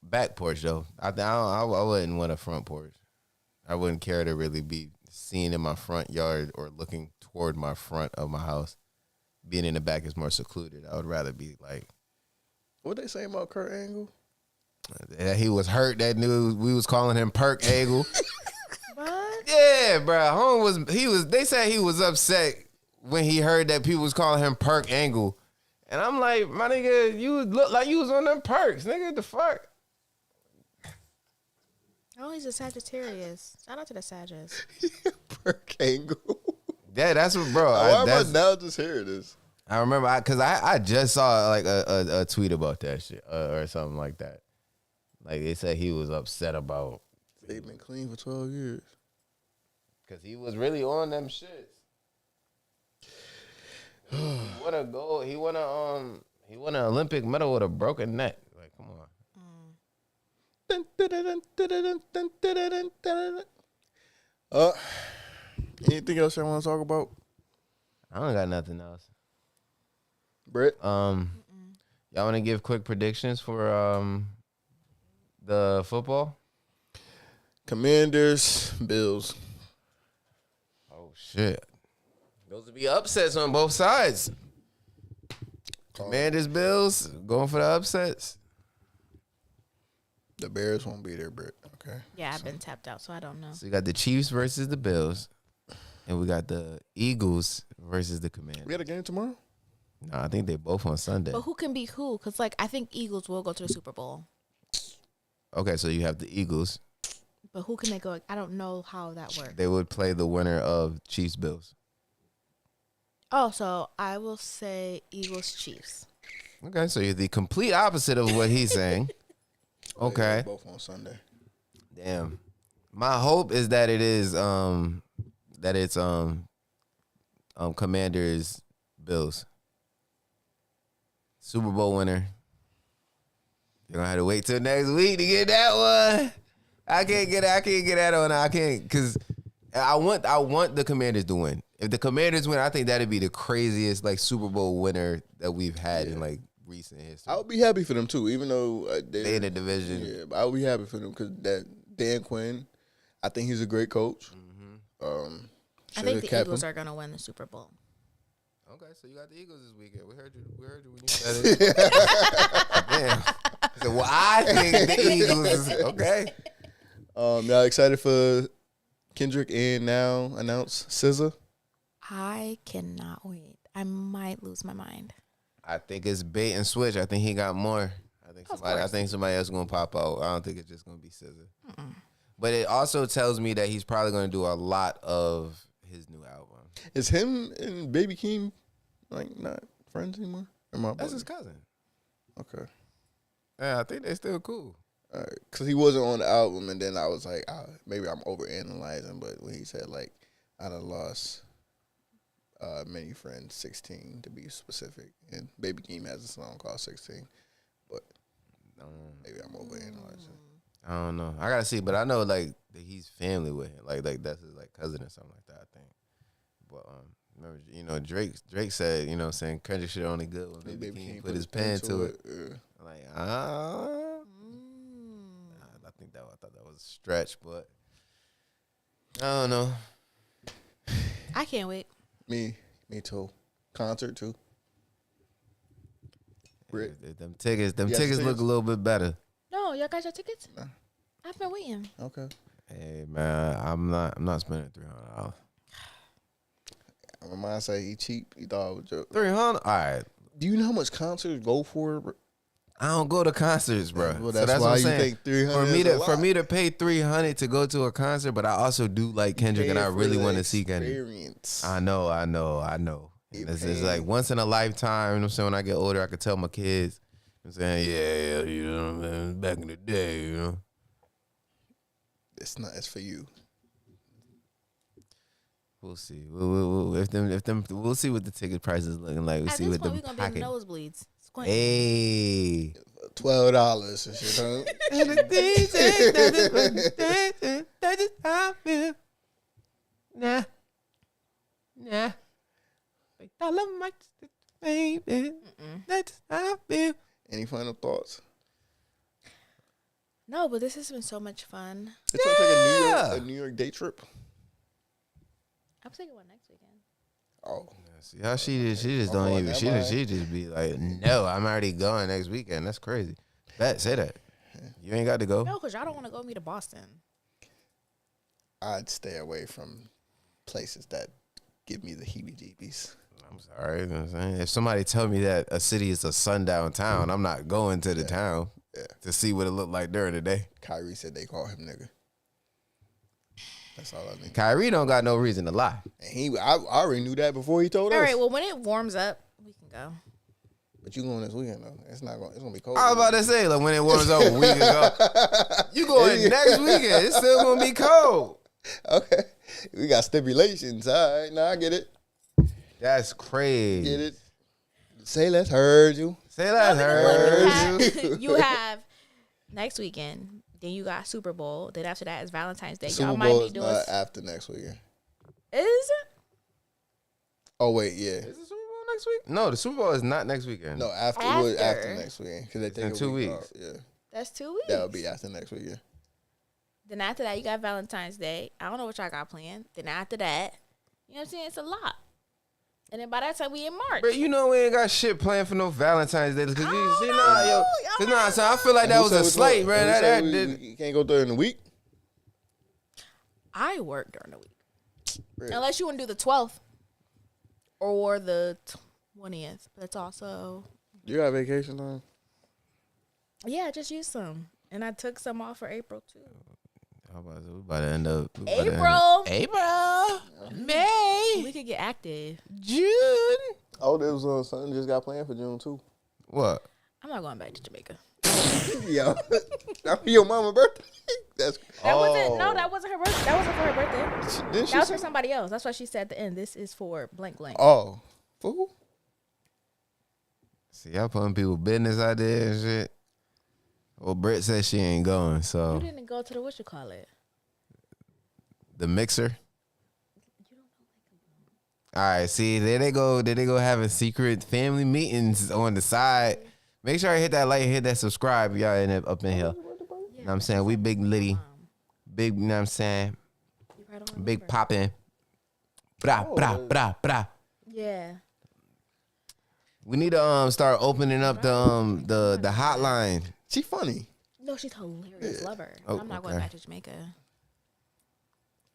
Back porch though. I wouldn't want a front porch. I wouldn't care to really be seen in my front yard or looking toward my front of my house. Being in the back is more secluded. I would rather be like. What they say about Kurt Angle? That he was hurt. That knew we was calling him Perk Angle. What? Yeah, bro. They said he was upset when he heard that people was calling him Perk Angle. And I'm like, my nigga, you look like you was on them perks, nigga. The fuck? Oh, he's a Sagittarius. Shout out to the Sagittarius. Perk Angle. Yeah, that's what, bro. Why am I now just hearing this? I remember, because I just saw like a tweet about that shit or something like that. Like they said he was upset about. They've been clean for 12 years. Because he was really on them shits. He won a gold. He won an Olympic medal with a broken neck. Like, come on. Anything else y'all want to talk about? I don't got nothing else. Brett? Y'all want to give quick predictions for the football? Commanders, Bills. Oh shit. Those would be upsets on both sides. Commanders, Bills, going for the upsets. The Bears won't be there, Brett. Okay. Yeah, I've been tapped out, so I don't know. So you got the Chiefs versus the Bills, and we got the Eagles versus the Commanders. We got a game tomorrow? No, I think they both on Sunday. But who can beat who? Because, like, I think Eagles will go to the Super Bowl. Okay, so you have the Eagles. But who can they go? I don't know how that works. They would play the winner of Chiefs Bills. Oh, so I will say Eagles Chiefs. Okay, so you're the complete opposite of what he's saying. Okay. Both on Sunday. Damn. My hope is that it is Commanders Bills. Super Bowl winner. You're gonna have to wait till next week to get that one. I can't get that on. I can't, because I want the Commanders to win. If the Commanders win, I think that'd be the craziest like Super Bowl winner that we've had in like recent history. I would be happy for them too, even though they in the division. Yeah, but I would be happy for them because that Dan Quinn, I think he's a great coach. I think the Eagles are gonna win the Super Bowl. Okay, so you got the Eagles this weekend. We heard you when you said it. Damn. So, well, I think the Eagles is okay. Y'all excited for Kendrick and now announced SZA? I cannot wait. I might lose my mind. I think it's bait and switch. I think he got more. I think somebody else is gonna pop out. I don't think it's just gonna be SZA. But it also tells me that he's probably gonna do a lot of his new album. Is him and Baby Keem like not friends anymore? That's his cousin. Okay. Yeah, I think they still cool. Because he wasn't on the album, and then I was like, maybe I'm overanalyzing, but when he said, like, I done lost many friends, 16 to be specific, and Baby Keem has a song called 16, but maybe I'm overanalyzing. I don't know. I gotta see, but I know like that he's family with him, like that's his like cousin or something like that. I think. But remember, Drake said, saying Kendrick shit only good when Baby Keem put his pen to it. Yeah. Like I thought that was a stretch, but I don't know. I can't wait. Me too. Concert too. Rick. Them tickets look a little bit better. No, y'all got your tickets? No. I've been waiting. Okay. Hey man, I'm not spending $300. My mind say he cheap. He thought it was joke. $300. All right. Do you know how much concerts go for? I don't go to concerts, bro. Well, that's why you think $300 for me to pay $300 to go to a concert, but I also do like Kendrick, and I really want to see Kendrick. I know. It's like once in a lifetime. You know what I'm saying? When I get older, I could tell my kids. I'm saying, yeah, man, back in the day, It's not. It's for you. We'll see. We'll see what the ticket prices looking like. We'll see what the we're gonna be in nosebleeds. Hey, $12 and shit, huh? Nah. Baby. That's how I feel. Any final thoughts? No, but this has been so much fun. It's gonna take a New York day trip. I'm taking one next weekend. Oh, see how she just don't even she just be like, no, I'm already going next weekend. That's crazy. Say that. You ain't got to go. No, because y'all don't want to go with me to Boston. I'd stay away from places that give me the heebie-jeebies. I'm sorry. You know what I'm saying? If somebody tell me that a city is a sundown town, I'm not going to the town to see what it looked like during the day. Kyrie said they call him nigga. That's all I mean. Kyrie don't got no reason to lie. And I already knew that before he told us. All right, well, when it warms up, we can go. But you going this weekend though? It's gonna be cold. I was about to say, like when it warms up a week ago, you going next weekend? It's still gonna be cold. Okay, we got stipulations. All right, now I get it. That's crazy. Get it? Say let's heard you. Say let's heard you. You have next weekend. Then you got Super Bowl. Then after that is Valentine's Day. Super Y'all Bowl might be is doing. not after next weekend. Is it? Oh wait, yeah. Is the Super Bowl next week? No, the Super Bowl is not next weekend. No, after next weekend because they take in 2 weeks. Off. Yeah, That's 2 weeks. that'll be after next weekend. Then after that, you got Valentine's Day. I don't know what y'all got planned. Then after that, you know what I'm saying? It's a lot. And then by that time, we in March. But you know we ain't got shit planned for no Valentine's Day. Cause you see, so I feel like that was a slight, bro. That you can't go during the week. I work during the week. Really? Unless you want to do the 12th or the 20th. But it's also... You got vacation time? Yeah, I just used some. And I took some off for April, too. We about to end up. April. May. We could get active. June. Oh, there was something just got planned for June too. What? I'm not going back to Jamaica. Yo, that was your mama's birthday. That wasn't her birthday. That wasn't for her birthday. Didn't she That was say- for somebody else. That's why she said at the end, this is for blank blank. Oh, fool. See, y'all putting people business out there and shit. Well, Britt said she ain't going, so You didn't go to the whatchamacallit. the mixer. All right, see, there they go. There they go having secret family meetings on the side. Make sure you hit that like and hit that subscribe. Y'all up in here. You know what I'm saying? We big litty. Big, you know what I'm saying? Big poppin'. Bra. Yeah. We need to start opening up the hotline. She funny. No, she's hilarious. Love her. Oh, I'm not going okay. back to Jamaica.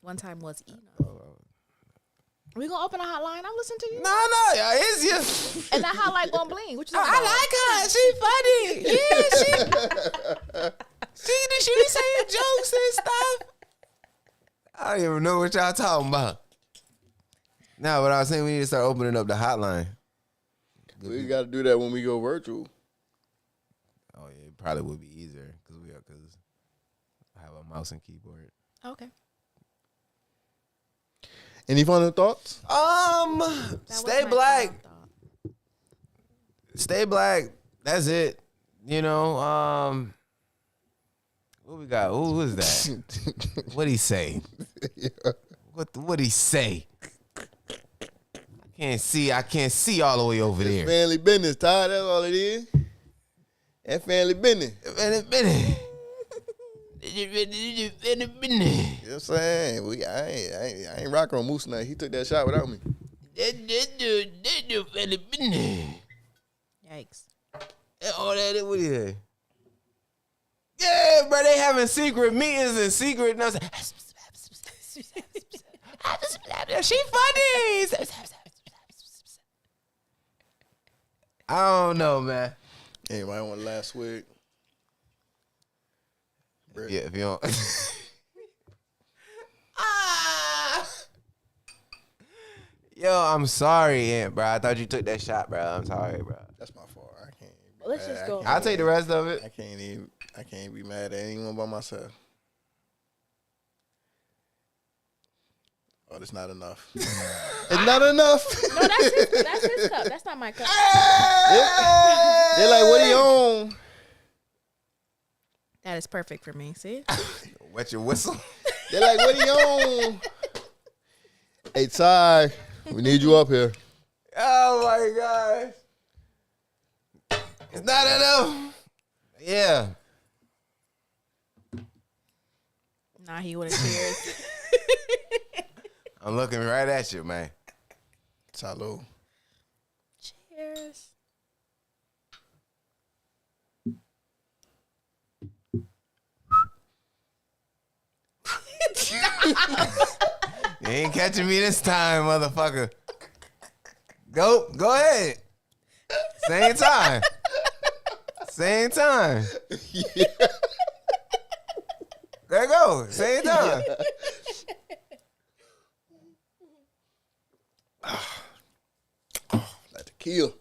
One time was Eno. We gonna open a hotline? I'm listening to you. No, it's you. And that hotline gonna bling. What you I like her. She funny. Yeah, she be saying jokes and stuff. I don't even know what y'all talking about. No, but I was saying we need to start opening up the hotline. We got to do that when we go virtual. Oh yeah, it probably would be easier because I have a mouse and keyboard. Okay. Any final thoughts? Stay black. Stay black. That's it. You know, what we got? Who is that? What'd he say? What'd he say? I can't see all the way over there. Family business, Todd. That's all it is. That family business. Family business. You know what I'm saying? I ain't rocking on Moose tonight. He took that shot without me. Yikes. Oh, that what is it? Yeah, bro, they having secret meetings and secret. No, she funny. I don't know, man. Anybody want last week? Yeah, if you don't. Yo, I'm sorry, Aunt, bro. I thought you took that shot, bro. I'm sorry, bro. That's my fault. I can't. Let's just go. I'll take the rest of it. I can't be mad at anyone but myself. Oh, that's not enough. It's not enough. No, that's his cup. That's not my cup. They're like, what are you on? That is perfect for me. See? Wet your whistle. They're like, what are you on? Hey, Ty, we need you up here. Oh my gosh. It's not enough. Yeah. Nah, he would have cheers. I'm looking right at you, man. Salud. Cheers. You ain't catching me this time, motherfucker. Go ahead. Same time. Same time. Yeah. There you go. Same time. That tequila.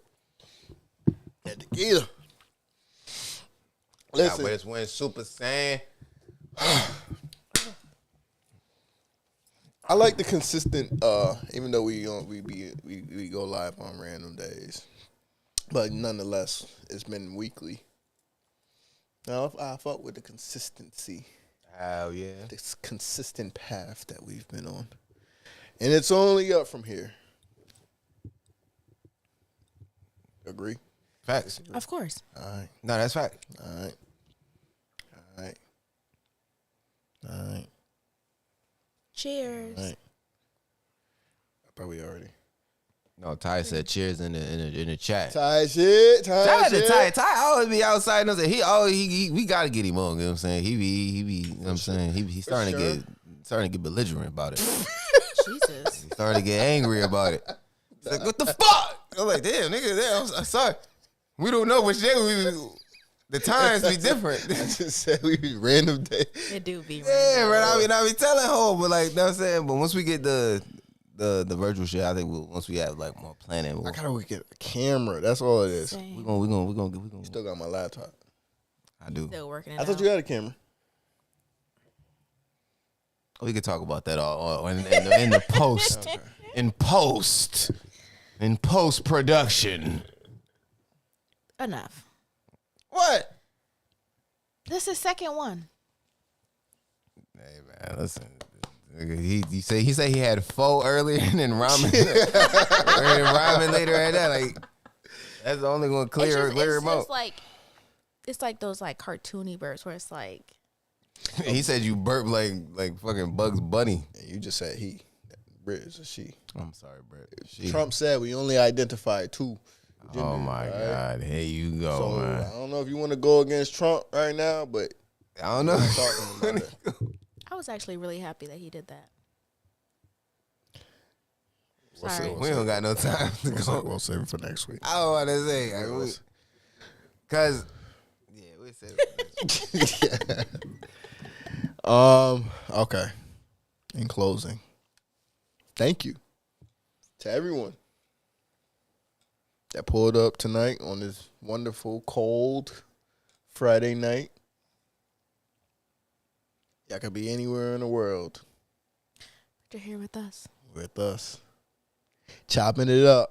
Listen. But it's when Super Saiyan. I like the consistent, even though we go live on random days, but nonetheless, it's been weekly. Now I fuck with the consistency. Hell yeah. This consistent path that we've been on, and it's only up from here. Agree? Facts. Of course. All right. No, that's fact. All right. Cheers. All right. I probably already. No, Ty said cheers in the chat. Ty shit. Shout out to Ty. Ty always be outside. And we gotta get him on. You know what I'm saying? He be you know what I'm saying? He's starting to get belligerent about it. Jesus. He's starting to get angry about it. He's like, what the fuck? I'm like, damn, nigga, I'm sorry. We don't know which day the times be different. I just said we be random day. It do be random. Yeah, right. I be telling home, but like, you know what I'm saying? But once we get the virtual shit, I think once we have like more planning, I gotta get a camera. That's all it is. Same. we gonna. You still got my laptop. I do. Still working it I thought out. you had a camera. We could talk about that all in the post. Okay. In post production. Enough. What? This is second one. Hey man, listen. He said he had pho earlier and then ramen, and ramen later at that. Like that's the only one clear It's him out. just like it's like those like cartoony burps where it's like He said you burp like fucking Bugs Bunny. And you just said he. Britt is a she. I'm sorry, Brett. Trump said we only identify two. Oh my God! Here you go, So man. I don't know if you want to go against Trump right now, but I don't know. talking about that. I was actually really happy that he did that. We'll Sorry. see. We don't got no time to go. We'll save it for next week. I don't want to say, cause we said it. Okay. In closing, thank you to everyone that pulled up tonight on this wonderful cold Friday night. Y'all could be anywhere in the world You're here with us. with us, chopping it up,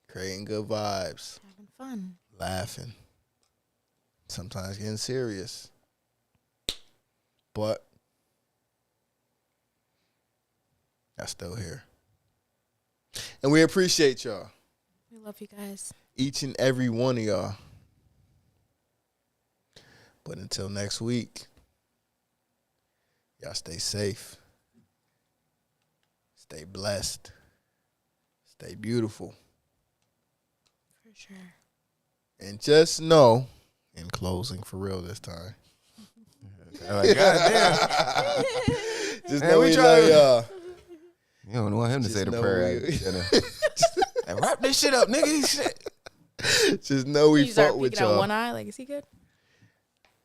creating good vibes, Having fun. laughing, sometimes getting serious, but y'all still here. And we appreciate y'all. We love you guys. Each and every one of y'all. But until next week, y'all stay safe. Stay blessed. Stay beautiful. For sure. And just know, in closing for real this time. Like, goddamn. Just Man, know we we try love to- y'all. You don't want him to say the know prayer. Like, wrap this shit up, nigga. Shit. Just know we You start fuck with peeking out y'all. one eye. Like, is he good?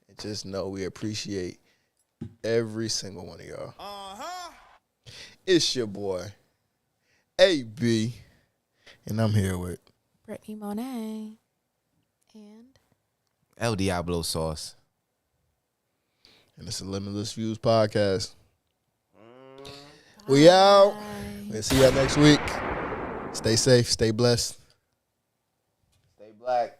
And just know we appreciate every single one of y'all. It's your boy, AB, and I'm here with Brittany Monet. And El Diablo sauce. and it's a Limitless Views Podcast. We out. We'll see y'all next week. Stay safe, stay blessed. Stay black.